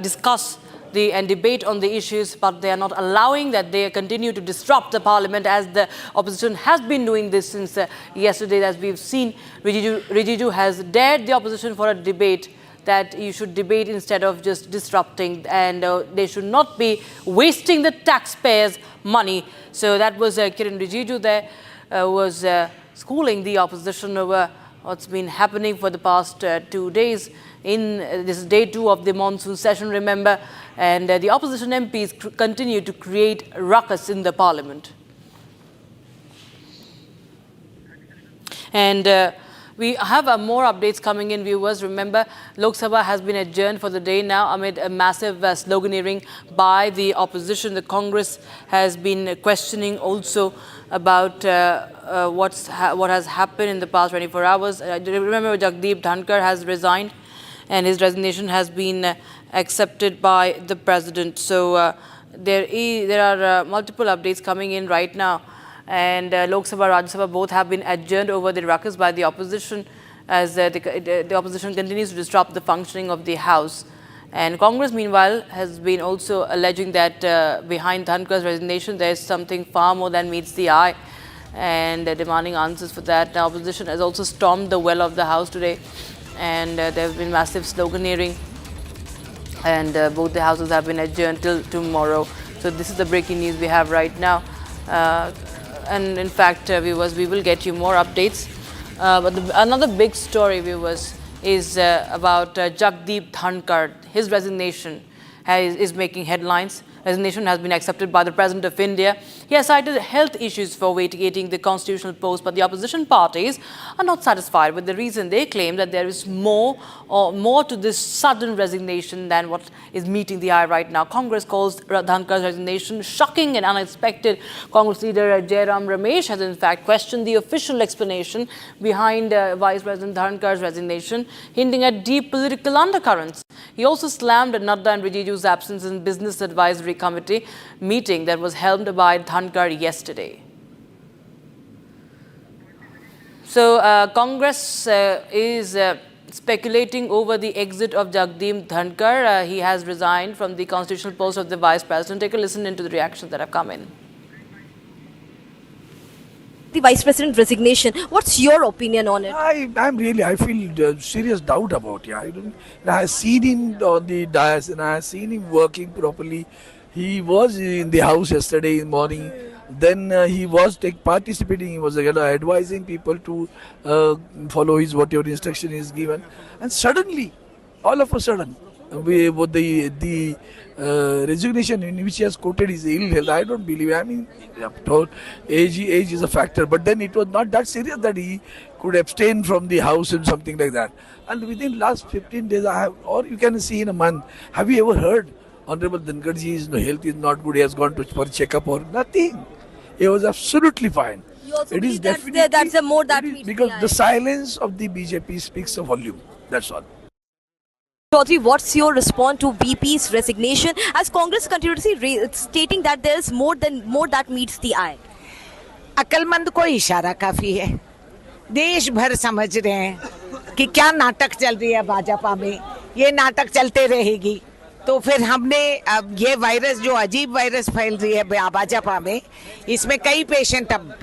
discuss and debate on the issues, but they are not allowing that. They continue to disrupt the parliament, as the opposition has been doing this since yesterday. As we've seen, Rijiju has dared the opposition for a debate, that you should debate instead of just disrupting, and they should not be wasting the taxpayers' money. So that was Kiren Rijiju there, was schooling the opposition over what's been happening for the past 2 days. This is day 2 of the monsoon session, remember, and the opposition MPs continue to create ruckus in the parliament. And we have more updates coming in, viewers. Remember, Lok Sabha has been adjourned for the day now amid a massive sloganeering by the opposition. The Congress has been questioning also about what has happened in the past 24 hours. Remember, Jagdeep Dhankar has resigned, and his resignation has been accepted by the president. So there are multiple updates coming in right now, and Lok Sabha, Rajya Sabha both have been adjourned over the ruckus by the opposition, as the opposition continues to disrupt the functioning of the House. And Congress, meanwhile, has been also alleging that behind Dhankar's resignation there is something far more than meets the eye, and demanding answers for that. The opposition has also stormed the well of the House today, and there have been massive sloganeering, and both the houses have been adjourned till tomorrow. So this is the breaking news we have right now, and in fact, viewers, we will get you more updates. But another big story, viewers, is about Jagdeep Dhankar. His resignation is making headlines. Resignation has been accepted by the President of India. He has cited health issues for vacating the constitutional post, but the opposition parties are not satisfied with the reason. They claim that there is more to this sudden resignation than what is meeting the eye right now. Congress calls Dhankar's resignation shocking and unexpected. Congress leader Jairam Ramesh has in fact questioned the official explanation behind Vice President Dhankar's resignation, hinting at deep political undercurrents. He also slammed Nadda and Rijiju's absence in Business Advisory Committee meeting that was held by Dhankar yesterday. So Congress is speculating over the exit of Jagdeep Dhankar. He has resigned from the constitutional post of the Vice President. Take a listen into the reactions that have come in. The Vice President resignation, what's your opinion on it? I feel serious doubt about it. I have seen him on the dais, and I have seen him working properly. He was in the House yesterday morning. Then he was participating. He was advising people to follow whatever instruction is given. And suddenly, all of a sudden, the resignation in which he has quoted his ill health, I don't believe. I mean, age is a factor, but then it was not that serious that he could abstain from the House and something like that. And within last 15 days, or you can see in a month, have you ever heard Honorable Dhankarji's health is not good, he has gone for a checkup or nothing? He was absolutely fine. It is definitely that's a more that meets because the the silence of the BJP speaks a volume. That's all. Chaudhary, what's your response to VP's resignation as Congress continuously stating that there is more that meets the eye? अक्लमंद को इशारा काफी है. देश भर समझ रहे हैं कि क्या नाटक चल रही है भाजपा में. ये नाटक चलते रहेगी. तो फिर हमने अब ये वायरस जो अजीब वायरस फैल रही है भाजपा में, इसमें कई पेशेंट अब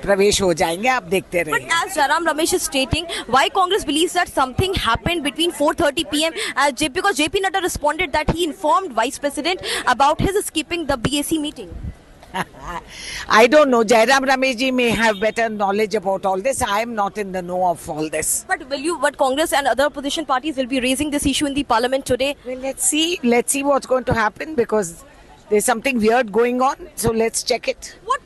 प्रवेश हो जाएंगे, आप देखते रहिए. But as Jaram Ramesh is stating, why Congress believes that something happened between 4:30 p.m. Because JP Nadda responded that he informed Vice President about his skipping the BAC meeting. I don't know. Jairam Ramesh ji may have better knowledge about all this. I am not in the know of all this. But Congress and other opposition parties will be raising this issue in the parliament today? Well, let's see what's going to happen, because there's something weird going on. So let's check it. What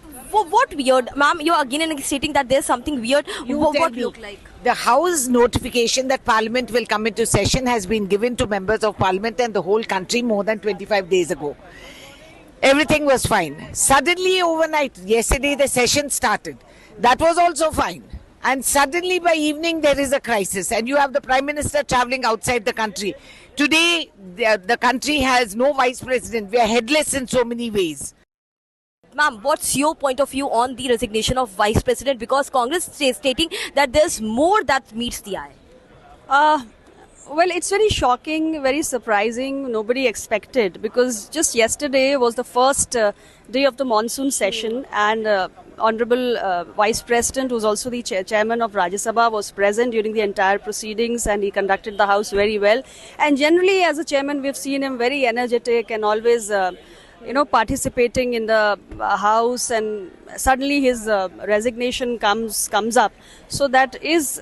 weird? Ma'am, you're again and again stating that there's something weird. What look like? The House notification that Parliament will come into session has been given to members of Parliament and the whole country more than 25 days ago. Everything was fine. Suddenly overnight, yesterday the session started. That was also fine. And suddenly by evening there is a crisis and you have the Prime Minister travelling outside the country. Today the country has no Vice President. We are headless in so many ways. Ma'am, what's your point of view on the resignation of Vice President? Because Congress is stating that there's more that meets the eye. Well, it's very shocking, very surprising. Nobody expected, because just yesterday was the first day of the monsoon session, and Honorable Vice President, who's also the chairman of Rajya Sabha, was present during the entire proceedings, and he conducted the House very well. And generally, as a chairman, we've seen him very energetic and always participating in the House, and suddenly his resignation comes up. So that is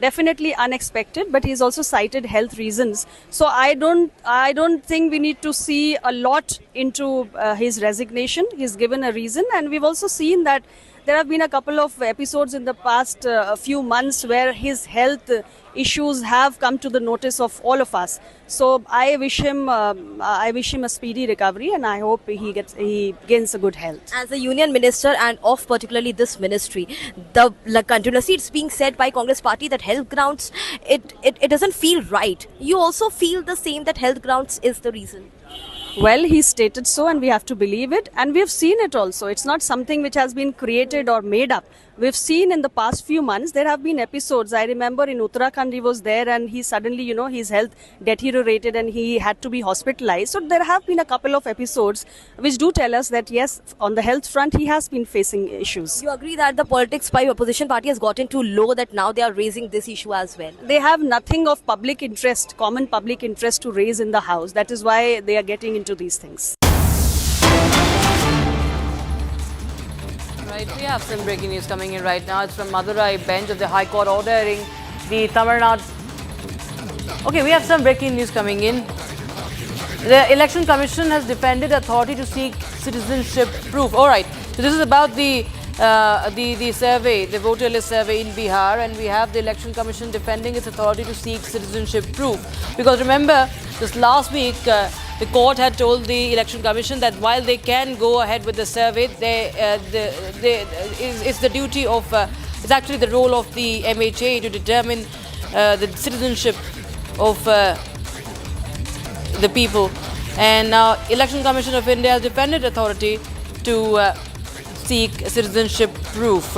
definitely unexpected, but he's also cited health reasons. So I don't think we need to see a lot into his resignation. He's given a reason, and we've also seen that there have been a couple of episodes in the past few months where his health issues have come to the notice of all of us. So I wish him a speedy recovery, and I hope he gains a good health. As a union minister and of particularly this ministry, continuously it's being said by Congress party that health grounds, it doesn't feel right. You also feel the same, that health grounds is the reason? Well, he stated so, and we have to believe it, and we have seen it also. It's not something which has been created or made up. We've seen in the past few months, there have been episodes. I remember in Uttarakhand, he was there, and he suddenly, his health deteriorated and he had to be hospitalized. So there have been a couple of episodes which do tell us that, yes, on the health front, he has been facing issues. You agree that the politics by opposition party has gotten too low, that now they are raising this issue as well? They have nothing of public interest, common public interest to raise in the House. That is why they are getting into these things. Right, we have some breaking news coming in right now. It's from Madurai bench of the High Court ordering the Amarnath. Okay, we have some breaking news coming in. The Election Commission has defended authority to seek citizenship proof. All right, so this is about the survey, the voter list survey in Bihar, and we have the Election Commission defending its authority to seek citizenship proof. Because remember, just last week, the court had told the Election Commission that while they can go ahead with the survey, it's the duty of, it's actually the role of the MHA to determine the citizenship of the people. And now, Election Commission of India has defended authority to seek citizenship proof.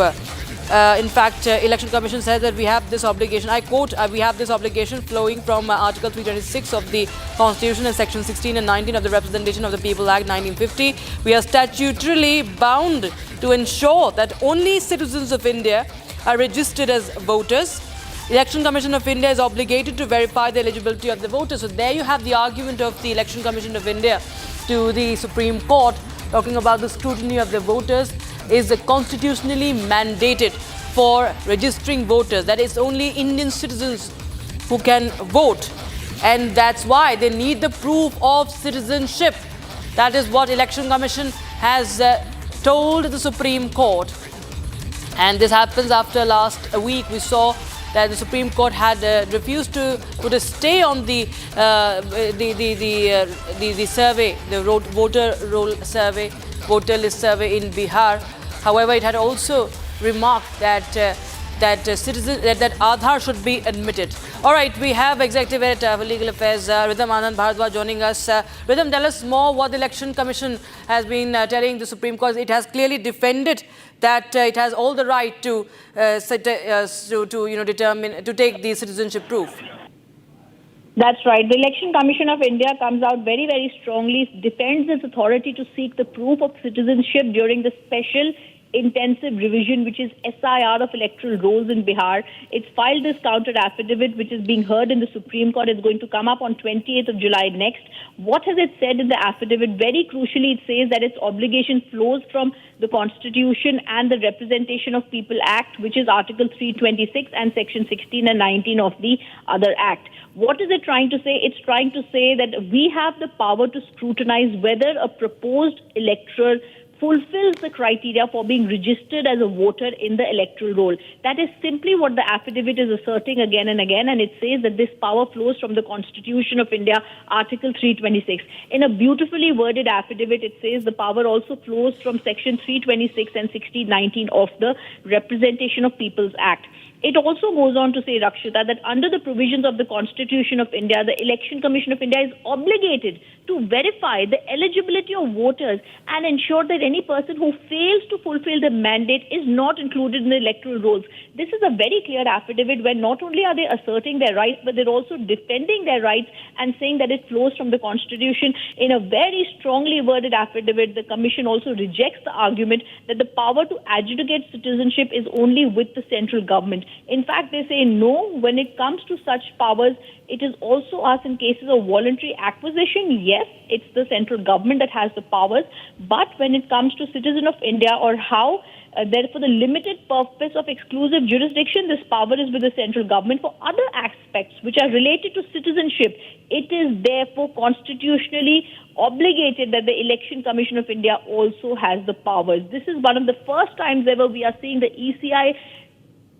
In fact, Election Commission says that we have this obligation, I quote, we have this obligation flowing from Article 326 of the Constitution and Section 16 and 19 of the Representation of the People Act 1950. We are statutorily bound to ensure that only citizens of India are registered as voters. Election Commission of India is obligated to verify the eligibility of the voters. So there you have the argument of the Election Commission of India to the Supreme Court, talking about the scrutiny of the voters is constitutionally mandated for registering voters. That is only Indian citizens who can vote, and that's why they need the proof of citizenship. That is what Election Commission has told the Supreme Court, and this happens after last week we saw that the Supreme Court had refused to put a stay on the survey, the voter roll survey, voter list survey in Bihar. However, it had also remarked that that Aadhaar should be admitted. All right, we have Executive Editor for Legal Affairs, Rhythm Anand Bharadwaj, joining us. Rhythm, tell us more what the Election Commission has been telling the Supreme Court. It has clearly defended that it has all the right to determine, to take the citizenship proof. That's right. The Election Commission of India comes out very, very strongly, defends its authority to seek the proof of citizenship during the special intensive revision, which is SIR of electoral rolls in Bihar. It's filed this counter affidavit, which is being heard in the Supreme Court. It's going to come up on 28th of July next. What has it said in the affidavit? Very crucially, it says that its obligation flows from the Constitution and the Representation of People Act, which is Article 326 and Section 16 and 19 of the other Act. What is it trying to say? It's trying to say that we have the power to scrutinize whether a proposed electoral fulfills the criteria for being registered as a voter in the electoral roll. That is simply what the affidavit is asserting again and again, and it says that this power flows from the Constitution of India, Article 326. In a beautifully worded affidavit, it says the power also flows from Section 326 and 1619 of the Representation of People's Act. It also goes on to say, Rakshita, that under the provisions of the Constitution of India, the Election Commission of India is obligated to verify the eligibility of voters and ensure that any person who fails to fulfill the mandate is not included in the electoral rolls. This is a very clear affidavit where not only are they asserting their rights, but they're also defending their rights and saying that it flows from the Constitution. In a very strongly worded affidavit, the Commission also rejects the argument that the power to adjudicate citizenship is only with the central government. In fact, they say no, when it comes to such powers, it is also us in cases of voluntary acquisition. Yes, it's the central government that has the powers, but when it comes to citizen of India or how, therefore, the limited purpose of exclusive jurisdiction, this power is with the central government. For other aspects which are related to citizenship, it is therefore constitutionally obligated that the Election Commission of India also has the powers. This is one of the first times ever we are seeing the ECI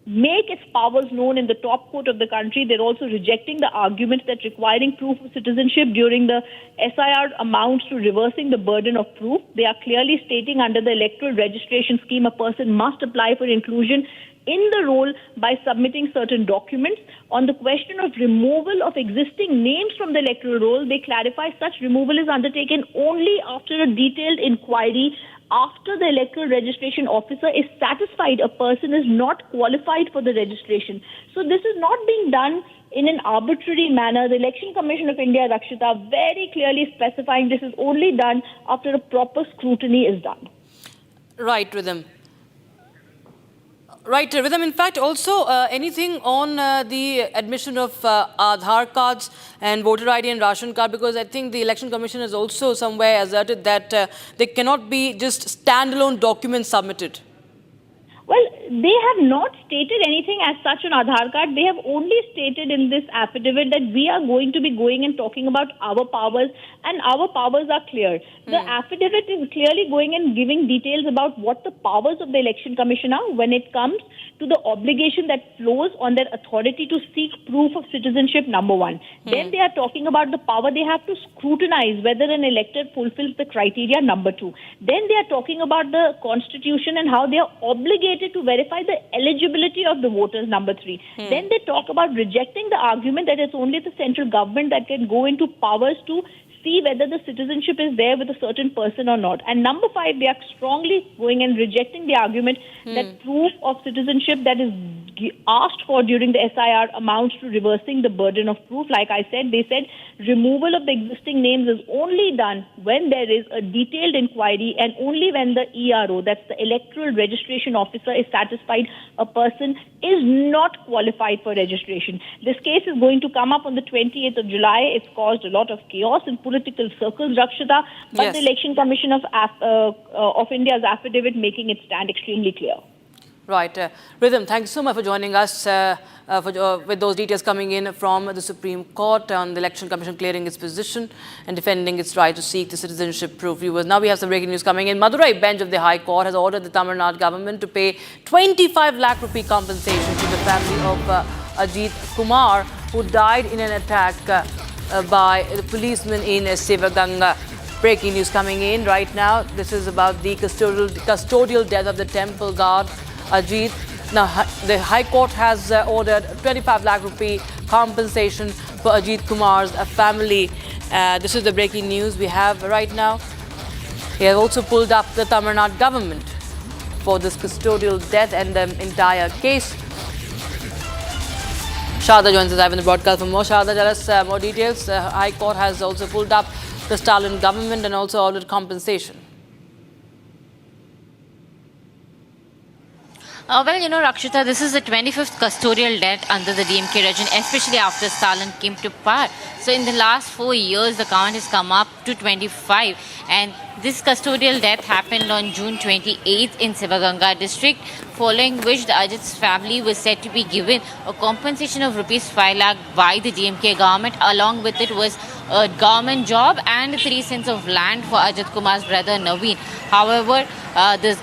make its powers known in the top court of the country. They're also rejecting the argument that requiring proof of citizenship during the SIR amounts to reversing the burden of proof. They are clearly stating under the electoral registration scheme, a person must apply for inclusion in the roll by submitting certain documents. On the question of removal of existing names from the electoral roll, they clarify such removal is undertaken only after a detailed inquiry, after the electoral registration officer is satisfied a person is not qualified for the registration. So this is not being done in an arbitrary manner. The Election Commission of India, Rakshita, very clearly specifying this is only done after a proper scrutiny is done. Right, Rhythm. Right, Rhythm. In fact, also anything on the admission of Aadhaar cards and voter ID and ration card, because I think the Election Commission has also somewhere asserted that there cannot be just standalone documents submitted. Well, they have not stated anything as such on Aadhaar card. They have only stated in this affidavit that we are going to be going and talking about our powers, and our powers are clear. The affidavit is clearly going and giving details about what the powers of the Election Commission are when it comes to the obligation that flows on their authority to seek proof of citizenship, number one. Then they are talking about the power they have to scrutinize whether an elected fulfills the criteria, number two. Then they are talking about the Constitution and how they are obligated to verify the eligibility of the voters, number three. Then they talk about rejecting the argument that it's only the central government that can go into powers to see whether the citizenship is there with a certain person or not. And number five, they are strongly going and rejecting the argument that proof of citizenship that is asked for during the SIR amounts to reversing the burden of proof. Like I said, they said removal of the existing names is only done when there is a detailed inquiry and only when the ERO, that's the Electoral Registration Officer, is satisfied a person is not qualified for registration. This case is going to come up on the 28th of July. It's caused a lot of chaos in political circles, Rakshita, but the Election Commission of India's affidavit making it stand extremely clear. Right. Rhythm, thank you so much for joining us with those details coming in from the Supreme Court on the Election Commission clearing its position and defending its right to seek the citizenship proof. Viewers, now we have some breaking news coming in. Madurai bench of the High Court has ordered the Amarnath government to pay 25 lakh rupee compensation to the family of Ajit Kumar, who died in an attack by the policeman in Sivaganga. Breaking news coming in right now. This is about the custodial death of the temple guard Ajit. Now, the High Court has ordered 25 lakh rupee compensation for Ajit Kumar's family. This is the breaking news we have right now. He has also pulled up the Amarnath government for this custodial death and the entire case. Shada joins us live in the broadcast for more. Shada, tell us more details. High Court has also pulled up the Stalin government and also ordered compensation. Well, you know, Rakshita, this is the 25th custodial death under the DMK regime, especially after Stalin came to power. So in the last 4 years, the count has come up to 25. And this custodial death happened on June 28th in Sivaganga district, following which the Ajit's family was said to be given a compensation of rupees 5 lakh by the DMK government. Along with it was a government job and 3 cents of land for Ajit Kumar's brother Naveen. However, the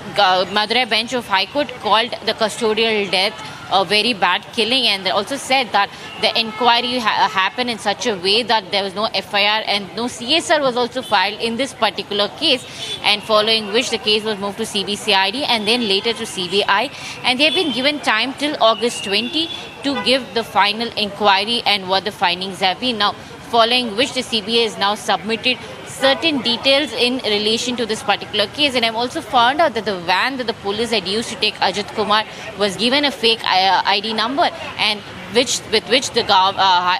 Madurai bench of High Court called the custodial death a very bad killing, and they also said that the inquiry happened in such a way that there was no FIR and no CSR was also filed in this particular case, and following which the case was moved to CBCID and then later to CBI, and they have been given time till August 20 to give the final inquiry and what the findings have been. Now, following which the CBI has now submitted certain details in relation to this particular case, and I've also found out that the van that the police had used to take Ajit Kumar was given a fake ID number, and with which the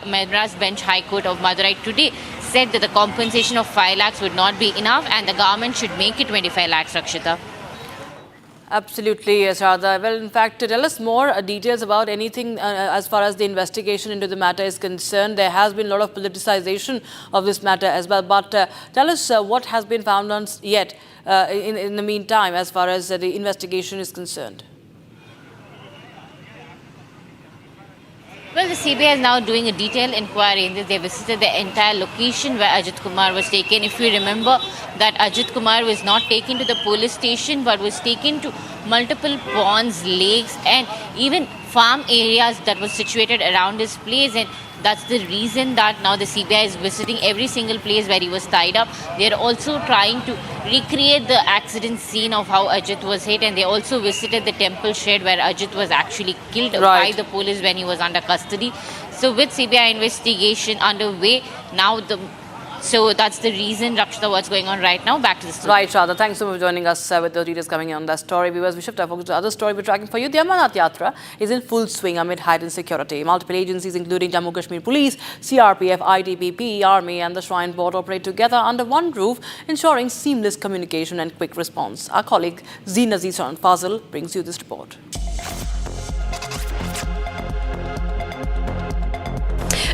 Madras Bench High Court of Madurai today said that the compensation of 5 lakhs would not be enough and the government should make it 25 lakhs, Rakshita. Absolutely, yes, Radha. Well, in fact, to tell us more details about anything as far as the investigation into the matter is concerned. There has been a lot of politicization of this matter as well. But tell us what has been found on yet in the meantime as far as the investigation is concerned. Well, the CBI is now doing a detailed inquiry in this. They visited the entire location where Ajit Kumar was taken. If you remember that Ajit Kumar was not taken to the police station but was taken to multiple ponds, lakes and even farm areas that were situated around his place, and that's the reason that now the CBI is visiting every single place where he was tied up. They're also trying to recreate the accident scene of how Ajit was hit, and they also visited the temple shed where Ajit was actually killed by the police when he was under custody. So with CBI investigation underway, now so that's the reason, Rakshita, what's going on right now. Back to the studio. Right, Radha. Thanks so much for joining us with the details coming in on that story. Viewers, we shift our focus to other story we're tracking for you. The Amarnath Yatra is in full swing amid heightened security. Multiple agencies, including Jammu Kashmir Police, CRPF, ITBP, Army and the Shrine Board operate together under one roof, ensuring seamless communication and quick response. Our colleague Zina Zishan Fazil brings you this report.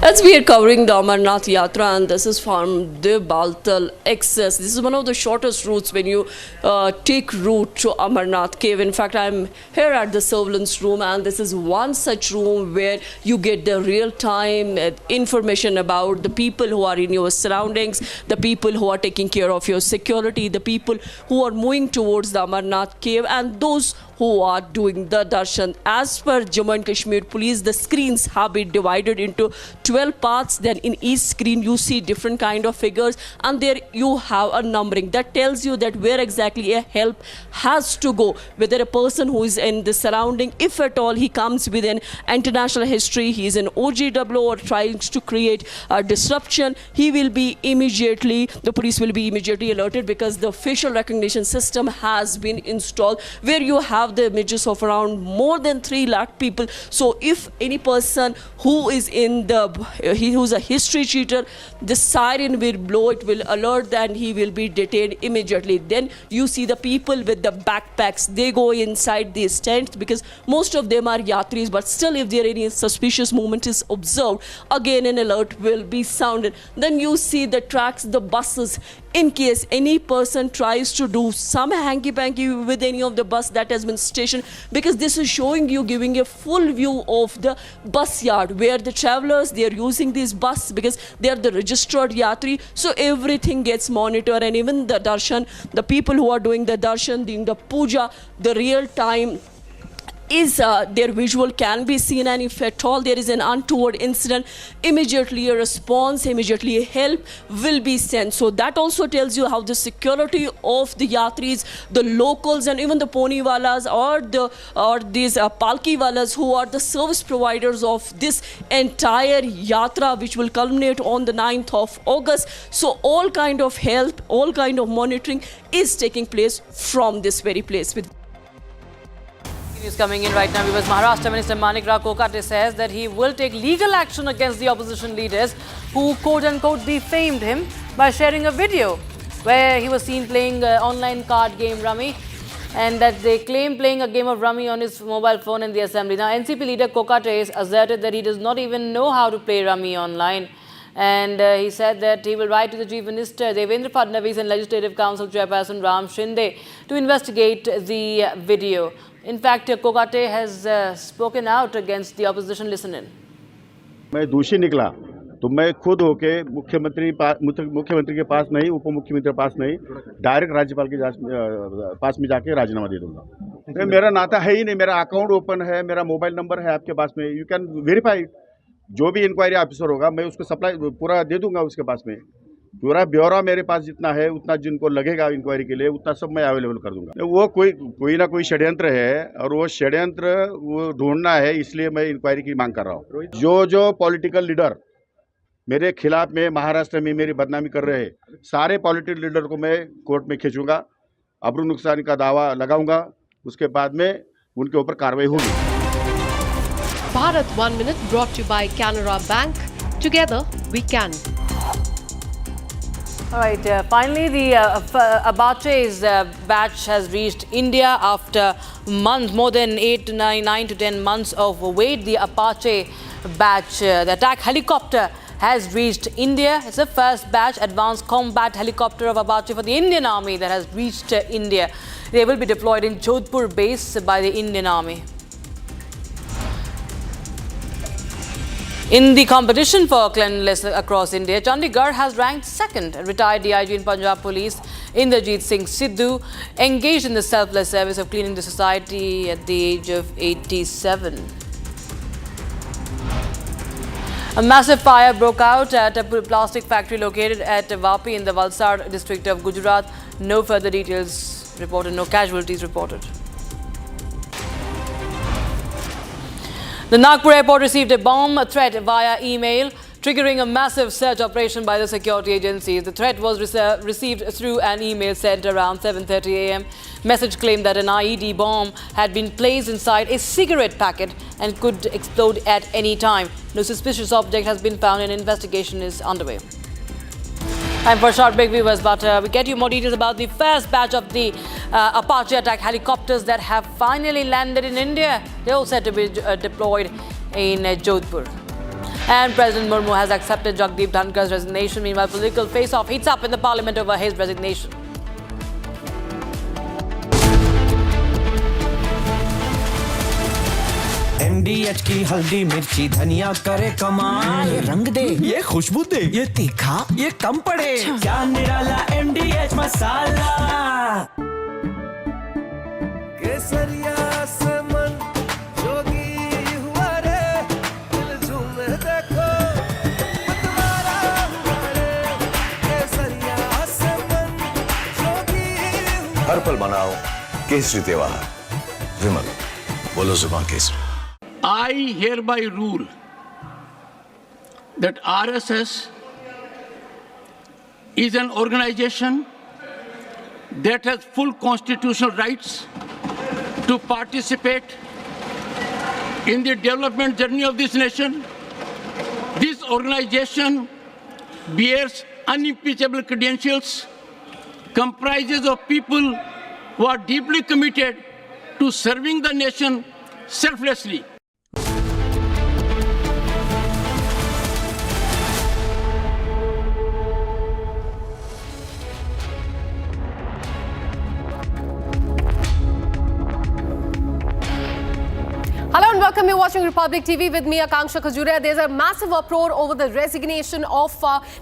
As we are covering the Amarnath Yatra, and this is from the Baltal Excess. This is one of the shortest routes when you take route to Amarnath cave. In fact, I'm here at the surveillance room, and this is one such room where you get the real-time information about the people who are in your surroundings, the people who are taking care of your security, the people who are moving towards the Amarnath cave, and those who are doing the darshan. As per Jammu and Kashmir Police, the screens have been divided into 12 parts. Then in each screen you see different kind of figures, and there you have a numbering that tells you that where exactly a help has to go, whether a person who is in the surrounding, if at all he comes with an international history, he is an OGW or trying to create a disruption, he will be immediately, the police will be immediately alerted, because the facial recognition system has been installed where you have the images of around more than 3 lakh people. So if any person who is in the, who's a history cheater, the siren will blow, it will alert, and he will be detained immediately. Then you see the people with the backpacks, they go inside these tents because most of them are yatris, but still if there any suspicious movement is observed, again an alert will be sounded. Then you see the tracks, the buses, in case any person tries to do some hanky-panky with any of the bus that has been stationed, because this is showing you, giving a full view of the bus yard where the travelers, they are using these bus because they are the registered yatri. So everything gets monitored, and even the darshan, the people who are doing the darshan, doing the puja, the real time is their visual can be seen, and if at all there is an untoward incident, immediately a response, immediately a help will be sent. So that also tells you how the security of the yatris, the locals, and even the pony walas or these palki walas who are the service providers of this entire yatra, which will culminate on the 9th of August. So all kind of help, all kind of monitoring is taking place from this very place. News coming in right now because Maharashtra Minister Manikra Kokate says that he will take legal action against the opposition leaders who quote-unquote defamed him by sharing a video where he was seen playing online card game Rummy, and that they claim playing a game of Rummy on his mobile phone in the assembly. Now, NCP leader Kokate asserted that he does not even know how to play Rummy online. And he said that he will write to the Chief Minister, Devendra Fadnavis, and Legislative Council Chairperson Ram Shinde to investigate the video. In fact, Kokate has spoken out against the opposition. Listen in. मैं दोषी निकला तो मैं खुद होके मुख्यमंत्री के पास नहीं, उप मुख्यमंत्री के पास नहीं, डायरेक्ट राज्यपाल के पास में जाके राजीनामा दे दूंगा। मेरा नाता है ही नहीं, मेरा अकाउंट ओपन है, मेरा मोबाइल नंबर है आपके पास में, यू कैन वेरीफाई। जो भी इंक्वायरी ऑफिसर होगा मैं उसको सप्लाई पूरा दे दूंगा उसके पास में, पूरा ब्यौरा मेरे पास जितना है, उतना जिनको लगेगा इंक्वायरी के लिए उतना सब मैं अवेलेबल कर दूंगा। वो कोई ना कोई षड्यंत्र है और वो षड्यंत्र वो ढूंढना है, इसलिए मैं इंक्वायरी की मांग कर रहा हूँ। जो पॉलिटिकल लीडर मेरे खिलाफ में महाराष्ट्र में मेरी बदनामी कर रहे हैं, सारे पॉलिटिकल लीडर को मैं कोर्ट में खींचूंगा, अब्रू नुकसान का दावा लगाऊंगा, उसके बाद में उनके ऊपर कार्रवाई होगी। Bharat 1 Minute brought to you by Canara Bank. Together we can. All right, finally the Apache's batch has reached India after months, more than 9 to 10 months of wait. The Apache batch, the attack helicopter, has reached India. It's the first batch advanced combat helicopter of Apache for the Indian Army that has reached India. They will be deployed in Jodhpur base by the Indian Army. In the competition for cleanliness across India, Chandigarh has ranked second. Retired DIG in Punjab Police, Inderjeet Singh Sidhu, engaged in the selfless service of cleaning the society at the age of 87. A massive fire broke out at a plastic factory located at Vapi in the Valsad district of Gujarat. No further details reported, no casualties reported. The Nagpur airport received a bomb threat via email, triggering a massive search operation by the security agencies. The threat was received through an email sent around 7:30 a.m. Message claimed that an IED bomb had been placed inside a cigarette packet and could explode at any time. No suspicious object has been found and investigation is underway. Time for a short break, viewers, but we get you more details about the first batch of the Apache attack helicopters that have finally landed in India. They're all set to be deployed in Jodhpur. And President Murmu has accepted Jagdeep Dhankar's resignation. Meanwhile, political face-off heats up in the parliament over his resignation. NDH की हल्दी मिर्ची धनिया करे कमाल, ये रंग दे, ये खुशबू दे, ये तीखा, ये कम पड़े, क्या निराला NDH मसाला। केसरिया से मन जोगी हुआ रे, दिल झूमे देखो मतवारा हुआ रे, केसरिया से मन जोगी हुआ। हर पल मनाओ केसरी त्योहार। विमल बोलो जुबान Kesari. I hereby rule that RSS is an organization that has full constitutional rights to participate in the development journey of this nation. This organization bears unimpeachable credentials, comprises of people who are deeply committed to serving the nation selflessly. Hello and welcome. You're watching Republic TV with me, Akanksha Khajuria. There's a massive uproar over the resignation of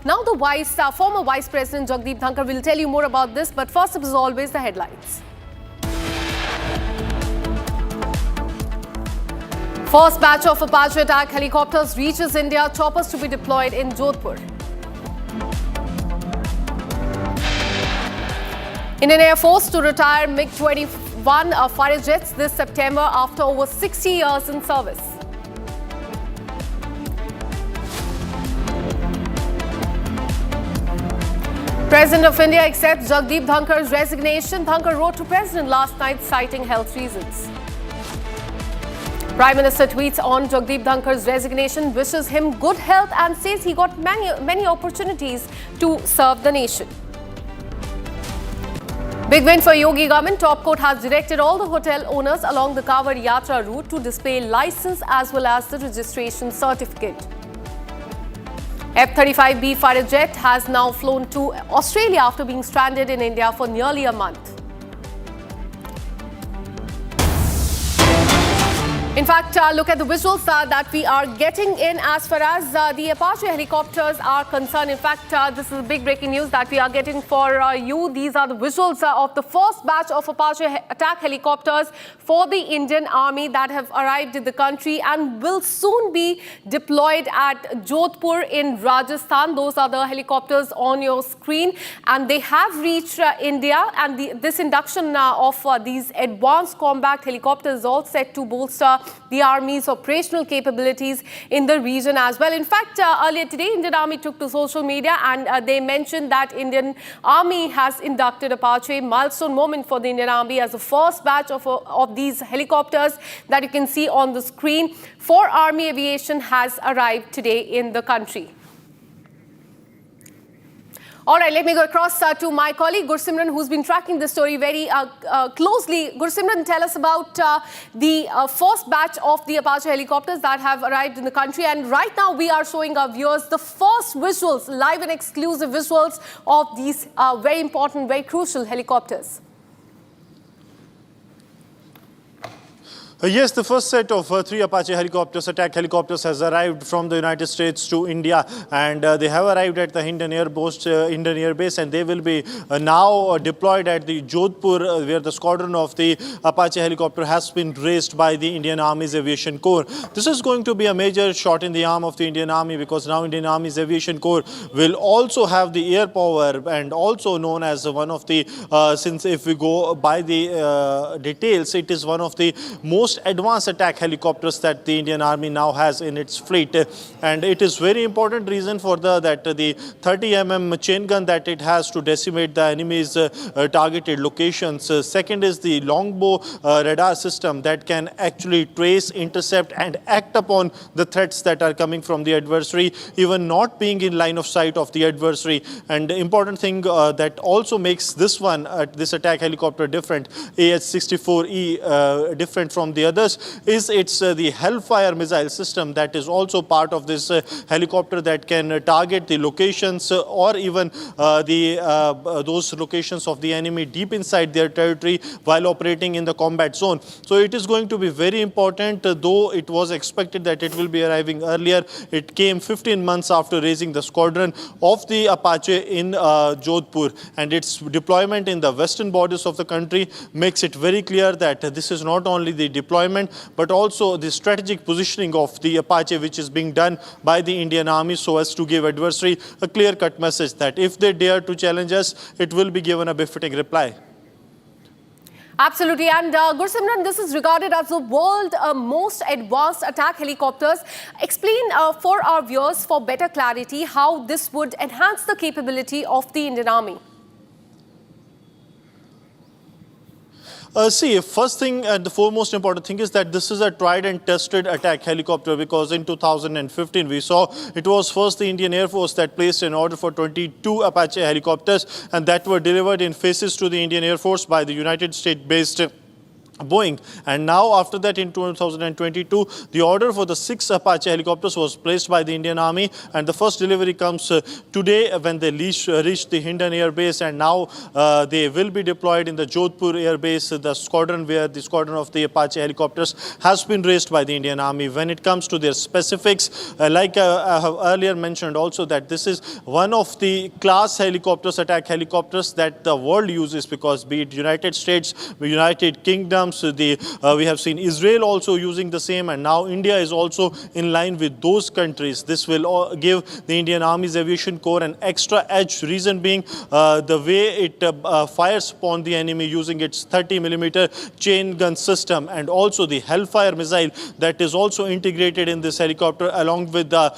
now the former Vice President Jagdeep Dhankar. We'll tell you more about this, but first, as always, the headlines. First batch of Apache attack helicopters reaches India, choppers to be deployed in Jodhpur. Indian Air Force to retire MiG-21 fighter jets this September after over 60 years in service. President of India accepts Jagdeep Dhankar's resignation. Dhankar wrote to President last night citing health reasons. Prime Minister tweets on Jagdeep Dhankar's resignation, wishes him good health and says he got many opportunities to serve the nation. Big win for Yogi government. Top court has directed all the hotel owners along the Kanwar Yatra route to display license as well as the registration certificate. F-35B fighter jet has now flown to Australia after being stranded in India for nearly a month. In fact, look at the visuals that we are getting in as far as the Apache helicopters are concerned. In fact, this is big breaking news that we are getting for you. These are the visuals of the first batch of Apache attack helicopters for the Indian Army that have arrived in the country and will soon be deployed at Jodhpur in Rajasthan. Those are the helicopters on your screen, and they have reached India. And this induction of these advanced combat helicopters is all set to bolster the Army's operational capabilities in the region as well. In fact, earlier today, Indian Army took to social media and they mentioned that Indian Army has inducted Apache, milestone moment for the Indian Army, as the first batch of these helicopters that you can see on the screen for Army Aviation has arrived today in the country. All right, let me go across to my colleague Gursimran, who's been tracking this story very closely. Gursimran, tell us about the first batch of the Apache helicopters that have arrived in the country. And right now we are showing our viewers the first visuals, live and exclusive visuals of these very important, very crucial helicopters. Yes, the first set of 3 Apache helicopters, attack helicopters, has arrived from the United States to India, and they have arrived at the Hindon Air Base, and they will be now deployed at the Jodhpur, where the squadron of the Apache helicopter has been raised by the Indian Army's Aviation Corps. This is going to be a major shot in the arm of the Indian Army, because now Indian Army's Aviation Corps will also have the air power, and also known as one of the, since if we go by the details, it is one of the most advanced attack helicopters that the Indian Army now has in its fleet, and it is very important reason for the 30 mm chain gun that it has to decimate the enemy's targeted locations. Second is the longbow radar system that can actually trace, intercept and act upon the threats that are coming from the adversary, even not being in line of sight of the adversary. And the important thing that also makes this one, this attack helicopter different, AH-64E, different from the others, is it's the Hellfire missile system that is also part of this helicopter that can target the locations or even those locations of the enemy deep inside their territory while operating in the combat zone. So it is going to be very important, though it was expected that it will be arriving earlier. It came 15 months after raising the squadron of the Apache in Jodhpur, and its deployment in the western borders of the country makes it very clear that this is not only the deployment but also the strategic positioning of the Apache, which is being done by the Indian Army so as to give adversary a clear-cut message that if they dare to challenge us, it will be given a befitting reply. Absolutely. And Gursimran, this is regarded as the world's most advanced attack helicopters. Explain for our viewers, for better clarity, how this would enhance the capability of the Indian Army. See, first thing and the foremost important thing is that this is a tried and tested attack helicopter, because in 2015 we saw it was first the Indian Air Force that placed an order for 22 Apache helicopters, and that were delivered in phases to the Indian Air Force by the United States-based Boeing. And now after that in 2022, the order for the 6 Apache helicopters was placed by the Indian Army, and the first delivery comes today when they reach the Hindon Air Base, and now they will be deployed in the Jodhpur Air Base, the squadron where the squadron of the Apache helicopters has been raised by the Indian Army. When it comes to their specifics, like I have earlier mentioned also, that this is one of the class helicopters, attack helicopters, that the world uses, because be it United States, United Kingdom, we have seen Israel also using the same, and now India is also in line with those countries. This will give the Indian Army's Aviation Corps an extra edge, reason being the way it fires upon the enemy using its 30 mm chain gun system, and also the Hellfire missile that is also integrated in this helicopter, along with the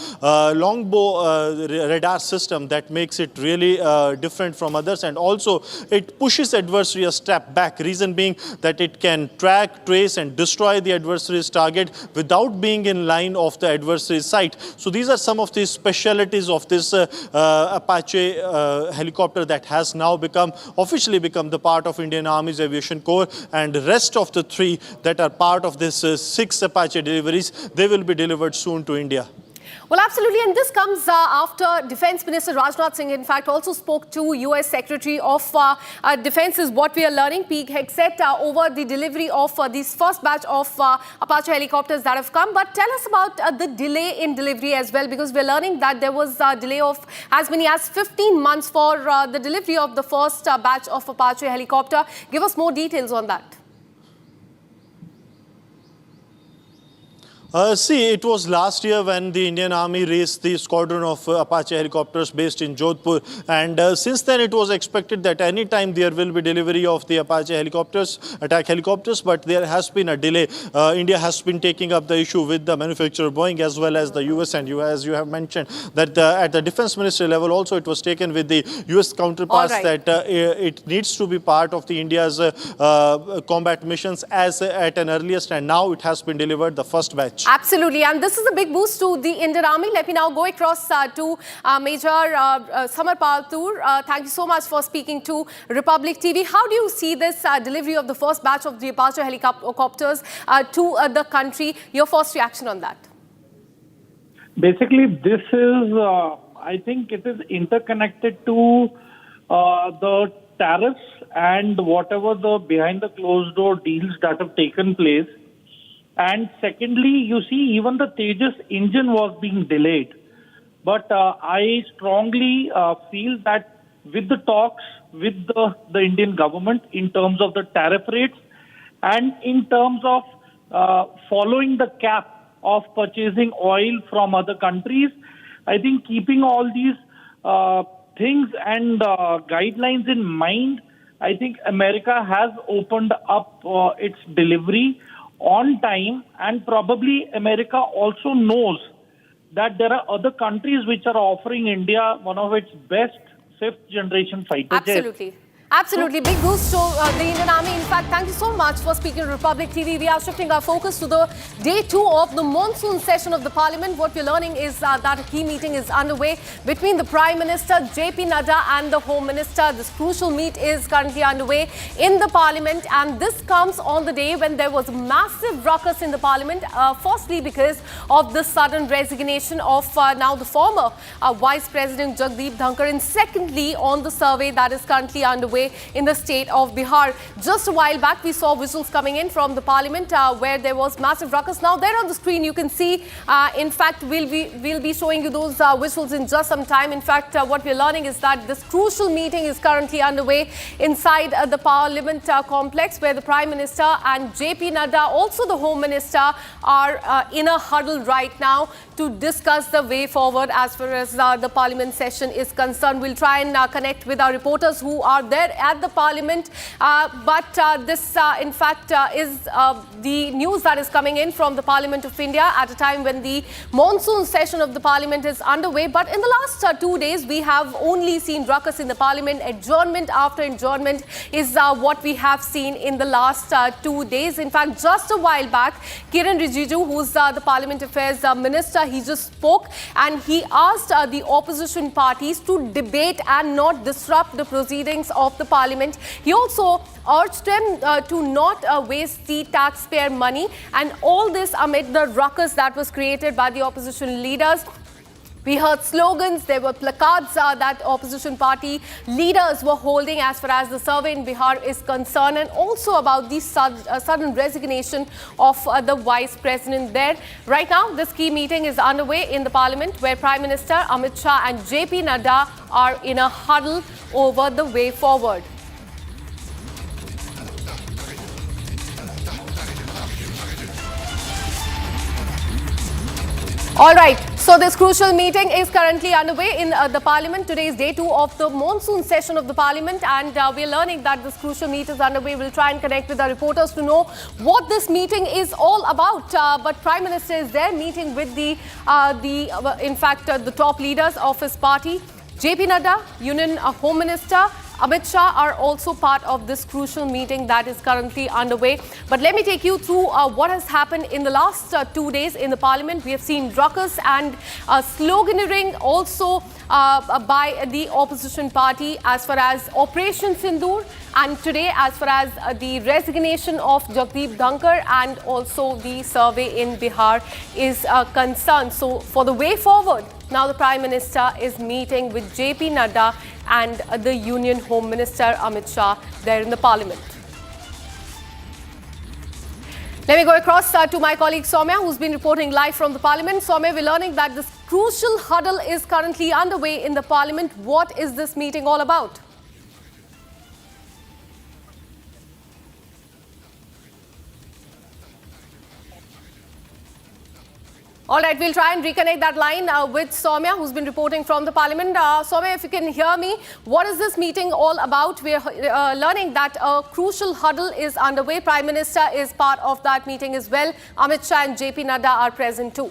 longbow radar system that makes it really different from others, and also it pushes adversary a step back, reason being that it can can track, trace and destroy the adversary's target without being in line of the adversary's sight. So these are some of the specialities of this Apache helicopter that has now officially become the part of Indian Army's Aviation Corps, and the rest of the 3 that are part of this 6 Apache deliveries, they will be delivered soon to India. Well, absolutely. And this comes after Defense Minister Rajnath Singh, in fact, also spoke to US Secretary of Defense, is what we are learning, Pete Hexet, over the delivery of this first batch of Apache helicopters that have come. But tell us about the delay in delivery as well, because we're learning that there was a delay of as many as 15 months for the delivery of the first batch of Apache helicopter. Give us more details on that. See, it was last year when the Indian Army raised the squadron of Apache helicopters based in Jodhpur, and since then it was expected that any time there will be delivery of the Apache helicopters, attack helicopters, but there has been a delay. India has been taking up the issue with the manufacturer Boeing as well as the US, and as you have mentioned that at the defense ministry level also it was taken with the US counterparts that it needs to be part of the India's combat missions as at an earliest, and now it has been delivered, the first batch. Absolutely, and this is a big boost to the Indian Army. Let me now go across to Major Samar Paltur. Thank you so much for speaking to Republic TV. How do you see this delivery of the first batch of the Apache helicopters to the country? Your first reaction on that? Basically, this is, I think it is interconnected to the tariffs and whatever the behind the closed door deals that have taken place. And secondly, you see, even the Tejas engine was being delayed. But I strongly feel that with the talks with the Indian government in terms of the tariff rates and in terms of following the cap of purchasing oil from other countries, I think keeping all these things and guidelines in mind, I think America has opened up its delivery on time, and probably America also knows that there are other countries which are offering India one of its best 5th generation fighter jets. Absolutely. Absolutely. Big boost to the Indian Army. In fact, thank you so much for speaking to Republic TV. We are shifting our focus to the day 2 of the monsoon session of the Parliament. What we're learning is that a key meeting is underway between the Prime Minister, JP Nadda, and the Home Minister. This crucial meet is currently underway in the Parliament, and this comes on the day when there was a massive ruckus in the Parliament. Firstly, because of the sudden resignation of now the former Vice President Jagdeep Dhankar, and secondly, on the survey that is currently underway in the state of Bihar. Just a while back, we saw visuals coming in from the Parliament where there was massive ruckus. Now, there on the screen, you can see, in fact, we'll be showing you those visuals in just some time. In fact, what we're learning is that this crucial meeting is currently underway inside the Parliament complex, where the Prime Minister and JP Nadda, also the Home Minister, are in a huddle right now to discuss the way forward as far as the Parliament session is concerned. We'll try and connect with our reporters who are there at the Parliament. This, in fact, is the news that is coming in from the Parliament of India at a time when the monsoon session of the Parliament is underway. But in the last 2 days, we have only seen ruckus in the Parliament. Adjournment after adjournment is what we have seen in the last 2 days. In fact, just a while back, Kiran Rijiju, who's the Parliament Affairs Minister, he just spoke and he asked the opposition parties to debate and not disrupt the proceedings of the Parliament. He also urged them to not waste the taxpayer money, and all this amid the ruckus that was created by the opposition leaders. We heard slogans, there were placards that opposition party leaders were holding as far as the survey in Bihar is concerned, and also about the sudden resignation of the Vice President there. Right now, this key meeting is underway in the Parliament, where Prime Minister Amit Shah and JP Nadda are in a huddle over the way forward. All right, so this crucial meeting is currently underway in the Parliament. Today is day 2 of the monsoon session of the Parliament, and we're learning that this crucial meet is underway. We'll try and connect with our reporters to know what this meeting is all about. But Prime Minister is there meeting with the top leaders of his party. JP Nadda, Union Home Minister, Amit Shah are also part of this crucial meeting that is currently underway. But let me take you through what has happened in the last 2 days in the Parliament. We have seen ruckus and sloganeering also by the opposition party as far as Operation Sindoor, and today as far as the resignation of Jagdeep Dhankar and also the survey in Bihar is concerned. So for the way forward, now the Prime Minister is meeting with JP Nadda and the Union Home Minister Amit Shah there in the Parliament. Let me go across to my colleague Soumya, who's been reporting live from the Parliament. Soumya, we're learning that this crucial huddle is currently underway in the Parliament. What is this meeting all about? All right, we'll try and reconnect that line with Soumya, who's been reporting from the Parliament. Soumya, if you can hear me, what is this meeting all about? We're learning that a crucial huddle is underway. Prime Minister is part of that meeting as well. Amit Shah and JP Nadda are present too.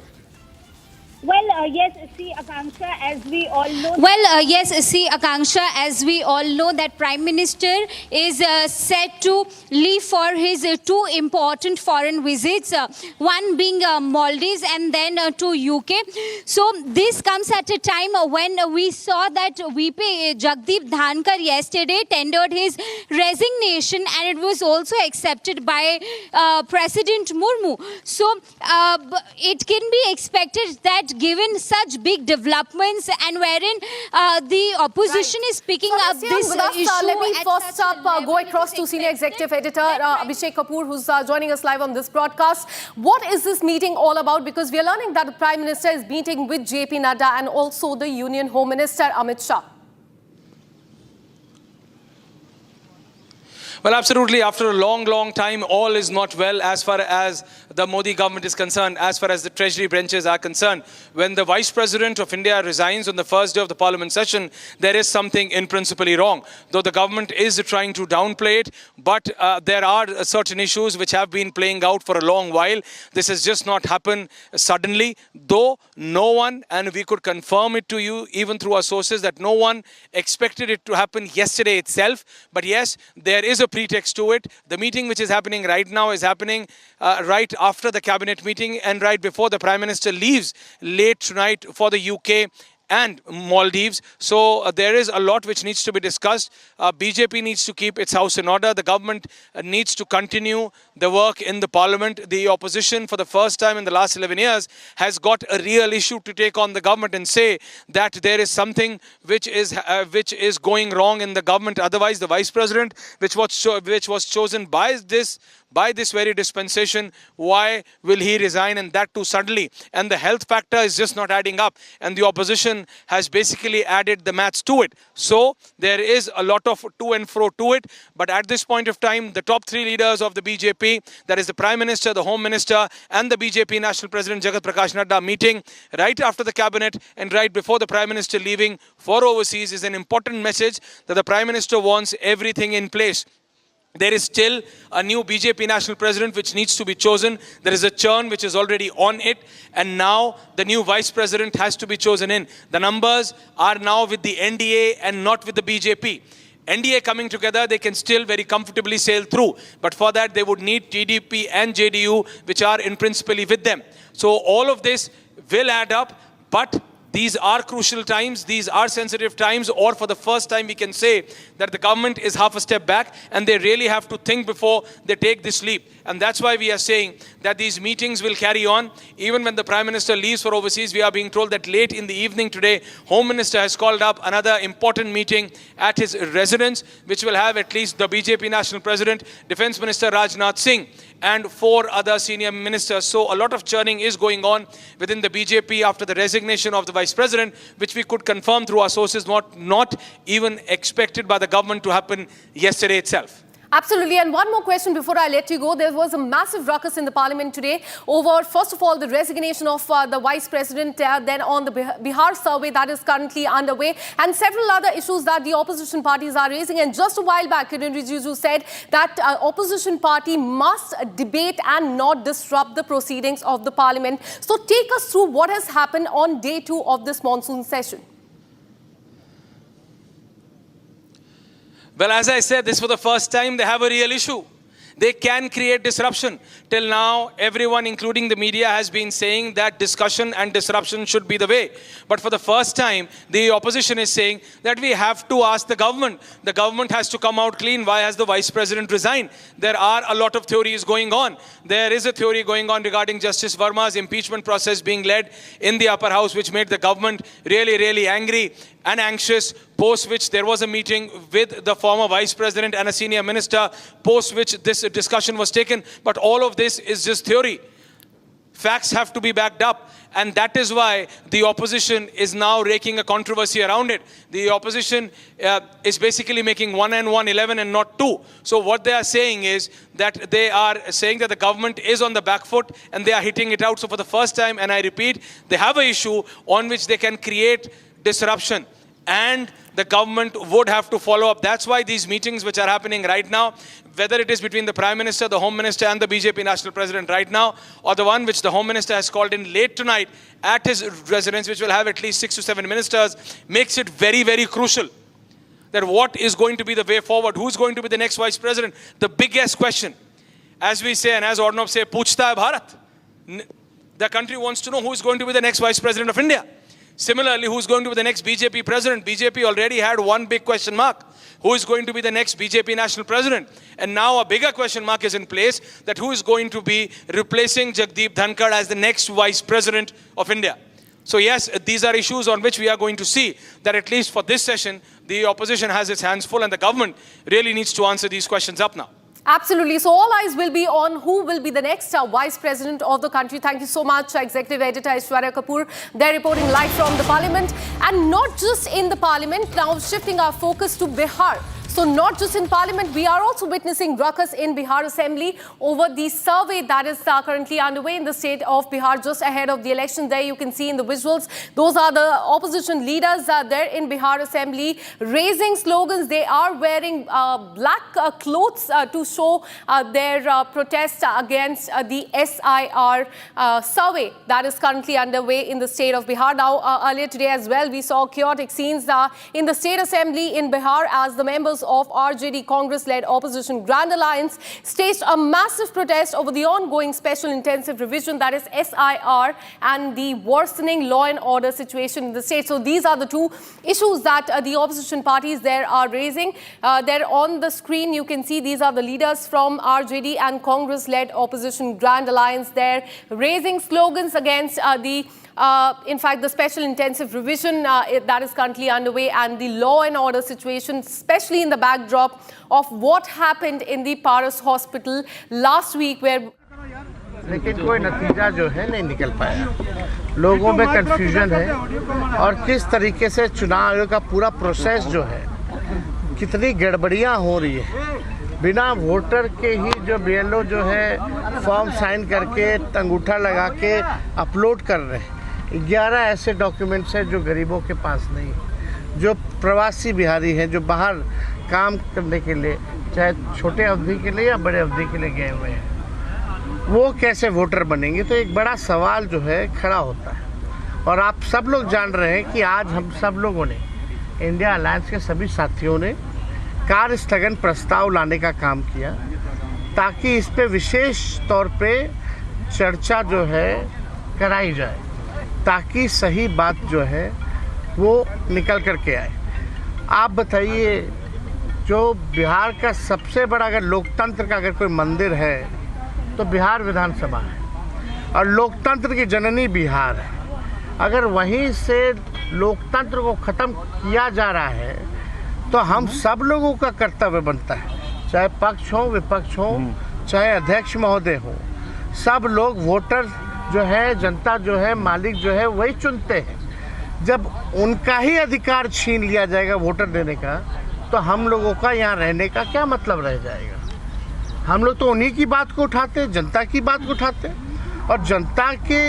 Well, yes, see, Akanksha, as we all know. As we all know, that Prime Minister is set to leave for his two important foreign visits, one being Maldives and then to UK. So this comes at a time when we saw that VP Jagdeep Dhankar yesterday tendered his resignation, and it was also accepted by President Murmu. So it can be expected that given such big developments and wherein the opposition is picking up this issue. Let me first go across to Senior Executive Editor Abhishek Kapoor, who's joining us live on this broadcast. What is this meeting all about? Because we are learning that the Prime Minister is meeting with JP Nadda and also the Union Home Minister Amit Shah. Well, absolutely. After a long time, all is not well as far as the Modi government is concerned, as far as the Treasury branches are concerned. When the Vice President of India resigns on the first day of the Parliament session, there is something in principle wrong. Though the government is trying to downplay it, but there are certain issues which have been playing out for a long while. This has just not happened suddenly, though no one, and we could confirm it to you even through our sources, that no one expected it to happen yesterday itself. But yes, there is a pretext to it. The meeting which is happening right now is happening right after the cabinet meeting and right before the Prime Minister leaves late tonight for the UK and Maldives. So there is a lot which needs to be discussed. BJP needs to keep its house in order. The government needs to continue the work in the Parliament. The opposition, for the first time in the last 11 years, has got a real issue to take on the government and say that there is something which is going wrong in the government. Otherwise, the Vice President, which was chosen by this very dispensation, why will he resign, and that too suddenly? And the health factor is just not adding up, and the opposition has basically added the maths to it. So there is a lot of to and fro to it, but at this point of time, the top three leaders of the BJP, that is the Prime Minister, the Home Minister and the BJP National President Jagat Prakash Nadda, meeting right after the cabinet and right before the Prime Minister leaving for overseas is an important message that the Prime Minister wants everything in place. There is still a new BJP national president which needs to be chosen. There is a churn which is already on it. And now the new vice president has to be chosen in. The numbers are now with the NDA and not with the BJP. NDA coming together, they can still very comfortably sail through. But for that, they would need TDP and JDU, which are in principle with them. So all of this will add up, but these are crucial times, these are sensitive times, or for the first time we can say that the government is half a step back and they really have to think before they take this leap. And that's why we are saying that these meetings will carry on. Even when the Prime Minister leaves for overseas, we are being told that late in the evening today, Home Minister has called up another important meeting at his residence, which will have at least the BJP National President, Defence Minister Rajnath Singh, and 4 other senior ministers. So a lot of churning is going on within the BJP after the resignation of the Vice President, which we could confirm through our sources, not even expected by the government to happen yesterday itself. Absolutely. And one more question before I let you go. There was a massive ruckus in the Parliament today over, first of all, the resignation of the Vice President, then on the Bihar survey that is currently underway, and several other issues that the opposition parties are raising. And just a while back, Kiran Rijiju said that opposition party must debate and not disrupt the proceedings of the Parliament. So take us through what has happened on day 2 of this monsoon session. Well, as I said, this for the first time, they have a real issue. They can create disruption. Till now, everyone, including the media, has been saying that discussion and disruption should be the way. But for the first time, the opposition is saying that we have to ask the government. The government has to come out clean. Why has the vice president resigned? There are a lot of theories going on. There is a theory going on regarding Justice Verma's impeachment process being led in the upper house, which made the government really, really angry and anxious, post which there was a meeting with the former vice president and a senior minister, post which this discussion was taken. But all of this is just theory. Facts have to be backed up. And that is why the opposition is now raking a controversy around it. The opposition is basically making 1 and 1 11 and not 2. So what they are saying is that they are saying that the government is on the back foot and they are hitting it out. So for the first time, and I repeat, they have an issue on which they can create disruption. And the government would have to follow up. That's why these meetings which are happening right now, whether it is between the Prime Minister, the Home Minister and the BJP National President right now, or the one which the Home Minister has called in late tonight at his residence, which will have at least 6 to 7 ministers, makes it very, very crucial that what is going to be the way forward, who's going to be the next Vice President. The biggest question, as we say and as Amarnath say, Puchta hai Bharat. The country wants to know who is going to be the next Vice President of India. Similarly, who's going to be the next BJP president? BJP already had one big question mark. Who is going to be the next BJP national president? And now a bigger question mark is in place that who is going to be replacing Jagdeep Dhankar as the next vice president of India. So yes, these are issues on which we are going to see that at least for this session, the opposition has its hands full and the government really needs to answer these questions up now. Absolutely. So all eyes will be on who will be the next Vice President of the country. Thank you so much, Executive Editor Aishwarya Kapoor. They're reporting live from the Parliament. And not just in the Parliament, now shifting our focus to Bihar. So not just in Parliament, we are also witnessing ruckus in Bihar Assembly over the survey that is currently underway in the state of Bihar just ahead of the election. There you can see in the visuals, those are the opposition leaders there in Bihar Assembly raising slogans. They are wearing black clothes to show their protest against the SIR survey that is currently underway in the state of Bihar. Now, earlier today as well, we saw chaotic scenes in the State Assembly in Bihar as the members of RJD Congress-led opposition Grand Alliance staged a massive protest over the ongoing special intensive revision, that is SIR, and the worsening law and order situation in the state. So these are the two issues that the opposition parties there are raising. There on the screen, you can see these are the leaders from RJD and Congress-led opposition Grand Alliance there raising slogans against in fact, the special intensive revision that is currently underway and the law and order situation, especially in the backdrop of what happened in the Paras hospital last week where... लेकिन कोई नतीजा जो है नहीं निकल पाया, लोगों में कंफ्यूजन है और किस तरीके से चुनाव आयोग का पूरा प्रोसेस जो है कितनी गड़बड़ियां हो रही है, बिना वोटर के ही जो बीएलओ जो है फॉर्म साइन करके अंगूठा लगा के अपलोड कर रहे हैं। 11 ऐसे डॉक्यूमेंट्स हैं जो गरीबों के पास नहीं, जो प्रवासी बिहारी हैं जो बाहर काम करने के लिए चाहे छोटे अवधि के लिए या बड़े अवधि के लिए गए हुए हैं, वो कैसे वोटर बनेंगे। तो एक बड़ा सवाल जो है खड़ा होता है। और आप सब लोग जान रहे हैं कि आज हम सब लोगों ने, इंडिया अलायंस के सभी साथियों ने कार्य स्थगन प्रस्ताव लाने का काम किया ताकि इस पे विशेष तौर पे चर्चा जो है कराई जाए, ताकि सही बात जो है वो निकल कर के आए। आप बताइए, जो बिहार का सबसे बड़ा अगर लोकतंत्र का अगर कोई मंदिर है तो बिहार विधानसभा है और लोकतंत्र की जननी बिहार है। अगर वहीं से लोकतंत्र को ख़त्म किया जा रहा है तो हम सब लोगों का कर्तव्य बनता है, चाहे पक्ष हो विपक्ष हो, चाहे अध्यक्ष महोदय हो, सब लोग वोटर जो है, जनता जो है, मालिक जो है वही चुनते हैं। जब उनका ही अधिकार छीन लिया जाएगा वोटर देने का, तो हम लोगों का यहाँ रहने का क्या मतलब रह जाएगा। हम लोग तो उन्हीं की बात को उठाते, जनता की बात को उठाते, और जनता के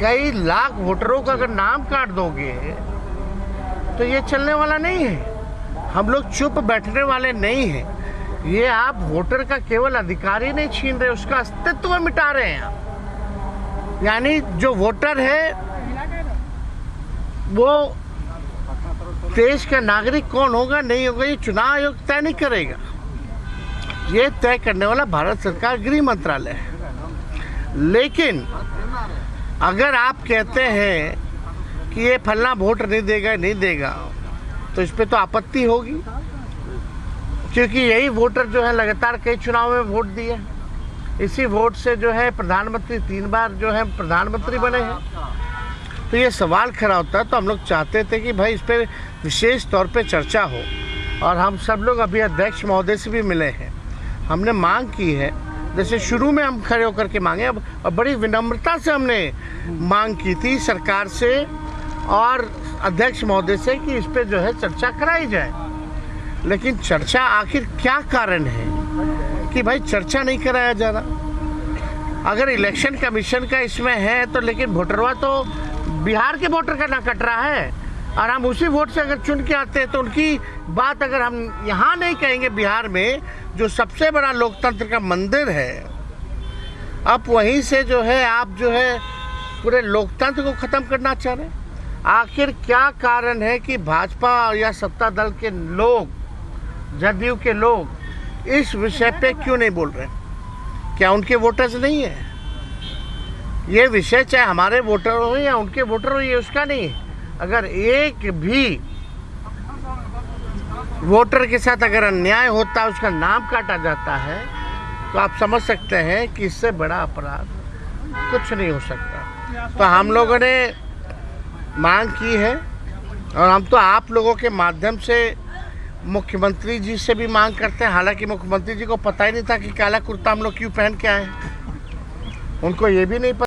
कई लाख वोटरों का अगर नाम काट दोगे तो ये चलने वाला नहीं है। हम लोग चुप बैठने वाले नहीं हैं। ये आप वोटर का केवल अधिकार ही नहीं छीन रहे, उसका अस्तित्व मिटा रहे हैं आप। यानी जो वोटर है वो देश का नागरिक कौन होगा नहीं होगा ये चुनाव आयोग तय नहीं करेगा। ये तय करने वाला भारत सरकार गृह मंत्रालय है। लेकिन अगर आप कहते हैं कि ये फलना वोट नहीं देगा तो इस पे तो आपत्ति होगी, क्योंकि यही वोटर जो है लगातार कई चुनाव में वोट दिए, इसी वोट से जो है प्रधानमंत्री 3 बार जो है प्रधानमंत्री बने हैं। तो ये सवाल खड़ा होता है। तो हम लोग चाहते थे कि भाई इस पर विशेष तौर पे चर्चा हो, और हम सब लोग अभी अध्यक्ष महोदय से भी मिले हैं। हमने मांग की है, जैसे शुरू में हम खड़े होकर के मांगे, अब बड़ी विनम्रता से हमने मांग की थी सरकार से और अध्यक्ष महोदय से कि इस पे जो है चर्चा कराई जाए। लेकिन चर्चा आखिर क्या कारण है कि भाई चर्चा नहीं कराया जा रहा? अगर इलेक्शन कमीशन का इसमें है तो लेकिन वोटरवा तो बिहार के वोटर का ना कट रहा है, और हम उसी वोट से अगर चुन के आते हैं तो उनकी बात अगर हम यहाँ नहीं कहेंगे, बिहार में जो सबसे बड़ा लोकतंत्र का मंदिर है, अब वहीं से जो है आप जो है पूरे लोकतंत्र को ख़त्म करना चाह रहे हैं। आखिर क्या कारण है कि भाजपा या सत्ता दल के लोग, जदयू के लोग इस विषय पे क्यों नहीं बोल रहे? क्या उनके वोटर्स नहीं है? ये विषय चाहे हमारे वोटर हो या उनके वोटर हो, ये उसका नहीं है। अगर एक भी वोटर के साथ अगर अन्याय होता है, उसका नाम काटा जाता है, तो आप समझ सकते हैं कि इससे बड़ा अपराध कुछ नहीं हो सकता। तो हम लोगों ने मांग की है, और हम तो आप लोगों के माध्यम से मुख्यमंत्री जी से भी मांग करते हैं। हालांकि मुख्यमंत्री जी को पता ही नहीं था कि काला कुर्ता हम लोग क्यों पहन के आए, उनको ये भी नहीं पता।